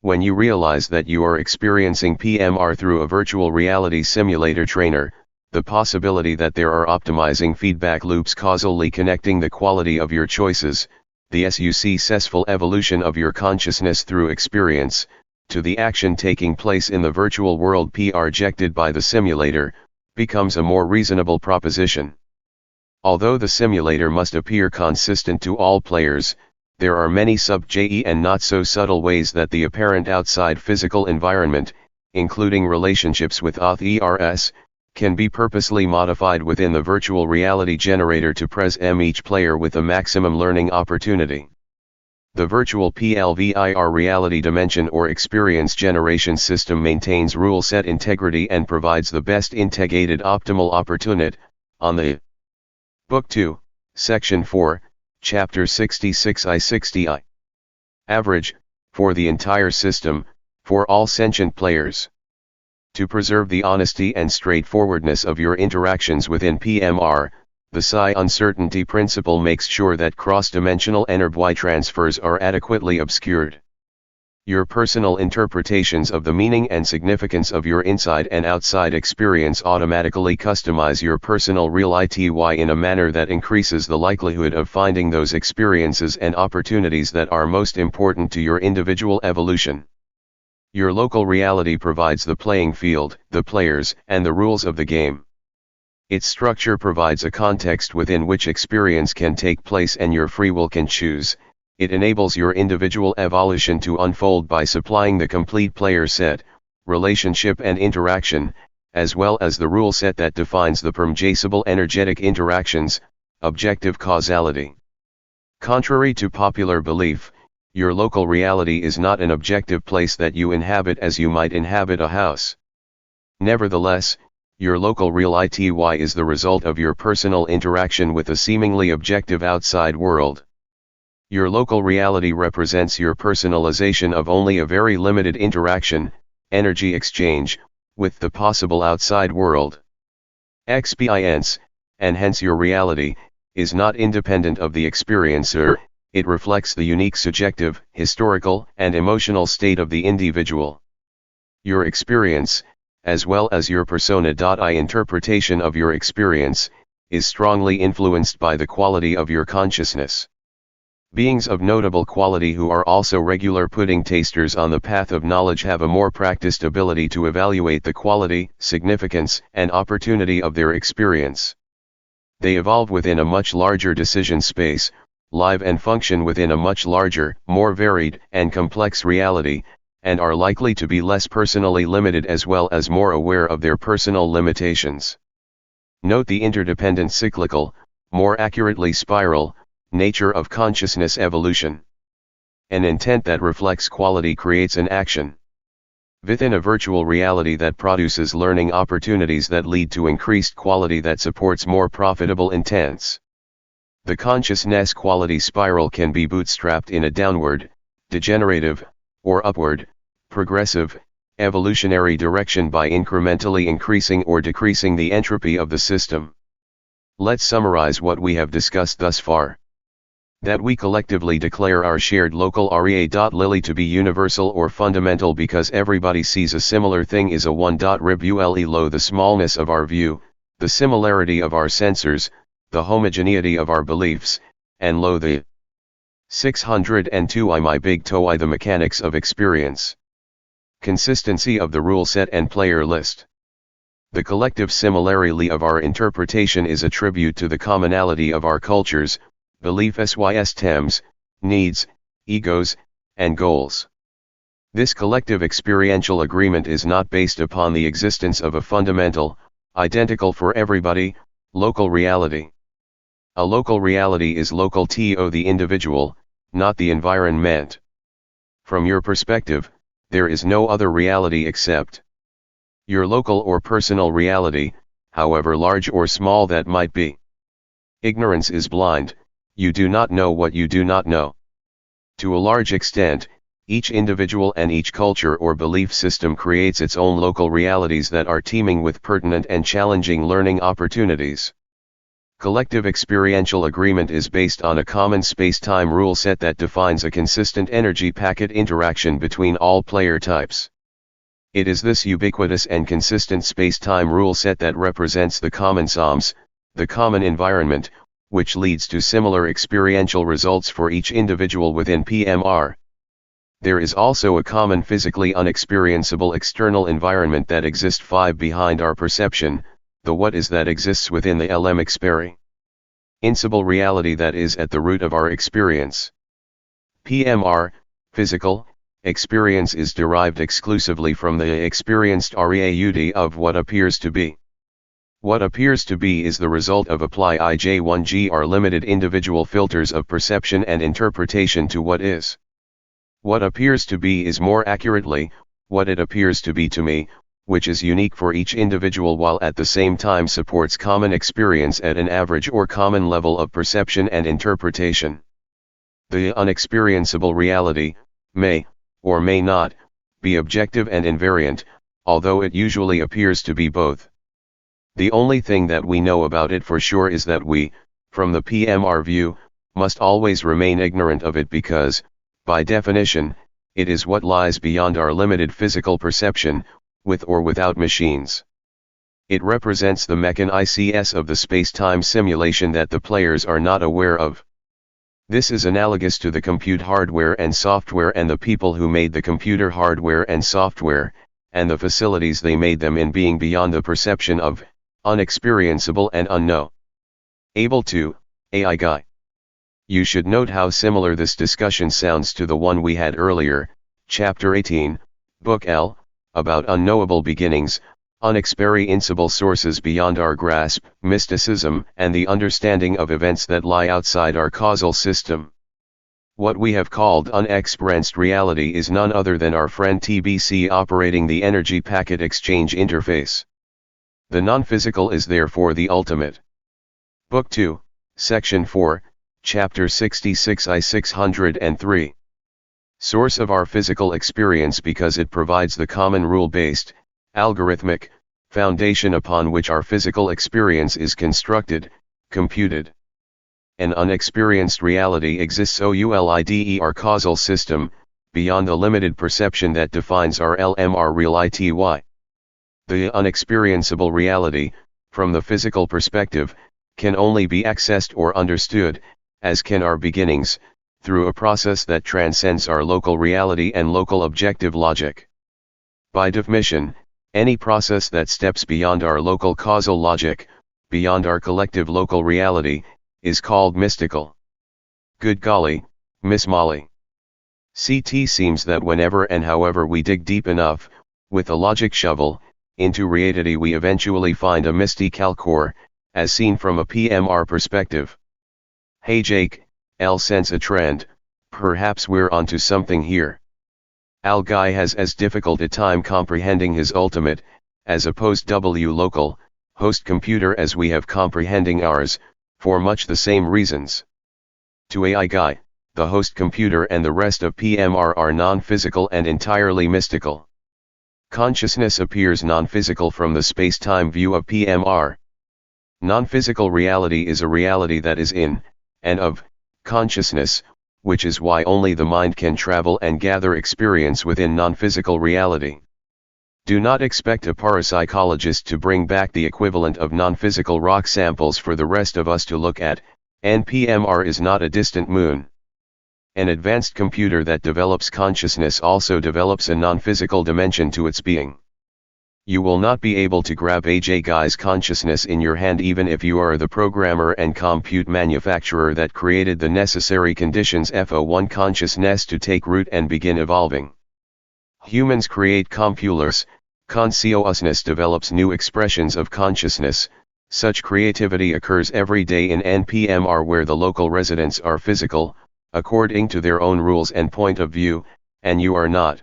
When you realize that you are experiencing PMR through a virtual reality simulator trainer, the possibility that there are optimizing feedback loops causally connecting the quality of your choices, the successful evolution of your consciousness through experience, to the action taking place in the virtual world projected by the simulator, becomes a more reasonable proposition. Although the simulator must appear consistent to all players, there are many sub-JE and not so subtle ways that the apparent outside physical environment, including relationships with auth-ERS, can be purposely modified within the virtual reality generator to present each player with a maximum learning opportunity. The virtual PLVIR reality dimension or experience generation system maintains rule set integrity and provides the best integrated optimal opportunity. On the Book 2, Section 4, Chapter 66 I-60I. Average, for the entire system, for all sentient players. To preserve the honesty and straightforwardness of your interactions within PMR, the psi uncertainty principle makes sure that cross-dimensional energy transfers are adequately obscured. Your personal interpretations of the meaning and significance of your inside and outside experience automatically customize your personal real ITY in a manner that increases the likelihood of finding those experiences and opportunities that are most important to your individual evolution. Your local reality provides the playing field, the players, and the rules of the game. Its structure provides a context within which experience can take place and your free will can choose. It enables your individual evolution to unfold by supplying the complete player set, relationship and interaction, as well as the rule set that defines the permutative energetic interactions, objective causality. Contrary to popular belief, your local reality is not an objective place that you inhabit as you might inhabit a house. Nevertheless, your local real ITY is the result of your personal interaction with a seemingly objective outside world. Your local reality represents your personalization of only a very limited interaction, energy exchange, with the possible outside world. Experience, and hence your reality, is not independent of the experiencer, it reflects the unique subjective, historical, and emotional state of the individual. Your experience, as well as your persona.I interpretation of your experience, is strongly influenced by the quality of your consciousness. Beings of notable quality who are also regular pudding tasters on the path of knowledge have a more practiced ability to evaluate the quality, significance, and opportunity of their experience. They evolve within a much larger decision space, live and function within a much larger, more varied, and complex reality, and are likely to be less personally limited as well as more aware of their personal limitations. Note the interdependent cyclical, more accurately spiral, nature of consciousness evolution. An intent that reflects quality creates an action. Within a virtual reality that produces learning opportunities that lead to increased quality that supports more profitable intents. The consciousness quality spiral can be bootstrapped in a downward, degenerative, or upward, progressive, evolutionary direction by incrementally increasing or decreasing the entropy of the system. Let's summarize what we have discussed thus far. That we collectively declare our shared local REA.Lily to be universal or fundamental because everybody sees a similar thing is a 1.ribule low the smallness of our view, the similarity of our sensors, the homogeneity of our beliefs, and lo the 602 I my big TOE the mechanics of experience. Consistency of the rule set and player list. The collective similarity of our interpretation is a tribute to the commonality of our cultures, belief systems, needs, egos, and goals. This collective experiential agreement is not based upon the existence of a fundamental, identical for everybody, local reality. A local reality is local to the individual, not the environment. From your perspective, there is no other reality except your local or personal reality, however large or small that might be. Ignorance is blind. You do not know what you do not know. To a large extent, each individual and each culture or belief system creates its own local realities that are teeming with pertinent and challenging learning opportunities. Collective experiential agreement is based on a common space-time rule set that defines a consistent energy packet interaction between all player types. It is this ubiquitous and consistent space-time rule set that represents the common SOMs, the common environment, which leads to similar experiential results for each individual within PMR. There is also a common physically unexperienceable external environment that exists behind our perception, the what is that exists within the LM experienceable reality that is at the root of our experience. PMR, physical, experience is derived exclusively from the experienced REAUD of what appears to be. What appears to be is the result of apply IJ1GR limited individual filters of perception and interpretation to what is. What appears to be is more accurately, what it appears to be to me, which is unique for each individual while at the same time supports common experience at an average or common level of perception and interpretation. The unexperienceable reality may, or may not, be objective and invariant, although it usually appears to be both. The only thing that we know about it for sure is that we, from the PMR view, must always remain ignorant of it because, by definition, it is what lies beyond our limited physical perception, with or without machines. It represents the mechanisms of the space-time simulation that the players are not aware of. This is analogous to the compute hardware and software and the people who made the computer hardware and software, and the facilities they made them in being beyond the perception of, unexperienceable and unknown. Able to, AI guy. You should note how similar this discussion sounds to the one we had earlier, Chapter 18, Book L, about unknowable beginnings, unexperienceable sources beyond our grasp, mysticism, and the understanding of events that lie outside our causal system. What we have called unexperienced reality is none other than our friend TBC operating the energy packet exchange interface. The non-physical is therefore the ultimate. Book 2, Section 4, Chapter 66 I 603. Source of our physical experience because it provides the common rule-based, algorithmic, foundation upon which our physical experience is constructed, computed. An unexperienced reality exists OULIDE our causal system, beyond the limited perception that defines our LMR real ITY. The unexperienceable reality, from the physical perspective, can only be accessed or understood, as can our beginnings, through a process that transcends our local reality and local objective logic. By definition, any process that steps beyond our local causal logic, beyond our collective local reality, is called mystical. Good golly, Miss Molly. CT seems that whenever and however we dig deep enough, with a logic shovel, into reality we eventually find a mystical core, as seen from a PMR perspective. Hey Jake, L sense a trend, perhaps we're onto something here. Al guy has as difficult a time comprehending his ultimate, as opposed W local, host computer as we have comprehending ours, for much the same reasons. To AI guy, the host computer and the rest of PMR are non-physical and entirely mystical. Consciousness appears non-physical from the space-time view of PMR. Non-physical reality is a reality that is in, and of, consciousness, which is why only the mind can travel and gather experience within non-physical reality. Do not expect a parapsychologist to bring back the equivalent of non-physical rock samples for the rest of us to look at, NPMR is not a distant moon. An advanced computer that develops consciousness also develops a non-physical dimension to its being. You will not be able to grab AJ Guy's consciousness in your hand even if you are the programmer and compute manufacturer that created the necessary conditions FO1 consciousness to take root and begin evolving. Humans create computers, consciousness develops new expressions of consciousness. Such creativity occurs every day in NPMR where the local residents are physical, according to their own rules and point of view, and you are not.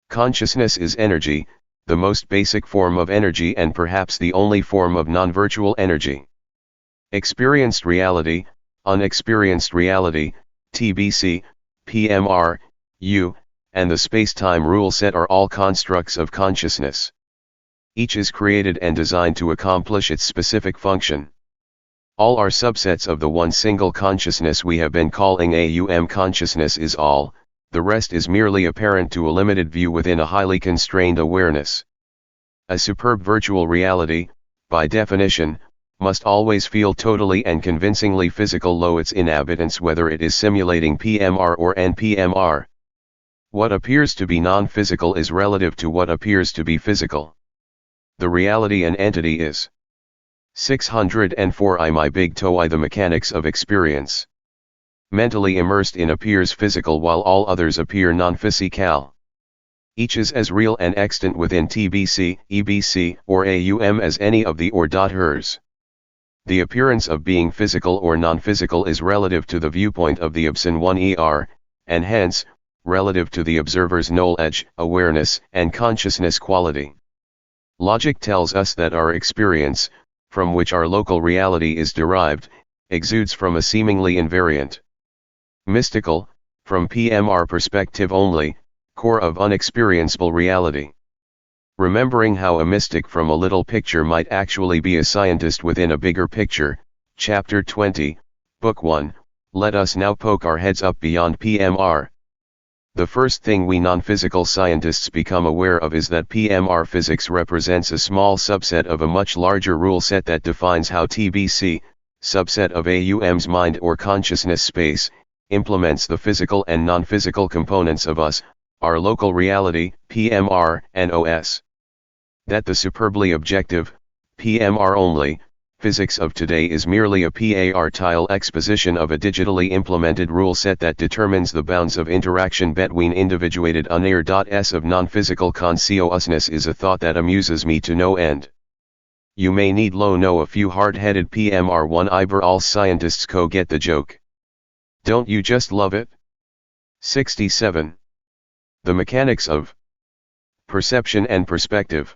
Consciousness is energy, the most basic form of energy and perhaps the only form of non-virtual energy. Experienced reality, unexperienced reality, TBC, PMR, U, and the space-time rule set are all constructs of consciousness. Each is created and designed to accomplish its specific function. All are subsets of the one single consciousness we have been calling AUM consciousness is all, the rest is merely apparent to a limited view within a highly constrained awareness. A superb virtual reality, by definition, must always feel totally and convincingly physical low its inhabitants whether it is simulating PMR or NPMR. What appears to be non-physical is relative to what appears to be physical. The reality and entity is 604 I my big TOE the mechanics of experience. Mentally immersed in appears physical while all others appear non-physical. Each is as real and extant within TBC, EBC, or AUM as any of the or hers. The appearance of being physical or non-physical is relative to the viewpoint of the Ibsen 1 and hence, relative to the observer's knowledge, awareness, and consciousness quality. Logic tells us that our experience, from which our local reality is derived, exudes from a seemingly invariant, mystical, from PMR perspective only, core of unexperienceable reality. Remembering how a mystic from a little picture might actually be a scientist within a bigger picture, Chapter 20, Book 1, let us now poke our heads up beyond PMR. The first thing we non-physical scientists become aware of is that PMR physics represents a small subset of a much larger rule set that defines how TBC, subset of AUM's mind or consciousness space, implements the physical and non-physical components of us, our local reality, PMR, and OS. That the superbly objective, PMR only, physics of today is merely a PAR-tile exposition of a digitally implemented rule set that determines the bounds of interaction between individuated unair.s of non-physical consciousness is a thought that amuses me to no end. You may need know a few hard-headed PMR1 Iber scientists get the joke. Don't you just love it? 67. The mechanics of perception and perspective.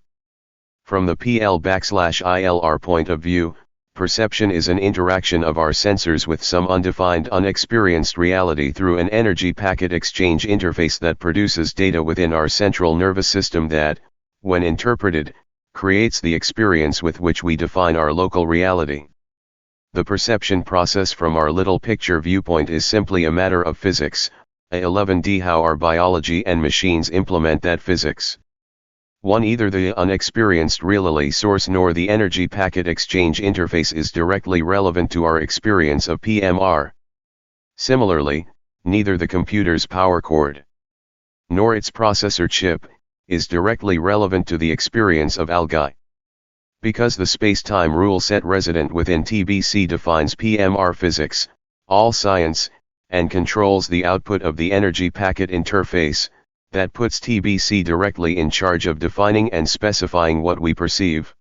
From the PL/ILR point of view, perception is an interaction of our sensors with some undefined unexperienced reality through an energy packet exchange interface that produces data within our central nervous system that, when interpreted, creates the experience with which we define our local reality. The perception process from our little picture viewpoint is simply a matter of physics, A11D how our biology and machines implement that physics. Either the unexperienced reality source nor the energy packet exchange interface is directly relevant to our experience of PMR. Similarly, neither the computer's power cord nor its processor chip is directly relevant to the experience of algae. Because the space-time rule set resident within TBC defines PMR physics, all science, and controls the output of the energy packet interface, that puts TBC directly in charge of defining and specifying what we perceive.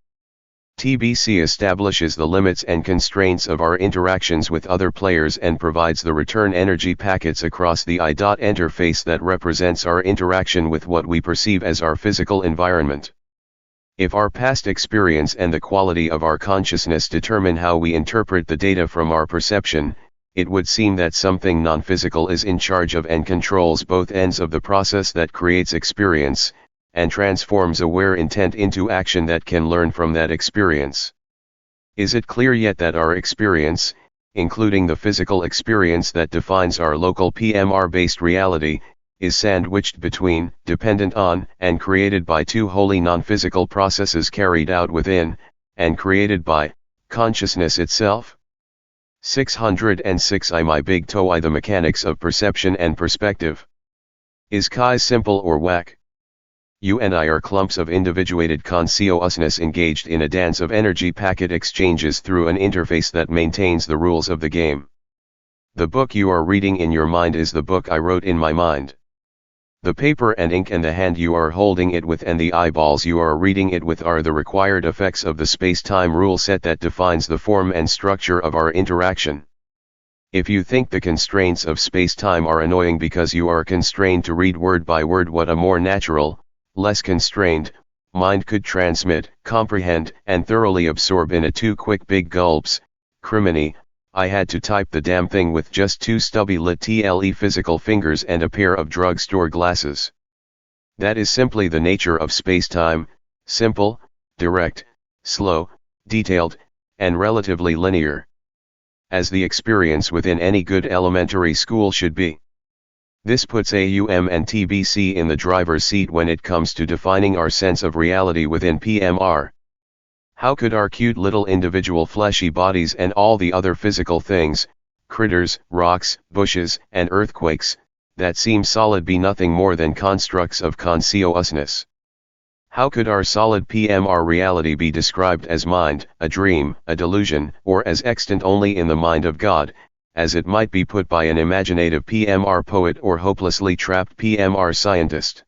TBC establishes the limits and constraints of our interactions with other players and provides the return energy packets across the I.interface that represents our interaction with what we perceive as our physical environment. If our past experience and the quality of our consciousness determine how we interpret the data from our perception, it would seem that something non-physical is in charge of and controls both ends of the process that creates experience, and transforms aware intent into action that can learn from that experience. Is it clear yet that our experience, including the physical experience that defines our local PMR-based reality, is sandwiched between, dependent on, and created by two wholly non-physical processes carried out within, and created by, consciousness itself? 606 my big TOE the mechanics of perception and perspective. Is Kai simple or whack? You and I are clumps of individuated consciousness engaged in a dance of energy packet exchanges through an interface that maintains the rules of the game. The book you are reading in your mind is the book I wrote in my mind. The paper and ink and the hand you are holding it with and the eyeballs you are reading it with are the required effects of the space-time rule set that defines the form and structure of our interaction. If you think the constraints of space-time are annoying because you are constrained to read word by word what a more natural, less constrained, mind could transmit, comprehend, and thoroughly absorb in a 2 quick big gulps, criminy, I had to type the damn thing with just 2 stubby lit physical fingers and a pair of drugstore glasses. That is simply the nature of space-time, simple, direct, slow, detailed, and relatively linear. As the experience within any good elementary school should be. This puts AUM and TBC in the driver's seat when it comes to defining our sense of reality within PMR. How could our cute little individual fleshy bodies and all the other physical things, critters, rocks, bushes, and earthquakes, that seem solid be nothing more than constructs of consciousness? How could our solid PMR reality be described as mind, a dream, a delusion, or as extant only in the mind of God, as it might be put by an imaginative PMR poet or hopelessly trapped PMR scientist?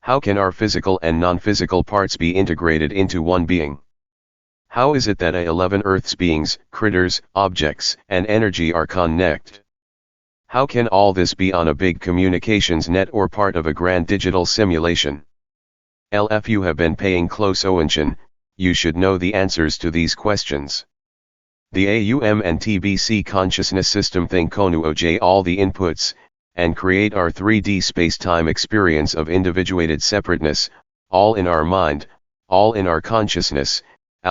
How can our physical and non-physical parts be integrated into one being? How is it that 11 Earth's beings, critters, objects, and energy are connected? How can all this be on a big communications net or part of a grand digital simulation? If you have been paying close attention, you should know the answers to these questions. The AUM and TBC consciousness system think OJ all the inputs, and create our 3D space-time experience of individuated separateness, all in our mind, all in our consciousness,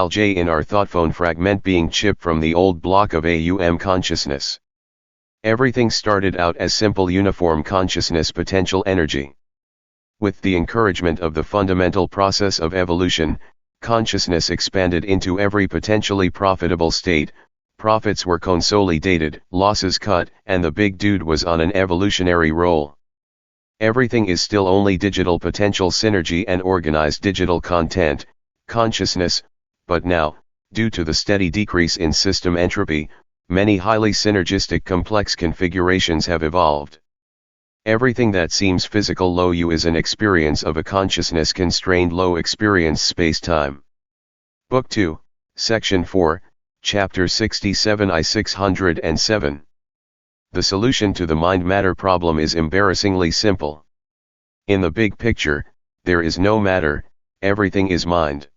J in our thought phone fragment being chipped from the old block of AUM consciousness. Everything started out as simple uniform consciousness potential energy. With the encouragement of the fundamental process of evolution, consciousness expanded into every potentially profitable state, profits were consolidated, losses cut, and the big dude was on an evolutionary roll. Everything is still only digital potential synergy and organized digital content, consciousness, but now, due to the steady decrease in system entropy, many highly synergistic complex configurations have evolved. Everything that seems physical low U is an experience of a consciousness-constrained low experience space-time. Book 2, Section 4, Chapter 67 I 607. The solution to the mind-matter problem is embarrassingly simple. In the big picture, there is no matter, everything is mind.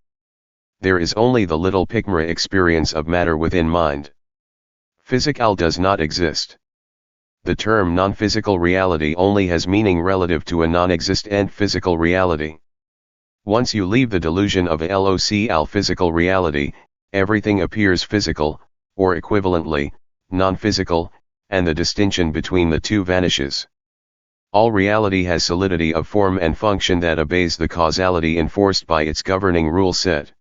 There is only the little picmara experience of matter within mind. Physical does not exist. The term non-physical reality only has meaning relative to a non-existent physical reality. Once you leave the delusion of a local physical reality, everything appears physical, or equivalently, non-physical, and the distinction between the two vanishes. All reality has solidity of form and function that obeys the causality enforced by its governing rule set.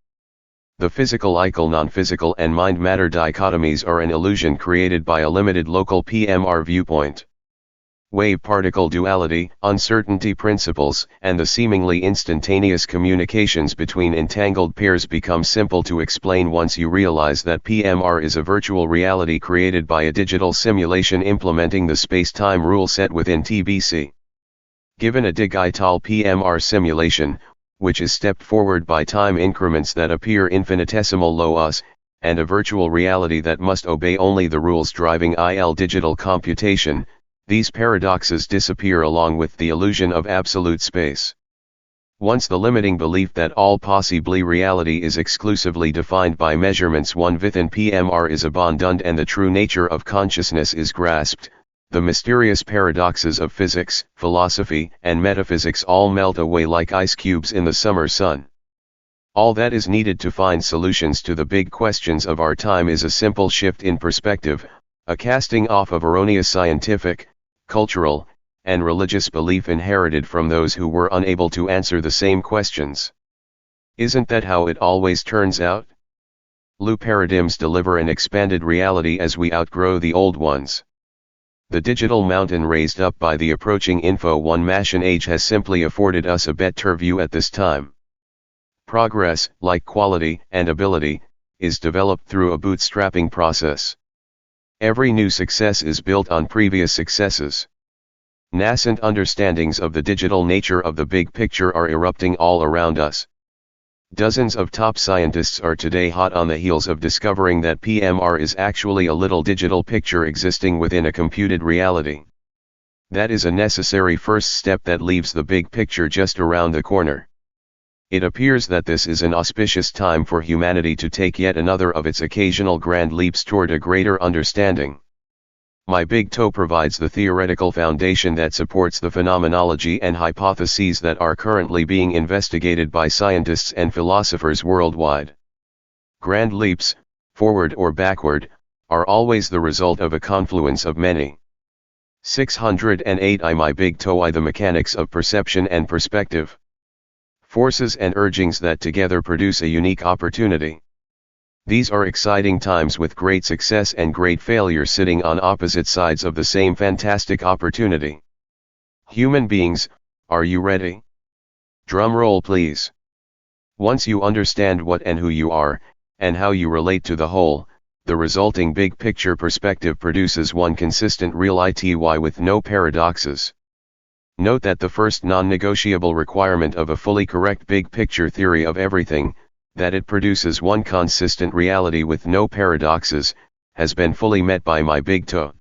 The physical-ical non-physical and mind-matter dichotomies are an illusion created by a limited local PMR viewpoint. Wave-particle duality, uncertainty principles, and the seemingly instantaneous communications between entangled pairs become simple to explain once you realize that PMR is a virtual reality created by a digital simulation implementing the space-time rule set within TBC. Given a digital PMR simulation, which is stepped forward by time increments that appear infinitesimal low us, and a virtual reality that must obey only the rules driving digital computation, these paradoxes disappear along with the illusion of absolute space. Once the limiting belief that all possibly reality is exclusively defined by measurements one within PMR is abandoned and the true nature of consciousness is grasped, the mysterious paradoxes of physics, philosophy, and metaphysics all melt away like ice cubes in the summer sun. All that is needed to find solutions to the big questions of our time is a simple shift in perspective, a casting off of erroneous scientific, cultural, and religious belief inherited from those who were unable to answer the same questions. Isn't that how it always turns out? New paradigms deliver an expanded reality as we outgrow the old ones. The digital mountain raised up by the approaching Info-1 machine age has simply afforded us a better view at this time. Progress, like quality and ability, is developed through a bootstrapping process. Every new success is built on previous successes. Nascent understandings of the digital nature of the big picture are erupting all around us. Dozens of top scientists are today hot on the heels of discovering that PMR is actually a little digital picture existing within a computed reality. That is a necessary first step that leaves the big picture just around the corner. It appears that this is an auspicious time for humanity to take yet another of its occasional grand leaps toward a greater understanding. My big toe provides the theoretical foundation that supports the phenomenology and hypotheses that are currently being investigated by scientists and philosophers worldwide. Grand leaps, forward or backward, are always the result of a confluence of many. 608 My big toe the mechanics of perception and perspective. Forces and urgings that together produce a unique opportunity. These are exciting times with great success and great failure sitting on opposite sides of the same fantastic opportunity. Human beings, are you ready? Drum roll please. Once you understand what and who you are, and how you relate to the whole, the resulting big picture perspective produces one consistent real ity with no paradoxes. Note that the first non-negotiable requirement of a fully correct big picture theory of everything, that it produces one consistent reality with no paradoxes, has been fully met by my big toe.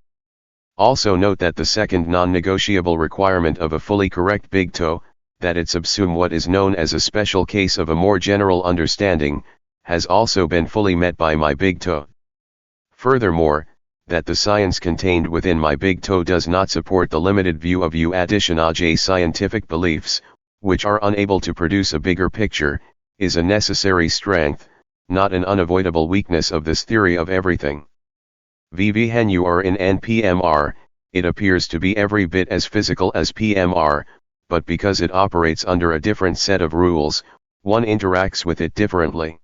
Also note that the second non-negotiable requirement of a fully correct big toe, that it subsume what is known as a special case of a more general understanding, has also been fully met by my big toe. Furthermore, that the science contained within my big toe does not support the limited view of you additionage scientific beliefs, which are unable to produce a bigger picture, is a necessary strength, not an unavoidable weakness of this theory of everything. When you are in NPMR, it appears to be every bit as physical as PMR, but because it operates under a different set of rules, one interacts with it differently.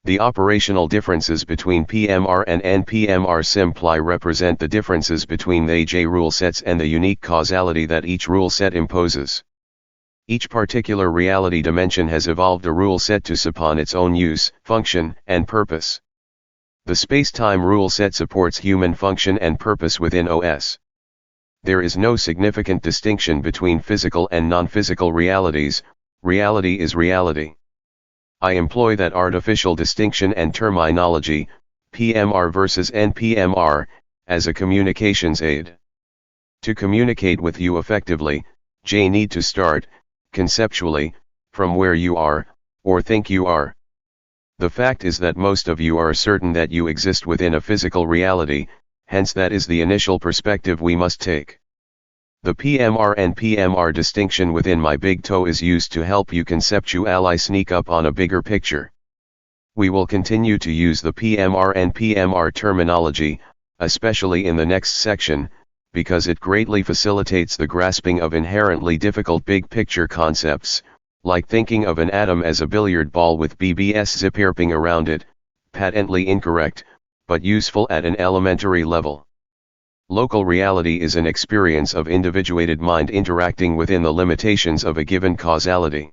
The operational differences between PMR and NPMR simply represent the differences between the J rule sets and the unique causality that each rule set imposes. Each particular reality dimension has evolved a rule set to support its own use, function, and purpose. The space-time rule set supports human function and purpose within OS. There is no significant distinction between physical and non-physical realities. Reality is reality. I employ that artificial distinction and terminology, PMR versus NPMR, as a communications aid. To communicate with you effectively, J need to start, conceptually, from where you are, or think you are. The fact is that most of you are certain that you exist within a physical reality, hence that is the initial perspective we must take. The PMR and PMR distinction within my big toe is used to help you conceptually sneak up on a bigger picture. We will continue to use the PMR and PMR terminology, especially in the next section, because it greatly facilitates the grasping of inherently difficult big picture concepts, like thinking of an atom as a billiard ball with BBS zipping around it, patently incorrect, but useful at an elementary level. Local reality is an experience of individuated mind interacting within the limitations of a given causality.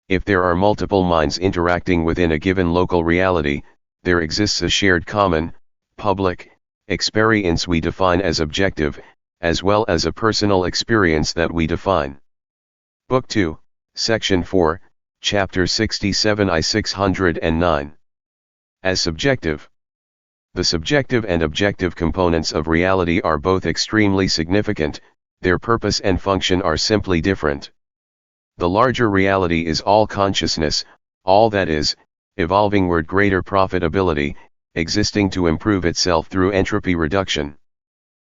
If there are multiple minds interacting within a given local reality, there exists a shared common, public, experience we define as objective, as well as a personal experience that we define. Book 2, Section 4, Chapter 67 I 609. As subjective. The subjective and objective components of reality are both extremely significant, their purpose and function are simply different. The larger reality is all consciousness, all that is, evolving toward greater profitability, existing to improve itself through entropy reduction.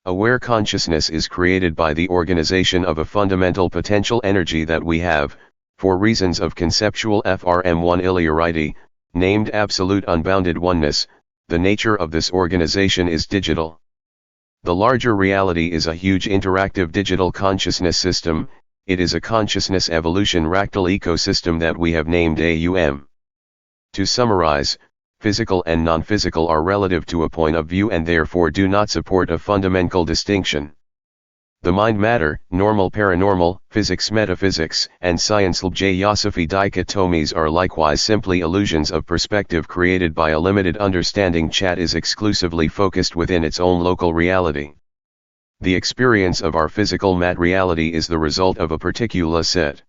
Aware consciousness is created by the organization of a fundamental potential energy that we have, for reasons of conceptual FRM1 illiarity, named absolute unbounded oneness. The nature of this organization is digital. The larger reality is a huge interactive digital consciousness system. It is a consciousness evolution fractal ecosystem that we have named AUM. To summarize, physical and non-physical are relative to a point of view and therefore do not support a fundamental distinction. The mind-matter, normal-paranormal, physics-metaphysics, and science-philosophy dichotomies are likewise simply illusions of perspective created by a limited understanding. Chat is exclusively focused within its own local reality. The experience of our physical materiality is the result of a particular set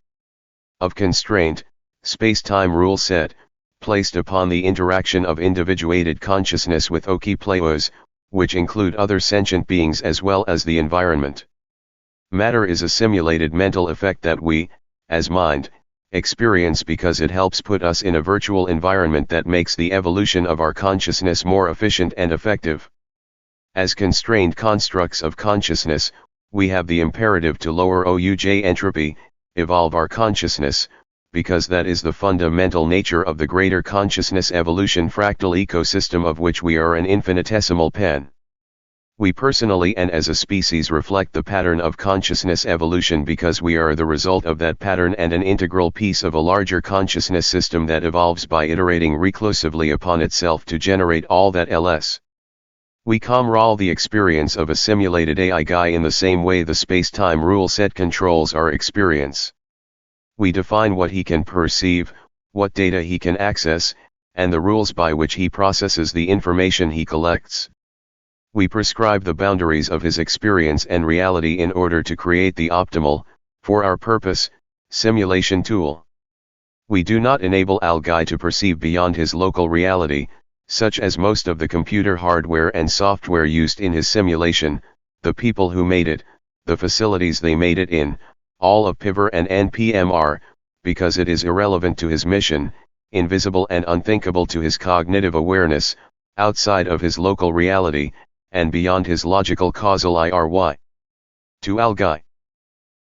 of constraint, space-time rule set, placed upon the interaction of individuated consciousness with OK players, which include other sentient beings as well as the environment. Matter is a simulated mental effect that we, as mind, experience because it helps put us in a virtual environment that makes the evolution of our consciousness more efficient and effective. As constrained constructs of consciousness, we have the imperative to lower OUJ entropy, evolve our consciousness, because that is the fundamental nature of the greater consciousness evolution fractal ecosystem of which we are an infinitesimal pen. We personally and as a species reflect the pattern of consciousness evolution because we are the result of that pattern and an integral piece of a larger consciousness system that evolves by iterating recursively upon itself to generate all that else. We comrade the experience of a simulated AI guy in the same way the space-time rule set controls our experience. We define what he can perceive, what data he can access, and the rules by which he processes the information he collects. We prescribe the boundaries of his experience and reality in order to create the optimal, for our purpose, simulation tool. We do not enable our guy to perceive beyond his local reality, such as most of the computer hardware and software used in his simulation, the people who made it, the facilities they made it in, all of PIVR and NPMR, because it is irrelevant to his mission, invisible and unthinkable to his cognitive awareness, outside of his local reality, and beyond his logical causal IRY. To Algai,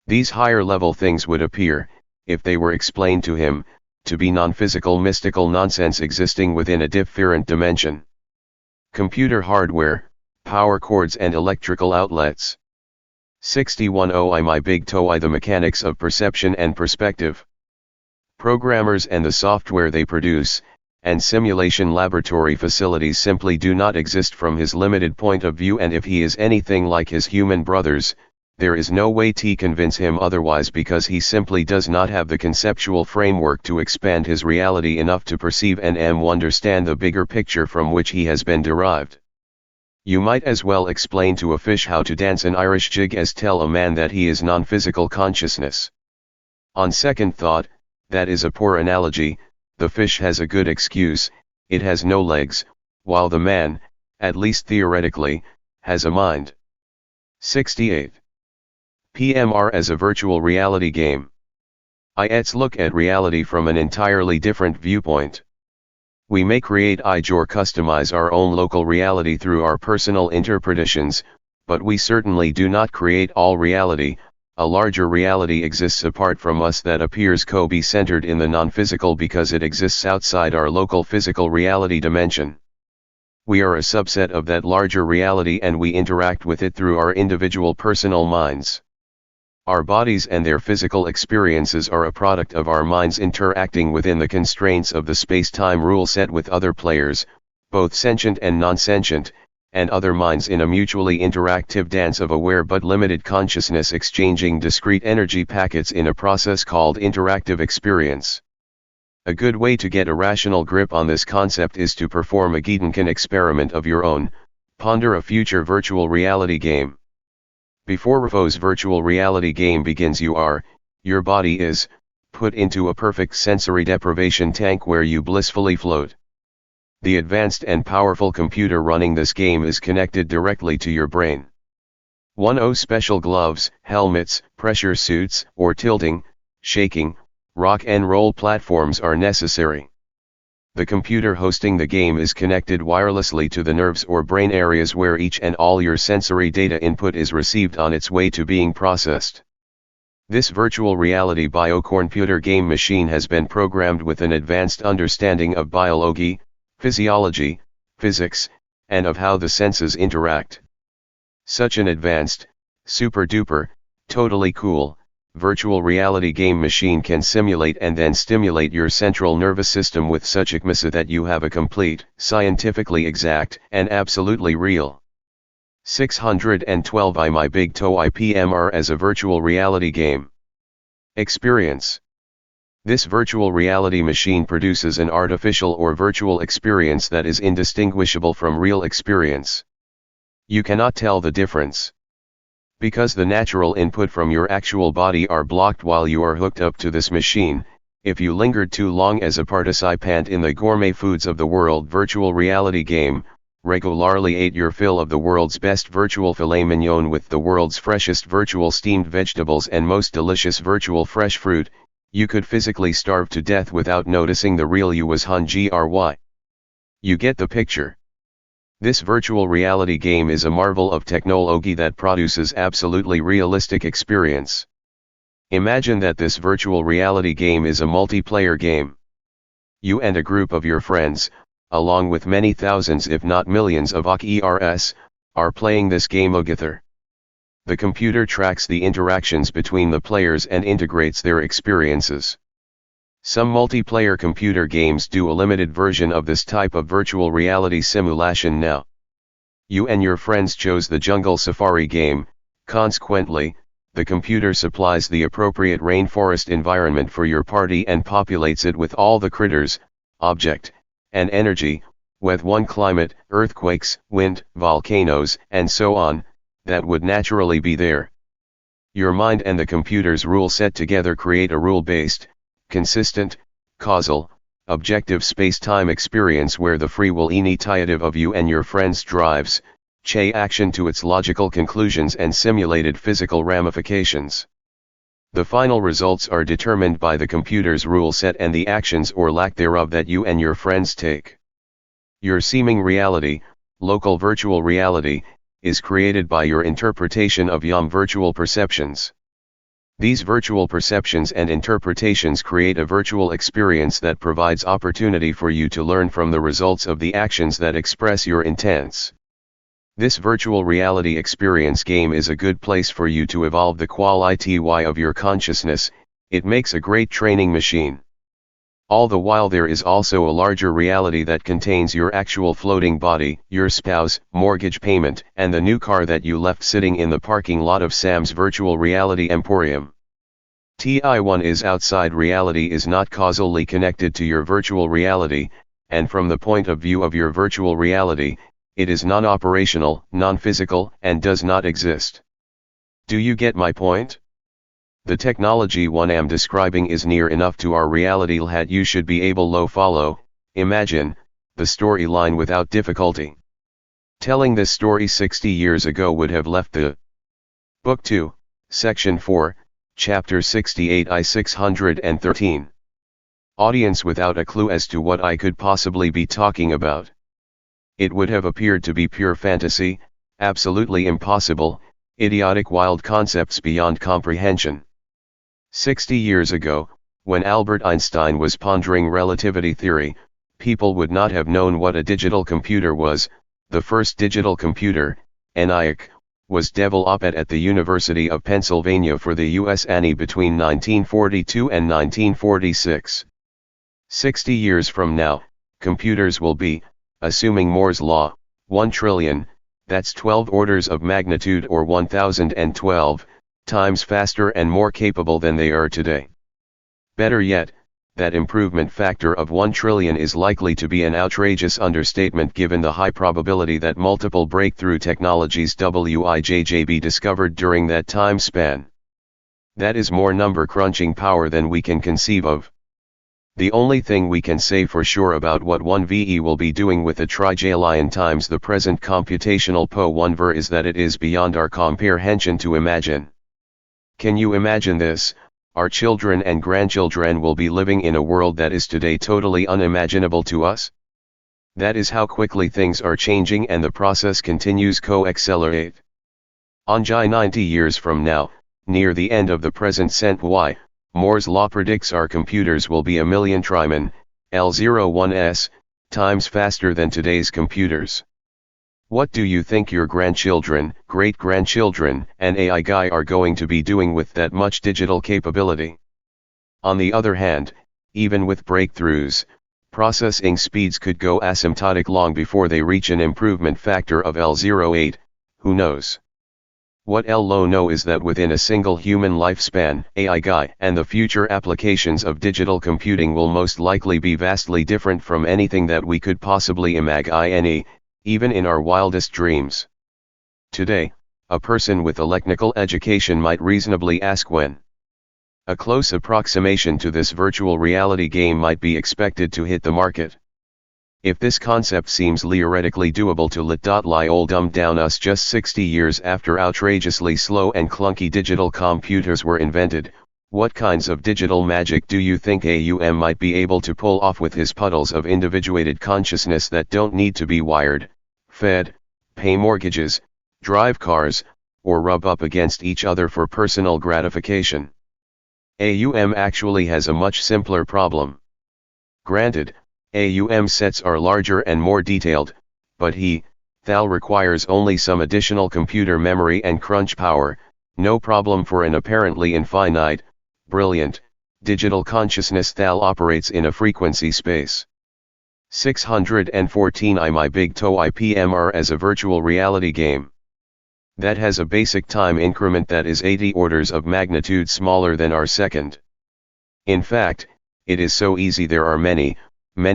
these higher-level things would appear, if they were explained to him, to be non-physical mystical nonsense existing within a different dimension. Computer hardware, power cords and electrical outlets. 61.0 My big TOE The mechanics of perception and perspective. Programmers and the software they produce, and simulation laboratory facilities simply do not exist from his limited point of view, and if he is anything like his human brothers, there is no way to convince him otherwise, because he simply does not have the conceptual framework to expand his reality enough to perceive and understand the bigger picture from which he has been derived. You might as well explain to a fish how to dance an Irish jig as tell a man that he is non-physical consciousness. On second thought, that is a poor analogy. The fish has a good excuse: it has no legs, while the man, at least theoretically, has a mind. 68. PMR as a virtual reality game. Let's look at reality from an entirely different viewpoint. We may create or customize our own local reality through our personal interpretations, but we certainly do not create all reality. A larger reality exists apart from us that appears to be centered in the non-physical because it exists outside our local physical reality dimension. We are a subset of that larger reality, and we interact with it through our individual personal minds. Our bodies and their physical experiences are a product of our minds interacting within the constraints of the space-time rule set with other players, both sentient and non-sentient, and other minds in a mutually interactive dance of aware but limited consciousness exchanging discrete energy packets in a process called interactive experience. A good way to get a rational grip on this concept is to perform a Gedanken experiment of your own. Ponder a future virtual reality game. Before Refo's virtual reality game begins, your body is put into a perfect sensory deprivation tank where you blissfully float. The advanced and powerful computer running this game is connected directly to your brain. 10 Special gloves, helmets, pressure suits, or tilting, shaking, rock and roll platforms are necessary. The computer hosting the game is connected wirelessly to the nerves or brain areas where each and all your sensory data input is received on its way to being processed. This virtual reality biocomputer game machine has been programmed with an advanced understanding of biology, physiology, physics, and of how the senses interact. Such an advanced, super-duper, totally cool, virtual reality game machine can simulate and then stimulate your central nervous system with such accuracy that you have a complete, scientifically exact, and absolutely real. 612 My big TOE PMR as a virtual reality game experience. This virtual reality machine produces an artificial or virtual experience that is indistinguishable from real experience. You cannot tell the difference. Because the natural input from your actual body are blocked while you are hooked up to this machine. If you lingered too long as a participant in the gourmet foods of the world virtual reality game, regularly ate your fill of the world's best virtual filet mignon with the world's freshest virtual steamed vegetables and most delicious virtual fresh fruit, you could physically starve to death without noticing the real you was hungry. You get the picture. This virtual reality game is a marvel of technology that produces absolutely realistic experience. Imagine that this virtual reality game is a multiplayer game. You and a group of your friends, along with many thousands if not millions of others, are playing this game together. The computer tracks the interactions between the players and integrates their experiences. Some multiplayer computer games do a limited version of this type of virtual reality simulation now. You and your friends chose the Jungle Safari game. Consequently, the computer supplies the appropriate rainforest environment for your party and populates it with all the critters, object, and energy, with one climate, earthquakes, wind, volcanoes, and so on, that would naturally be there. Your mind and the computer's rule set together create a rule-based, consistent, causal, objective space-time experience where the free will initiative of you and your friends drives action to its logical conclusions and simulated physical ramifications. The final results are determined by the computer's rule set and the actions or lack thereof that you and your friends take. Your seeming reality, local virtual reality, is created by your interpretation of YOM virtual perceptions. These virtual perceptions and interpretations create a virtual experience that provides opportunity for you to learn from the results of the actions that express your intents. This virtual reality experience game is a good place for you to evolve the quality of your consciousness. It makes a great training machine. All the while there is also a larger reality that contains your actual floating body, your spouse, mortgage payment, and the new car that you left sitting in the parking lot of Sam's virtual reality emporium. TI1 is outside reality is not causally connected to your virtual reality, and from the point of view of your virtual reality, it is non-operational, non-physical, and does not exist. Do you get my point? The technology one am describing is near enough to our reality that you should be able to follow, imagine, the storyline without difficulty. Telling this story 60 years ago would have left the Book 2, Section 4, Chapter 68 I 613. Audience without a clue as to what I could possibly be talking about. It would have appeared to be pure fantasy, absolutely impossible, idiotic wild concepts beyond comprehension. 60 years ago, when Albert Einstein was pondering relativity theory, people would not have known what a digital computer was. The first digital computer, ENIAC, was developed at the University of Pennsylvania for the U.S. Army between 1942 and 1946. 60 years from now, computers will be, assuming Moore's law, 1 trillion, that's 12 orders of magnitude or 1012, times faster and more capable than they are today. Better yet, that improvement factor of 1 trillion is likely to be an outrageous understatement given the high probability that multiple breakthrough technologies will be discovered during that time span. That is more number crunching power than we can conceive of. The only thing we can say for sure about what 1VE will be doing with a trillion times the present computational Po1 is that it is beyond our comprehension to imagine. Can you imagine this? Our children and grandchildren will be living in a world that is today totally unimaginable to us? That is how quickly things are changing and the process continues co-accelerate. On 90 years from now, near the end of the present century, Moore's law predicts our computers will be 1,000,000 trillion, L01s, times faster than today's computers. What do you think your grandchildren, great-grandchildren, and AI guy are going to be doing with that much digital capability? On the other hand, even with breakthroughs, processing speeds could go asymptotic long before they reach an improvement factor of L08, who knows? What L-Lo know is that within a single human lifespan, AI guy and the future applications of digital computing will most likely be vastly different from anything that we could possibly imagine, even in our wildest dreams. Today, a person with a technical education might reasonably ask when a close approximation to this virtual reality game might be expected to hit the market. If this concept seems theoretically doable to lie old dumb down us just 60 years after outrageously slow and clunky digital computers were invented, what kinds of digital magic do you think AUM might be able to pull off with his puddles of individuated consciousness that don't need to be wired, fed, pay mortgages, drive cars, or rub up against each other for personal gratification? AUM actually has a much simpler problem. Granted, AUM sets are larger and more detailed, but thou requires only some additional computer memory and crunch power, no problem for an apparently infinite, brilliant, digital consciousness thou operates in a frequency space. 614 my big TOE PMR as a virtual reality game. That has a basic time increment that is 80 orders of magnitude smaller than our second. In fact, it is so easy there are many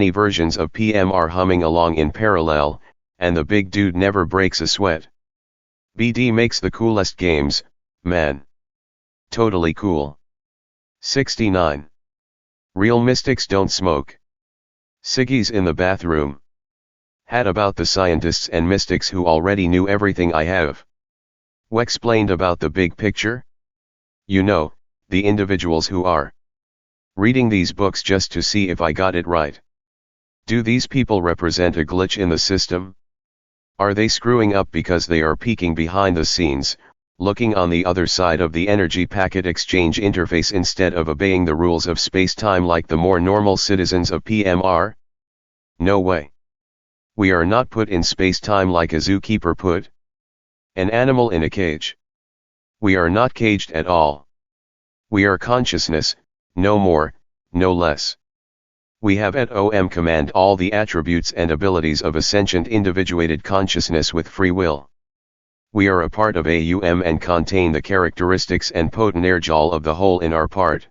versions of PMR humming along in parallel, and the big dude never breaks a sweat. BD makes the coolest games, man. Totally cool. 69. Real mystics don't smoke. Ciggies in the bathroom. Had about the scientists and mystics who already knew everything I have. Explained about the big picture? You know, the individuals who are reading these books just to see if I got it right. Do these people represent a glitch in the system? Are they screwing up because they are peeking behind the scenes, looking on the other side of the energy packet exchange interface instead of obeying the rules of space-time like the more normal citizens of PMR? No way. We are not put in space-time like a zookeeper put an animal in a cage. We are not caged at all. We are consciousness, no more, no less. We have at OM command all the attributes and abilities of a sentient individuated consciousness with free will. We are a part of AUM and contain the characteristics and potent energol of the whole in our part.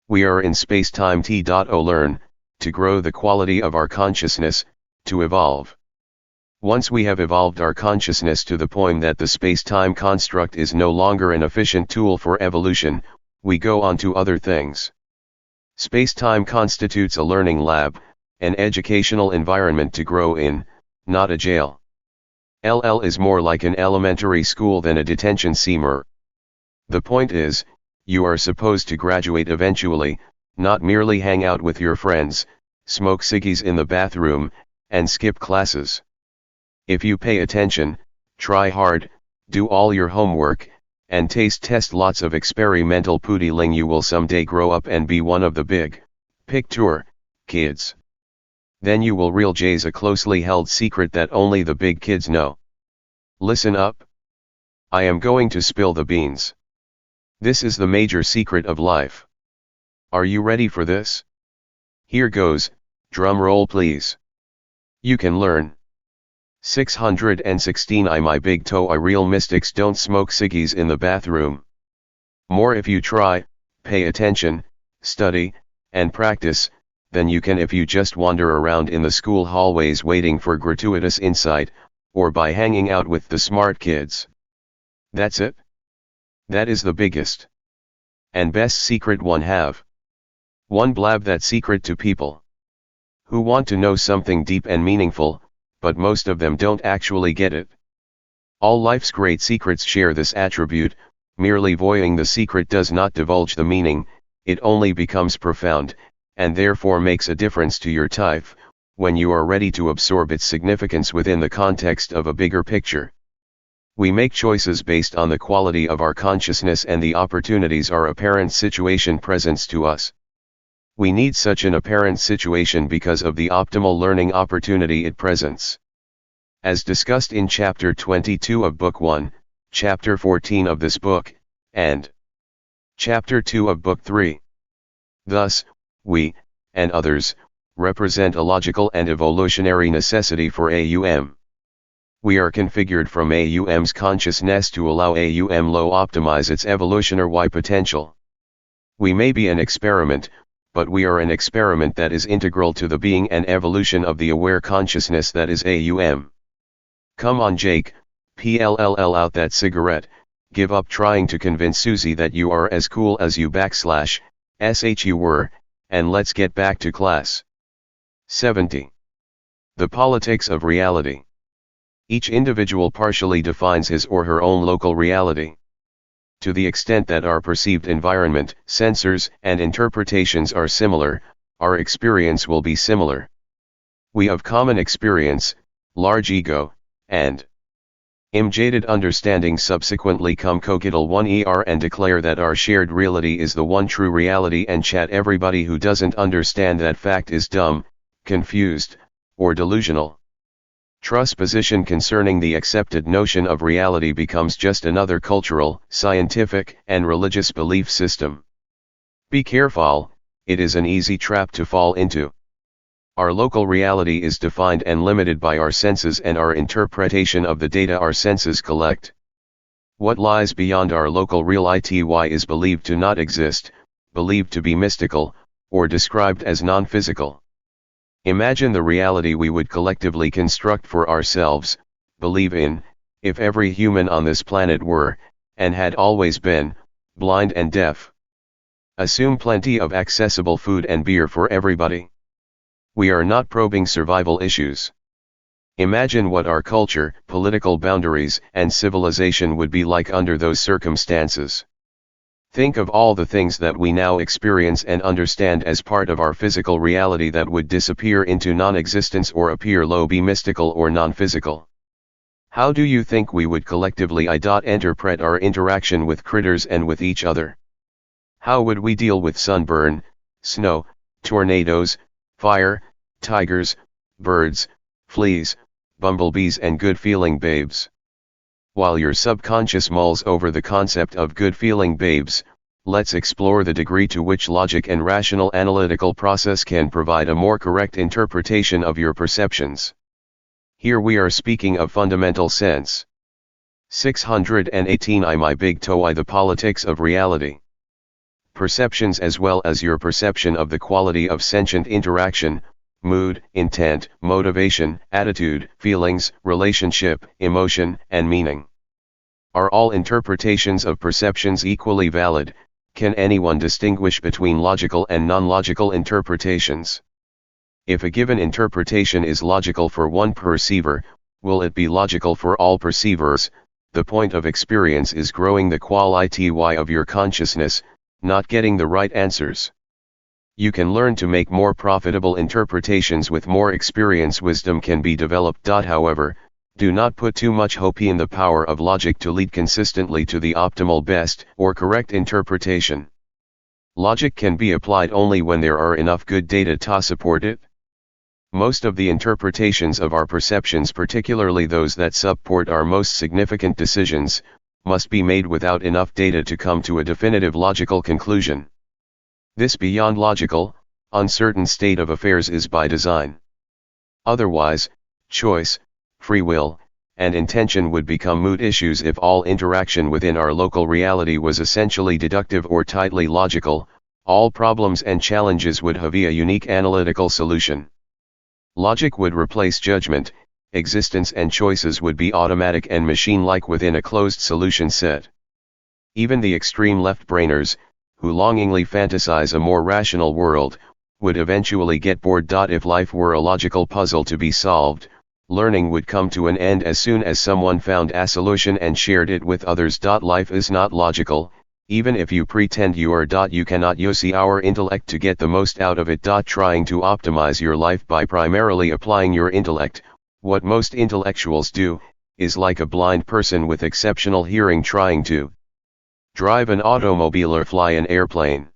We are in space-time T.O learn, to grow the quality of our consciousness, to evolve. Once we have evolved our consciousness to the point that the space-time construct is no longer an efficient tool for evolution, we go on to other things. Space-time constitutes a learning lab, an educational environment to grow in, not a jail. LL is more like an elementary school than a detention center. The point is, you are supposed to graduate eventually, not merely hang out with your friends, smoke ciggies in the bathroom, and skip classes. If you pay attention, try hard, do all your homework, and taste test lots of experimental pudding, you will someday grow up and be one of the big picture kids. Then you will realize a closely held secret that only the big kids know. Listen up. I am going to spill the beans. This is the major secret of life. Are you ready for this? Here goes, drum roll please. You can learn. 616 my big toe real mystics don't smoke ciggies in the bathroom. More if you try, pay attention, study, and practice, than you can if you just wander around in the school hallways waiting for gratuitous insight, or by hanging out with the smart kids. That's it. That is the biggest and best secret one have. One blab that secret to people who want to know something deep and meaningful, but most of them don't actually get it. All life's great secrets share this attribute, merely voicing the secret does not divulge the meaning, it only becomes profound, and therefore makes a difference to your life, when you are ready to absorb its significance within the context of a bigger picture. We make choices based on the quality of our consciousness and the opportunities our apparent situation presents to us. We need such an apparent situation because of the optimal learning opportunity it presents. As discussed in Chapter 22 of Book 1, Chapter 14 of this book, and Chapter 2 of Book 3. Thus, we, and others, represent a logical and evolutionary necessity for AUM. We are configured from AUM's consciousness to allow AUM low optimize its evolutionary potential. We may be an experiment, but we are an experiment that is integral to the being and evolution of the aware consciousness that is AUM. Come on Jake, PLLL out that cigarette, give up trying to convince Susie that you are as cool as you / you were, and let's get back to class. 70. The politics of reality. Each individual partially defines his or her own local reality. To the extent that our perceived environment, sensors, and interpretations are similar, our experience will be similar. We have common experience, large ego, and jaded understanding subsequently come cogittal one and declare that our shared reality is the one true reality and chat everybody who doesn't understand that fact is dumb, confused, or delusional. Trust position concerning the accepted notion of reality becomes just another cultural, scientific, and religious belief system. Be careful, it is an easy trap to fall into. Our local reality is defined and limited by our senses and our interpretation of the data our senses collect. What lies beyond our local reality is believed to not exist, believed to be mystical, or described as non-physical. Imagine the reality we would collectively construct for ourselves, believe in, if every human on this planet were, and had always been, blind and deaf. Assume plenty of accessible food and beer for everybody. We are not probing survival issues. Imagine what our culture, political boundaries, and civilization would be like under those circumstances. Think of all the things that we now experience and understand as part of our physical reality that would disappear into non-existence or appear low, be mystical or non-physical. How do you think we would collectively interpret our interaction with critters and with each other? How would we deal with sunburn, snow, tornadoes, fire, tigers, birds, fleas, bumblebees and good-feeling babes? While your subconscious mulls over the concept of good-feeling babes, let's explore the degree to which logic and rational analytical process can provide a more correct interpretation of your perceptions. Here we are speaking of fundamental sense. 618 My big TOE The politics of reality. Perceptions as well as your perception of the quality of sentient interaction, mood, intent, motivation, attitude, feelings, relationship, emotion, and meaning. Are all interpretations of perceptions equally valid? Can anyone distinguish between logical and non-logical interpretations? If a given interpretation is logical for one perceiver, will it be logical for all perceivers? The point of experience is growing the quality of your consciousness, not getting the right answers. You can learn to make more profitable interpretations with more experience. Wisdom can be developed. However, do not put too much hope in the power of logic to lead consistently to the optimal, best, or correct interpretation. Logic can be applied only when there are enough good data to support it. Most of the interpretations of our perceptions, particularly those that support our most significant decisions, must be made without enough data to come to a definitive logical conclusion. This beyond logical, uncertain state of affairs is by design. Otherwise, choice, free will, and intention would become moot issues if all interaction within our local reality was essentially deductive or tightly logical. All problems and challenges would have a unique analytical solution. Logic would replace judgment, existence and choices would be automatic and machine-like within a closed solution set. Even the extreme left-brainers, who longingly fantasize a more rational world, would eventually get bored. If life were a logical puzzle to be solved, learning would come to an end as soon as someone found a solution and shared it with others. Life is not logical, even if you pretend you are. You cannot use our intellect to get the most out of it. Trying to optimize your life by primarily applying your intellect, what most intellectuals do, is like a blind person with exceptional hearing trying to drive an automobile or fly an airplane.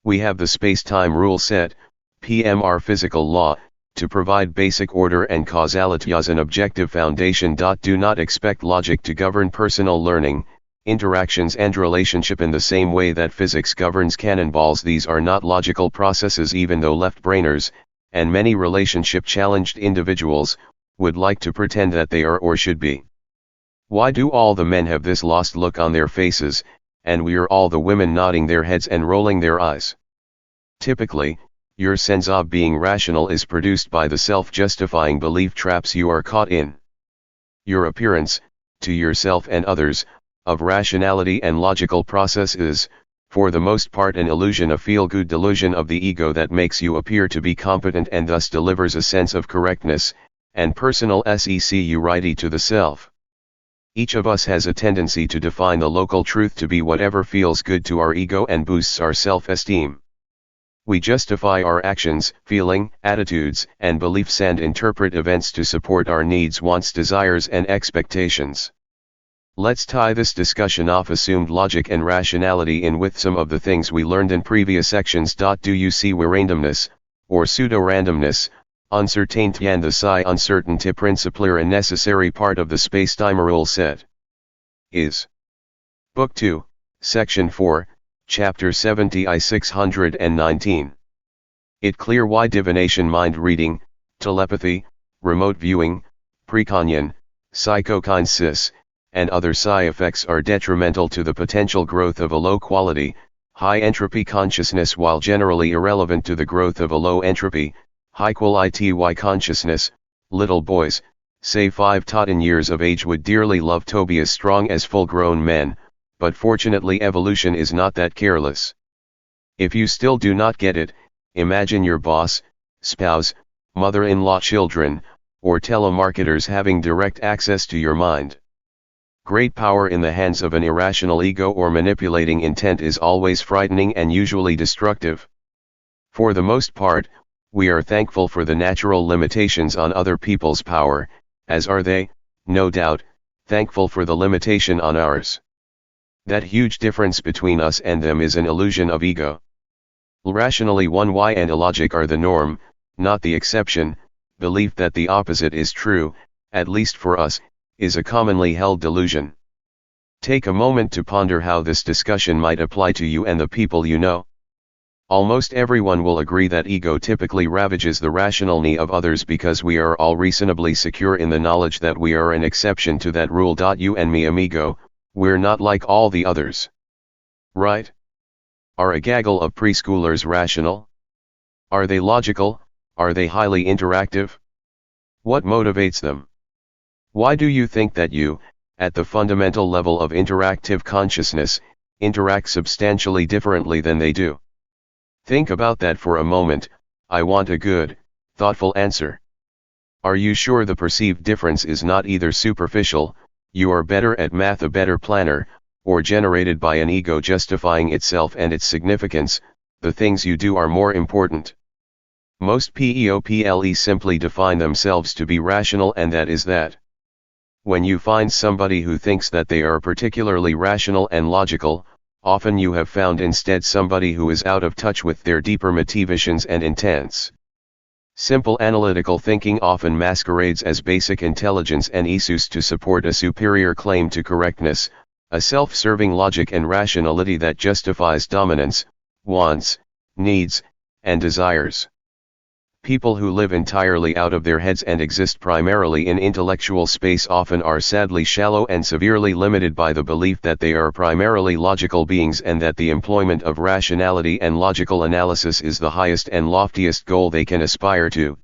We have the space-time rule set, PMR physical law, to provide basic order and causality as an objective foundation. Do not expect logic to govern personal learning, interactions and relationship in the same way that physics governs cannonballs. These are not logical processes, even though left-brainers, and many relationship-challenged individuals, would like to pretend that they are or should be. Why do all the men have this lost look on their faces, and we are all the women nodding their heads and rolling their eyes? Typically, your sense of being rational is produced by the self-justifying belief traps you are caught in. Your appearance, to yourself and others, of rationality and logical process is, for the most part, an illusion, a feel-good delusion of the ego that makes you appear to be competent and thus delivers a sense of correctness and personal security to the self. Each of us has a tendency to define the local truth to be whatever feels good to our ego and boosts our self-esteem. We justify our actions, feeling, attitudes, and beliefs and interpret events to support our needs, wants, desires, and expectations. Let's tie this discussion of assumed logic and rationality in with some of the things we learned in previous sections. Do you see where randomness, or pseudo-randomness, uncertainty and the uncertainty principle a necessary part of the space-time rule set is? Book 2, Section 4, Chapter 70 I 619. It clear why divination, mind reading, telepathy, remote viewing, precognition, psychokinesis, and other psi effects are detrimental to the potential growth of a low-quality, high-entropy consciousness, while generally irrelevant to the growth of a low-entropy, high-quality consciousness. Little boys, say 5 to 10 years of age, would dearly love to be as strong as full-grown men, but fortunately evolution is not that careless. If you still do not get it, imagine your boss, spouse, mother-in-law, children, or telemarketers having direct access to your mind. Great power in the hands of an irrational ego or manipulating intent is always frightening and usually destructive. For the most part, we are thankful for the natural limitations on other people's power, as are they, no doubt, thankful for the limitation on ours. That huge difference between us and them is an illusion of ego. Rationally, one why and illogic are the norm, not the exception. Belief that the opposite is true, at least for us, is a commonly held delusion. Take a moment to ponder how this discussion might apply to you and the people you know. Almost everyone will agree that ego typically ravages the rational knee of others because we are all reasonably secure in the knowledge that we are an exception to that rule. You and me, amigo, we're not like all the others. Right? Are a gaggle of preschoolers rational? Are they logical? Are they highly interactive? What motivates them? Why do you think that you, at the fundamental level of interactive consciousness, interact substantially differently than they do? Think about that for a moment. I want a good, thoughtful answer. Are you sure the perceived difference is not either superficial, you are better at math, a better planner, or generated by an ego justifying itself and its significance? The things you do are more important. Most people simply define themselves to be rational, and that is that. When you find somebody who thinks that they are particularly rational and logical, often you have found instead somebody who is out of touch with their deeper motivations and intents. Simple analytical thinking often masquerades as basic intelligence and issues to support a superior claim to correctness, a self-serving logic and rationality that justifies dominance, wants, needs, and desires. People who live entirely out of their heads and exist primarily in intellectual space often are sadly shallow and severely limited by the belief that they are primarily logical beings and that the employment of rationality and logical analysis is the highest and loftiest goal they can aspire to.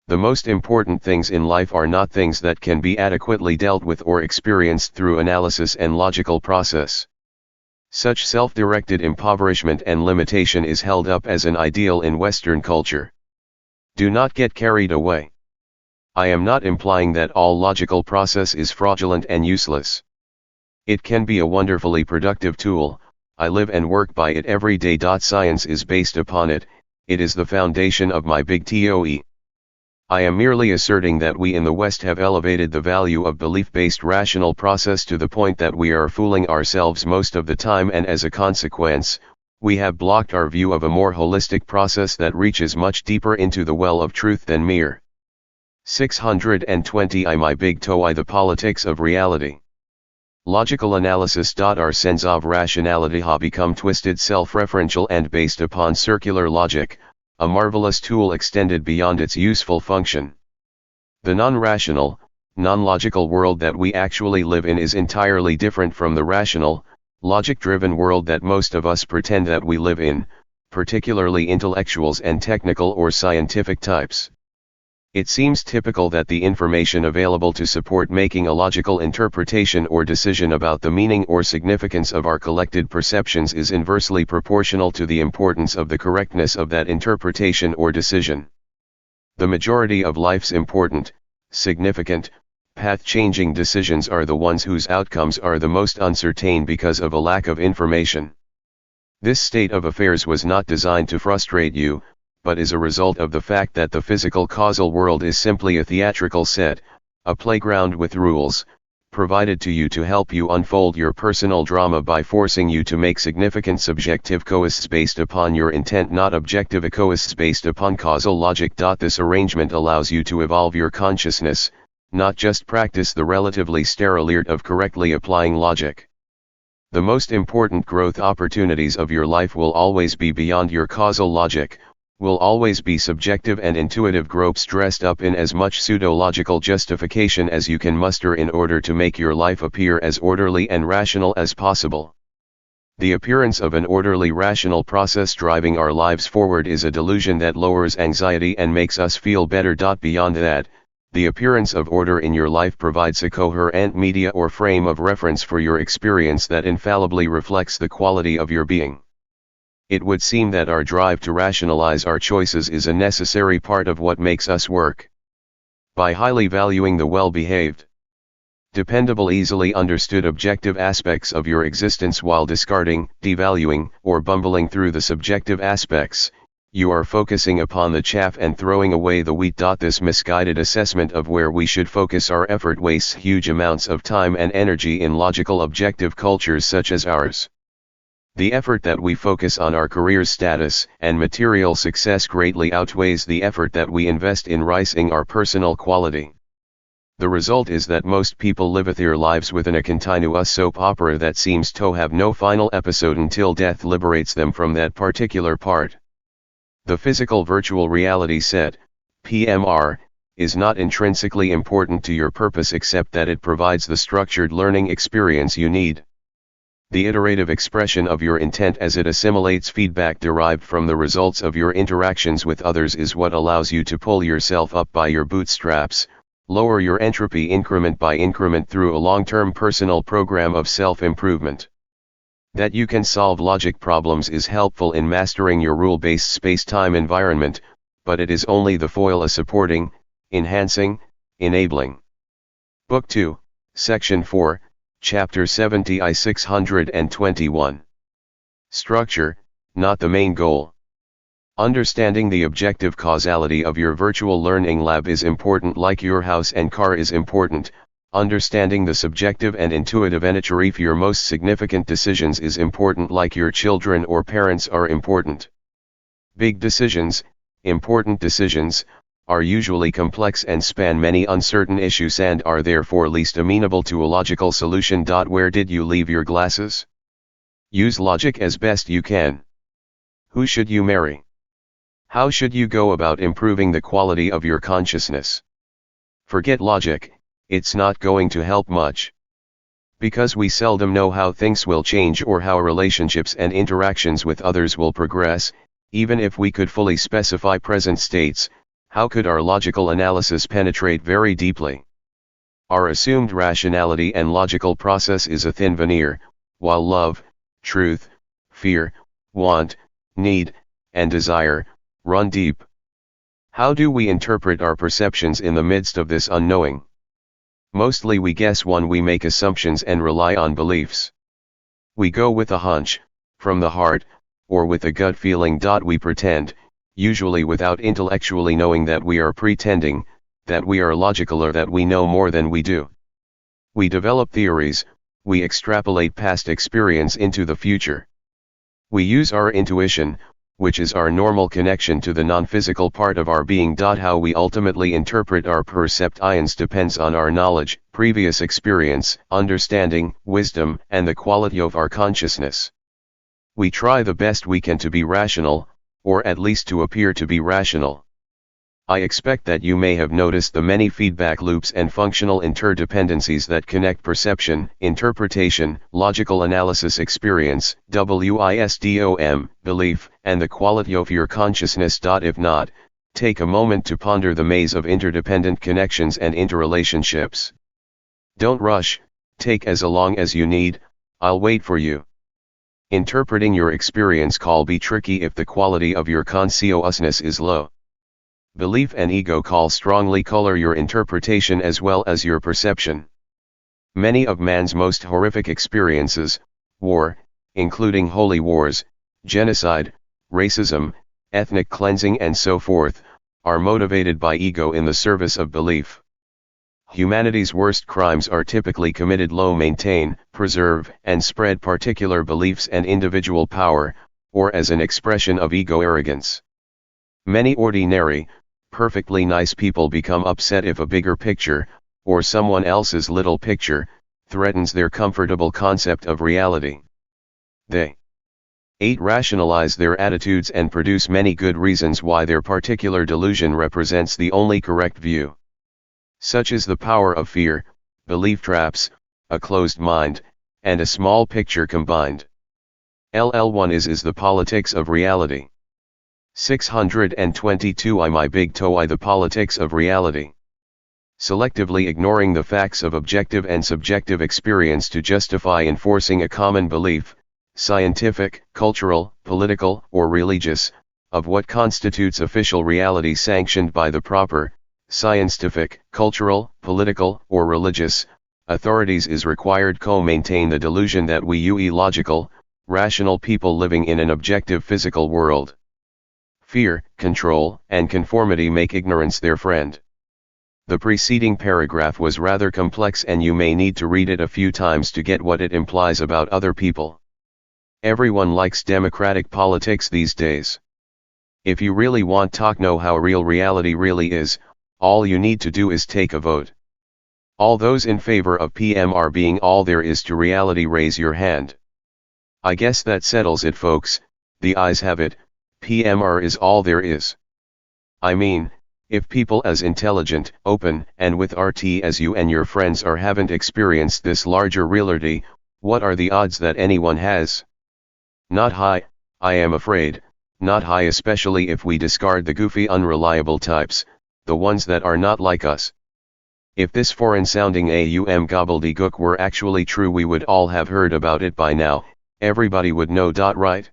The most important things in life are not things that can be adequately dealt with or experienced through analysis and logical process. Such self-directed impoverishment and limitation is held up as an ideal in Western culture. Do not get carried away. I am not implying that all logical process is fraudulent and useless. It can be a wonderfully productive tool. I live and work by it every day. Science is based upon it, it is the foundation of my big TOE. I am merely asserting that we in the West have elevated the value of belief-based rational process to the point that we are fooling ourselves most of the time, and as a consequence, we have blocked our view of a more holistic process that reaches much deeper into the well of truth than mere 620 my big TOE. The politics of reality. Logical analysis. Our sense of rationality has become twisted, self-referential and based upon circular logic, a marvelous tool extended beyond its useful function. The non-rational, non-logical world that we actually live in is entirely different from the rational, logic-driven world that most of us pretend that we live in, particularly intellectuals and technical or scientific types. It seems typical that the information available to support making a logical interpretation or decision about the meaning or significance of our collected perceptions is inversely proportional to the importance of the correctness of that interpretation or decision. The majority of life's important, significant, path-changing decisions are the ones whose outcomes are the most uncertain because of a lack of information. This state of affairs was not designed to frustrate you, but is a result of the fact that the physical causal world is simply a theatrical set, a playground with rules, provided to you to help you unfold your personal drama by forcing you to make significant subjective choices based upon your intent, not objective choices based upon causal logic. This arrangement allows you to evolve your consciousness, not just practice the relatively sterile art of correctly applying logic. The most important growth opportunities of your life will always be beyond your causal logic, will always be subjective and intuitive gropes dressed up in as much pseudo-logical justification as you can muster in order to make your life appear as orderly and rational as possible. The appearance of an orderly rational process driving our lives forward is a delusion that lowers anxiety and makes us feel better. Beyond that, the appearance of order in your life provides a coherent media or frame of reference for your experience that infallibly reflects the quality of your being. It would seem that our drive to rationalize our choices is a necessary part of what makes us work. By highly valuing the well-behaved, Dependable, easily understood objective aspects of your existence while discarding, devaluing, or bumbling through the subjective aspects. You are focusing upon the chaff and throwing away the wheat. This misguided assessment of where we should focus our effort wastes huge amounts of time and energy in logical objective cultures such as ours. The effort that we focus on our career's status and material success greatly outweighs the effort that we invest in rising our personal quality. The result is that most people live their lives within a continuous soap opera that seems to have no final episode until death liberates them from that particular part. The physical virtual reality set, PMR, is not intrinsically important to your purpose except that it provides the structured learning experience you need. The iterative expression of your intent as it assimilates feedback derived from the results of your interactions with others is what allows you to pull yourself up by your bootstraps, lower your entropy increment by increment through a long-term personal program of self-improvement. That you can solve logic problems is helpful in mastering your rule-based space-time environment, but it is only the foil supporting, enhancing, enabling. Book 2, Section 4, Chapter 70 I 621. Structure, not the main goal. Understanding the objective causality of your virtual learning lab is important like your house and car is important. Understanding the subjective and intuitive nature of your most significant decisions is important like your children or parents are important. Big decisions, important decisions, are usually complex and span many uncertain issues and are therefore least amenable to a logical solution. Where did you leave your glasses? Use logic as best you can. Who should you marry? How should you go about improving the quality of your consciousness? Forget logic. It's not going to help much. Because we seldom know how things will change or how relationships and interactions with others will progress, even if we could fully specify present states, how could our logical analysis penetrate very deeply? Our assumed rationality and logical process is a thin veneer, while love, truth, fear, want, need, and desire, run deep. How do we interpret our perceptions in the midst of this unknowing? Mostly we guess when we make assumptions and rely on beliefs. We go with a hunch, from the heart, or with a gut feeling. We pretend, usually without intellectually knowing that we are pretending, that we are logical or that we know more than we do. We develop theories, we extrapolate past experience into the future. We use our intuition, which is our normal connection to the non-physical part of our being. How we ultimately interpret our perceptions depends on our knowledge, previous experience, understanding, wisdom, and the quality of our consciousness. We try the best we can to be rational, or at least to appear to be rational. I expect that you may have noticed the many feedback loops and functional interdependencies that connect perception, interpretation, logical analysis, experience, wisdom, belief, and the quality of your consciousness. If not, take a moment to ponder the maze of interdependent connections and interrelationships. Don't rush, take as long as you need, I'll wait for you. Interpreting your experience can be tricky if the quality of your consciousness is low. Belief and ego can strongly color your interpretation as well as your perception. Many of man's most horrific experiences, war, including holy wars, genocide, racism, ethnic cleansing and so forth, are motivated by ego in the service of belief. Humanity's worst crimes are typically committed low maintain, preserve, and spread particular beliefs and individual power, or as an expression of ego arrogance. Many ordinary, perfectly nice people become upset if a bigger picture, or someone else's little picture, threatens their comfortable concept of reality. They 8. Rationalize their attitudes and produce many good reasons why their particular delusion represents the only correct view. Such is the power of fear, belief traps, a closed mind, and a small picture combined. LL1 is the politics of reality. 622 My big TOE The politics of reality. Selectively ignoring the facts of objective and subjective experience to justify enforcing a common belief, scientific, cultural, political, or religious, of what constitutes official reality sanctioned by the proper, scientific, cultural, political, or religious, authorities is required to maintain the delusion that we logical, rational people living in an objective physical world. Fear, control, and conformity make ignorance their friend. The preceding paragraph was rather complex and you may need to read it a few times to get what it implies about other people. Everyone likes democratic politics these days. If you really want to know how real reality really is, all you need to do is take a vote. All those in favor of PMR being all there is to reality, raise your hand. I guess that settles it, folks. The ayes have it, PMR is all there is. I mean, if people as intelligent, open, and with RT as you and your friends haven't experienced this larger reality, what are the odds that anyone has? Not high, I am afraid, not high, especially if we discard the goofy unreliable types, the ones that are not like us. If this foreign-sounding AUM gobbledygook were actually true, we would all have heard about it by now, everybody would know. Right?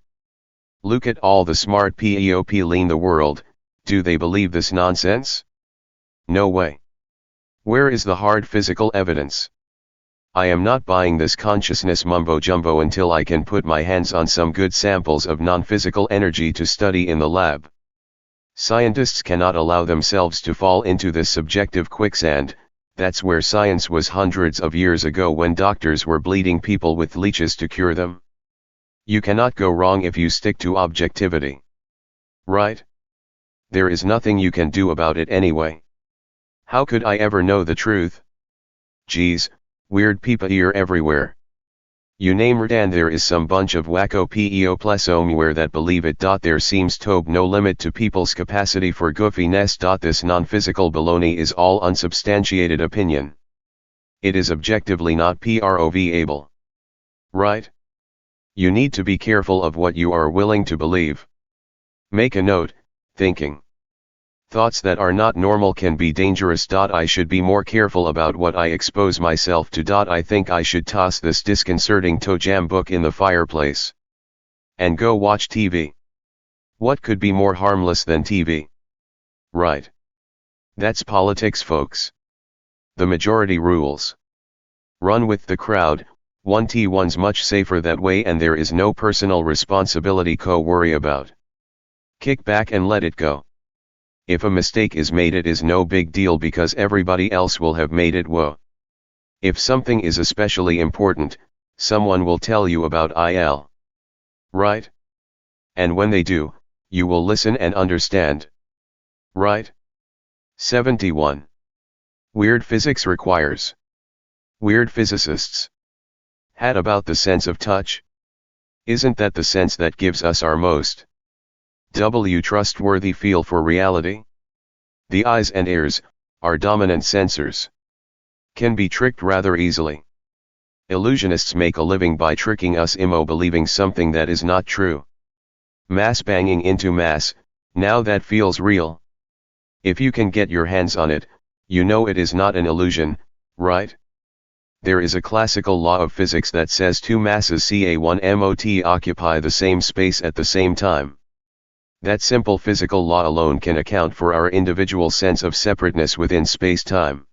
Look at all the smart PEOP lean the world, do they believe this nonsense? No way. Where is the hard physical evidence? I am not buying this consciousness mumbo-jumbo until I can put my hands on some good samples of non-physical energy to study in the lab. Scientists cannot allow themselves to fall into this subjective quicksand. That's where science was hundreds of years ago when doctors were bleeding people with leeches to cure them. You cannot go wrong if you stick to objectivity. Right? There is nothing you can do about it anyway. How could I ever know the truth? Geez, weird people here everywhere. You name it and there is some bunch of wacko PEO+omewhere that believe it. There seems to be no limit to people's capacity for goofiness. This non-physical baloney is all unsubstantiated opinion. It is objectively not provable. Right? You need to be careful of what you are willing to believe. Make a note, thinking. Thoughts that are not normal can be dangerous. I should be more careful about what I expose myself to. I think I should toss this disconcerting toe jam book in the fireplace. And go watch TV. What could be more harmless than TV? Right. That's politics, folks. The majority rules. Run with the crowd. 1T1's much safer that way and there is no personal responsibility to worry about. Kick back and let it go. If a mistake is made, it is no big deal because everybody else will have made it. Whoa. If something is especially important, someone will tell you about it. Right? And when they do, you will listen and understand. Right? 71. Weird physics requires weird physicists. Had about the sense of touch? Isn't that the sense that gives us our most trustworthy feel for reality? The eyes and ears, our dominant sensors, can be tricked rather easily. Illusionists make a living by tricking us into believing something that is not true. Mass banging into mass, now that feels real. If you can get your hands on it, you know it is not an illusion, right? There is a classical law of physics that says two masses Ca1mot occupy the same space at the same time. That simple physical law alone can account for our individual sense of separateness within space-time.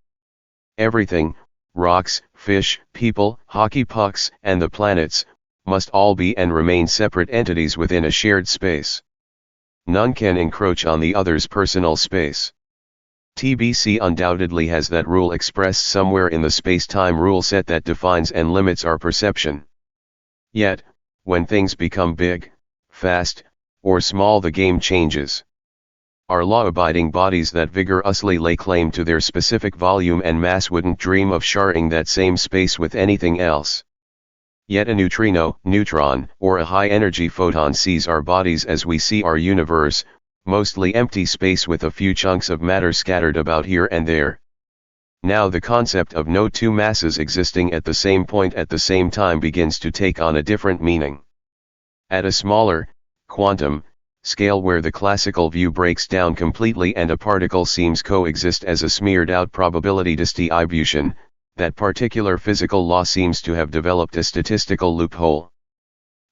Everything, rocks, fish, people, hockey pucks, and the planets, must all be and remain separate entities within a shared space. None can encroach on the other's personal space. TBC undoubtedly has that rule expressed somewhere in the space-time rule set that defines and limits our perception. Yet, when things become big, fast, or small, the game changes. Our law-abiding bodies that vigorously lay claim to their specific volume and mass wouldn't dream of sharing that same space with anything else. Yet a neutrino, neutron, or a high-energy photon sees our bodies as we see our universe, mostly empty space with a few chunks of matter scattered about here and there. Now the concept of no two masses existing at the same point at the same time begins to take on a different meaning. At a smaller, quantum, scale where the classical view breaks down completely and a particle seems coexist as a smeared out probability distribution, that particular physical law seems to have developed a statistical loophole.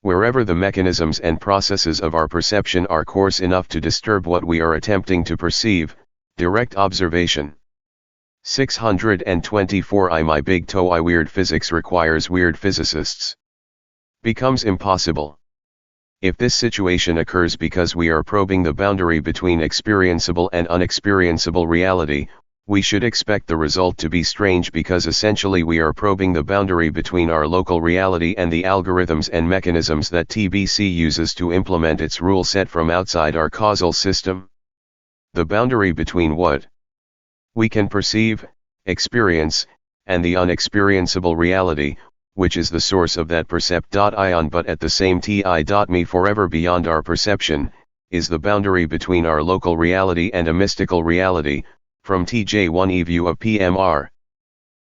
Wherever the mechanisms and processes of our perception are coarse enough to disturb what we are attempting to perceive, direct observation 624 My big TOE weird physics requires weird physicists. Becomes impossible. If this situation occurs because we are probing the boundary between experienceable and unexperienceable reality, we should expect the result to be strange because essentially we are probing the boundary between our local reality and the algorithms and mechanisms that TBC uses to implement its rule set from outside our causal system. The boundary between what we can perceive, experience, and the unexperienceable reality, which is the source of that percept.ion but at the same ti.me forever beyond our perception, is the boundary between our local reality and a mystical reality, from TJ1e view of PMR.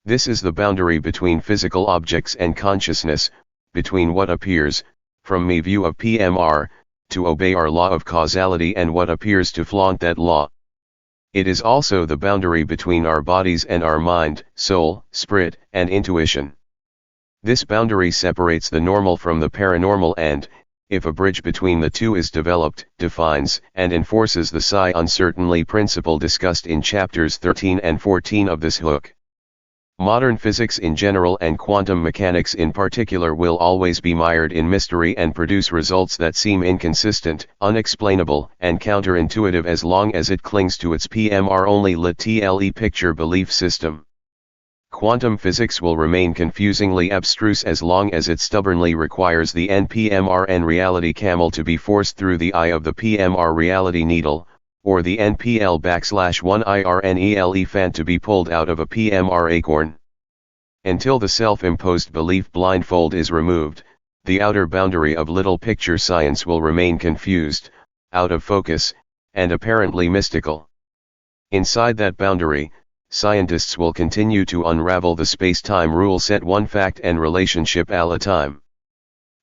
This is the boundary between physical objects and consciousness, between what appears, from me view of PMR, to obey our law of causality and what appears to flaunt that law. It is also the boundary between our bodies and our mind, soul, spirit, and intuition. This boundary separates the normal from the paranormal and, if a bridge between the two is developed, defines and enforces the psi-uncertainty principle discussed in chapters 13 and 14 of this book. Modern physics in general and quantum mechanics in particular will always be mired in mystery and produce results that seem inconsistent, unexplainable, and counterintuitive as long as it clings to its PMR-only lit TLE picture belief system. Quantum physics will remain confusingly abstruse as long as it stubbornly requires the NPMR reality camel to be forced through the eye of the PMR reality needle, or the NPL/1IRNEL elephant to be pulled out of a PMR acorn. Until the self-imposed belief blindfold is removed, the outer boundary of little picture science will remain confused, out of focus, and apparently mystical. Inside that boundary, scientists will continue to unravel the space-time rule set one fact and relationship at a time.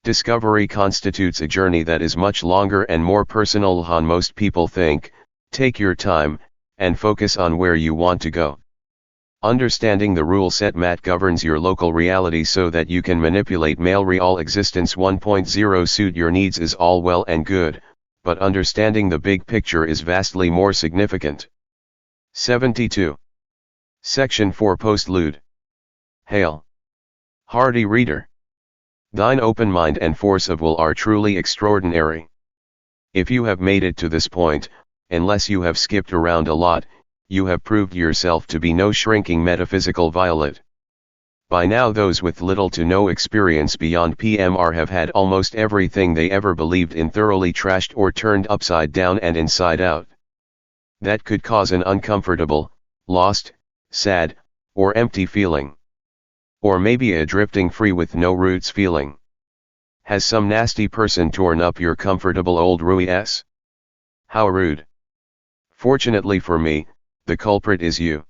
Discovery constitutes a journey that is much longer and more personal than most people think. Take your time, and focus on where you want to go. Understanding the rule set mat governs your local reality so that you can manipulate male real existence 1.0 suit your needs is all well and good, but understanding the big picture is vastly more significant. 72. Section 4 Postlude. Hail, hardy reader! Thine open mind and force of will are truly extraordinary. If you have made it to this point, unless you have skipped around a lot, you have proved yourself to be no shrinking metaphysical violet. By now those with little to no experience beyond PMR have had almost everything they ever believed in thoroughly trashed or turned upside down and inside out. That could cause an uncomfortable, lost, sad, or empty feeling. Or maybe a drifting free with no roots feeling. Has some nasty person torn up your comfortable old ruins? How rude. Fortunately for me, the culprit is you.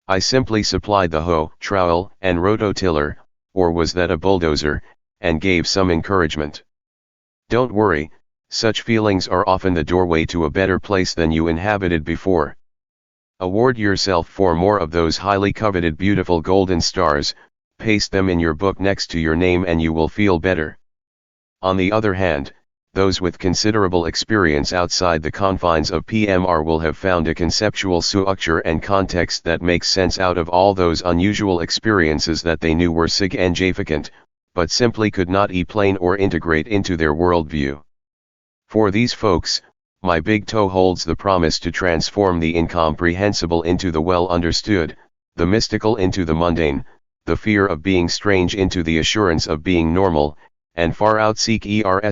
I simply supplied the hoe, trowel, and rototiller, or was that a bulldozer, and gave some encouragement. Don't worry, such feelings are often the doorway to a better place than you inhabited before. Award yourself for more of those highly coveted beautiful golden stars, paste them in your book next to your name and you will feel better. On the other hand, those with considerable experience outside the confines of PMR will have found a conceptual structure and context that makes sense out of all those unusual experiences that they knew were significant, but simply could not explain or integrate into their worldview. For these folks, my big toe holds the promise to transform the incomprehensible into the well-understood, the mystical into the mundane, the fear of being strange into the assurance of being normal, and far outseek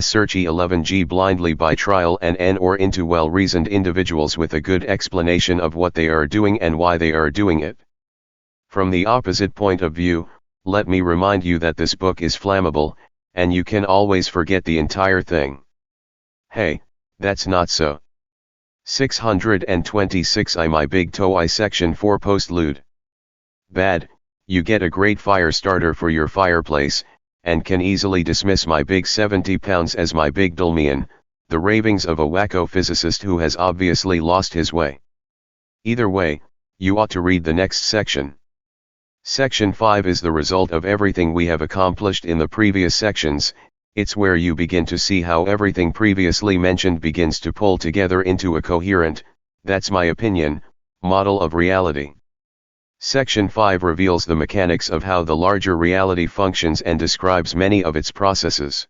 search 11G blindly by trial and or into well-reasoned individuals with a good explanation of what they are doing and why they are doing it. From the opposite point of view, let me remind you that this book is flammable, and you can always forget the entire thing. Hey, that's not so. 626 My big toe section 4 postlude. Bad, you get a great fire starter for your fireplace, and can easily dismiss my big 70 pounds as my big dulmian, the ravings of a wacko physicist who has obviously lost his way. Either way, you ought to read the next section. Section 5 is the result of everything we have accomplished in the previous sections. It's where you begin to see how everything previously mentioned begins to pull together into a coherent, that's my opinion, model of reality. Section 5 reveals the mechanics of how the larger reality functions and describes many of its processes.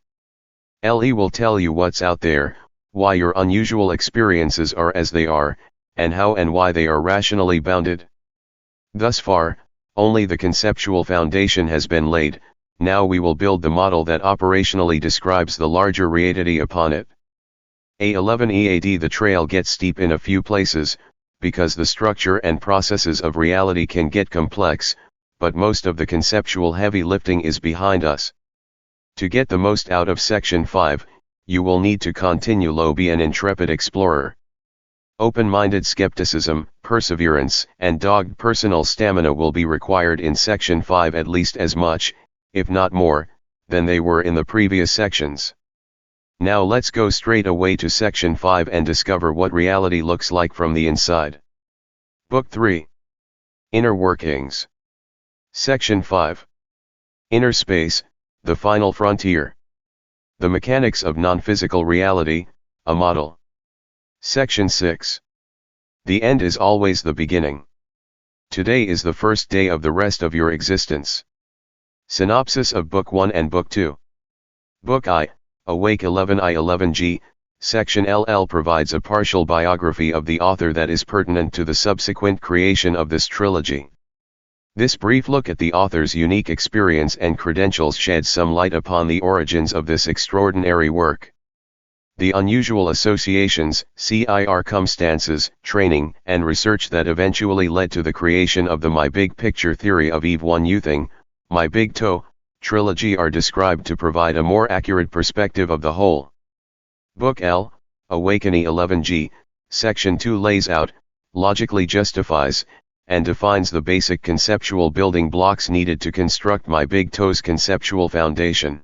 LE will tell you what's out there, why your unusual experiences are as they are, and how and why they are rationally bounded. Thus far, only the conceptual foundation has been laid. Now we will build the model that operationally describes the larger reality upon it. A11 EAD. The trail gets steep in a few places, because the structure and processes of reality can get complex, but most of the conceptual heavy lifting is behind us. To get the most out of Section 5, you will need to continue to be an intrepid explorer. Open-minded skepticism, perseverance, and dogged personal stamina will be required in Section 5 at least as much, if not more, than they were in the previous sections. Now let's go straight away to Section 5 and discover what reality looks like from the inside. Book 3. Inner Workings. Section 5. Inner Space, the Final Frontier. The Mechanics of Non-Physical Reality, a Model. Section 6. The end is always the beginning. Today is the first day of the rest of your existence. Synopsis of Book 1 and Book 2. Book I, Awake 11 I11G, Section LL provides a partial biography of the author that is pertinent to the subsequent creation of this trilogy. This brief look at the author's unique experience and credentials sheds some light upon the origins of this extraordinary work. The unusual associations, circumstances, training, and research that eventually led to the creation of the My Big Picture theory of Eve 1 Youthing, My Big TOE trilogy are described to provide a more accurate perspective of the whole. Book L, Awakening 11G, Section 2 lays out, logically justifies, and defines the basic conceptual building blocks needed to construct My Big TOE's conceptual foundation.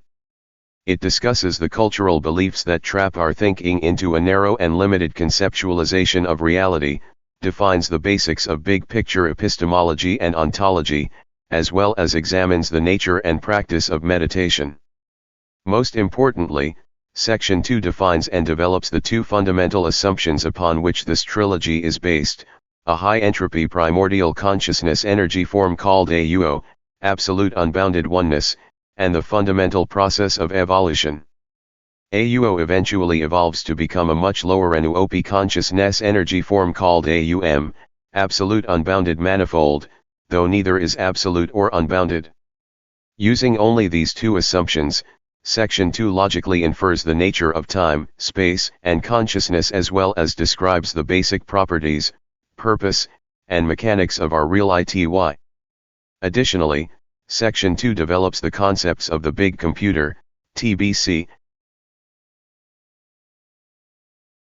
It discusses the cultural beliefs that trap our thinking into a narrow and limited conceptualization of reality, defines the basics of big picture epistemology and ontology, as well as examines the nature and practice of meditation. Most importantly, Section 2 defines and develops the two fundamental assumptions upon which this trilogy is based, a high-entropy primordial consciousness energy form called AUO, absolute unbounded oneness, and the fundamental process of evolution. AUO eventually evolves to become a much lower NUOP consciousness energy form called AUM, absolute unbounded manifold, though neither is absolute or unbounded. Using only these two assumptions, Section 2 logically infers the nature of time, space, and consciousness as well as describes the basic properties, purpose, and mechanics of our real ITY. Additionally, Section 2 develops the concepts of the big computer, TBC,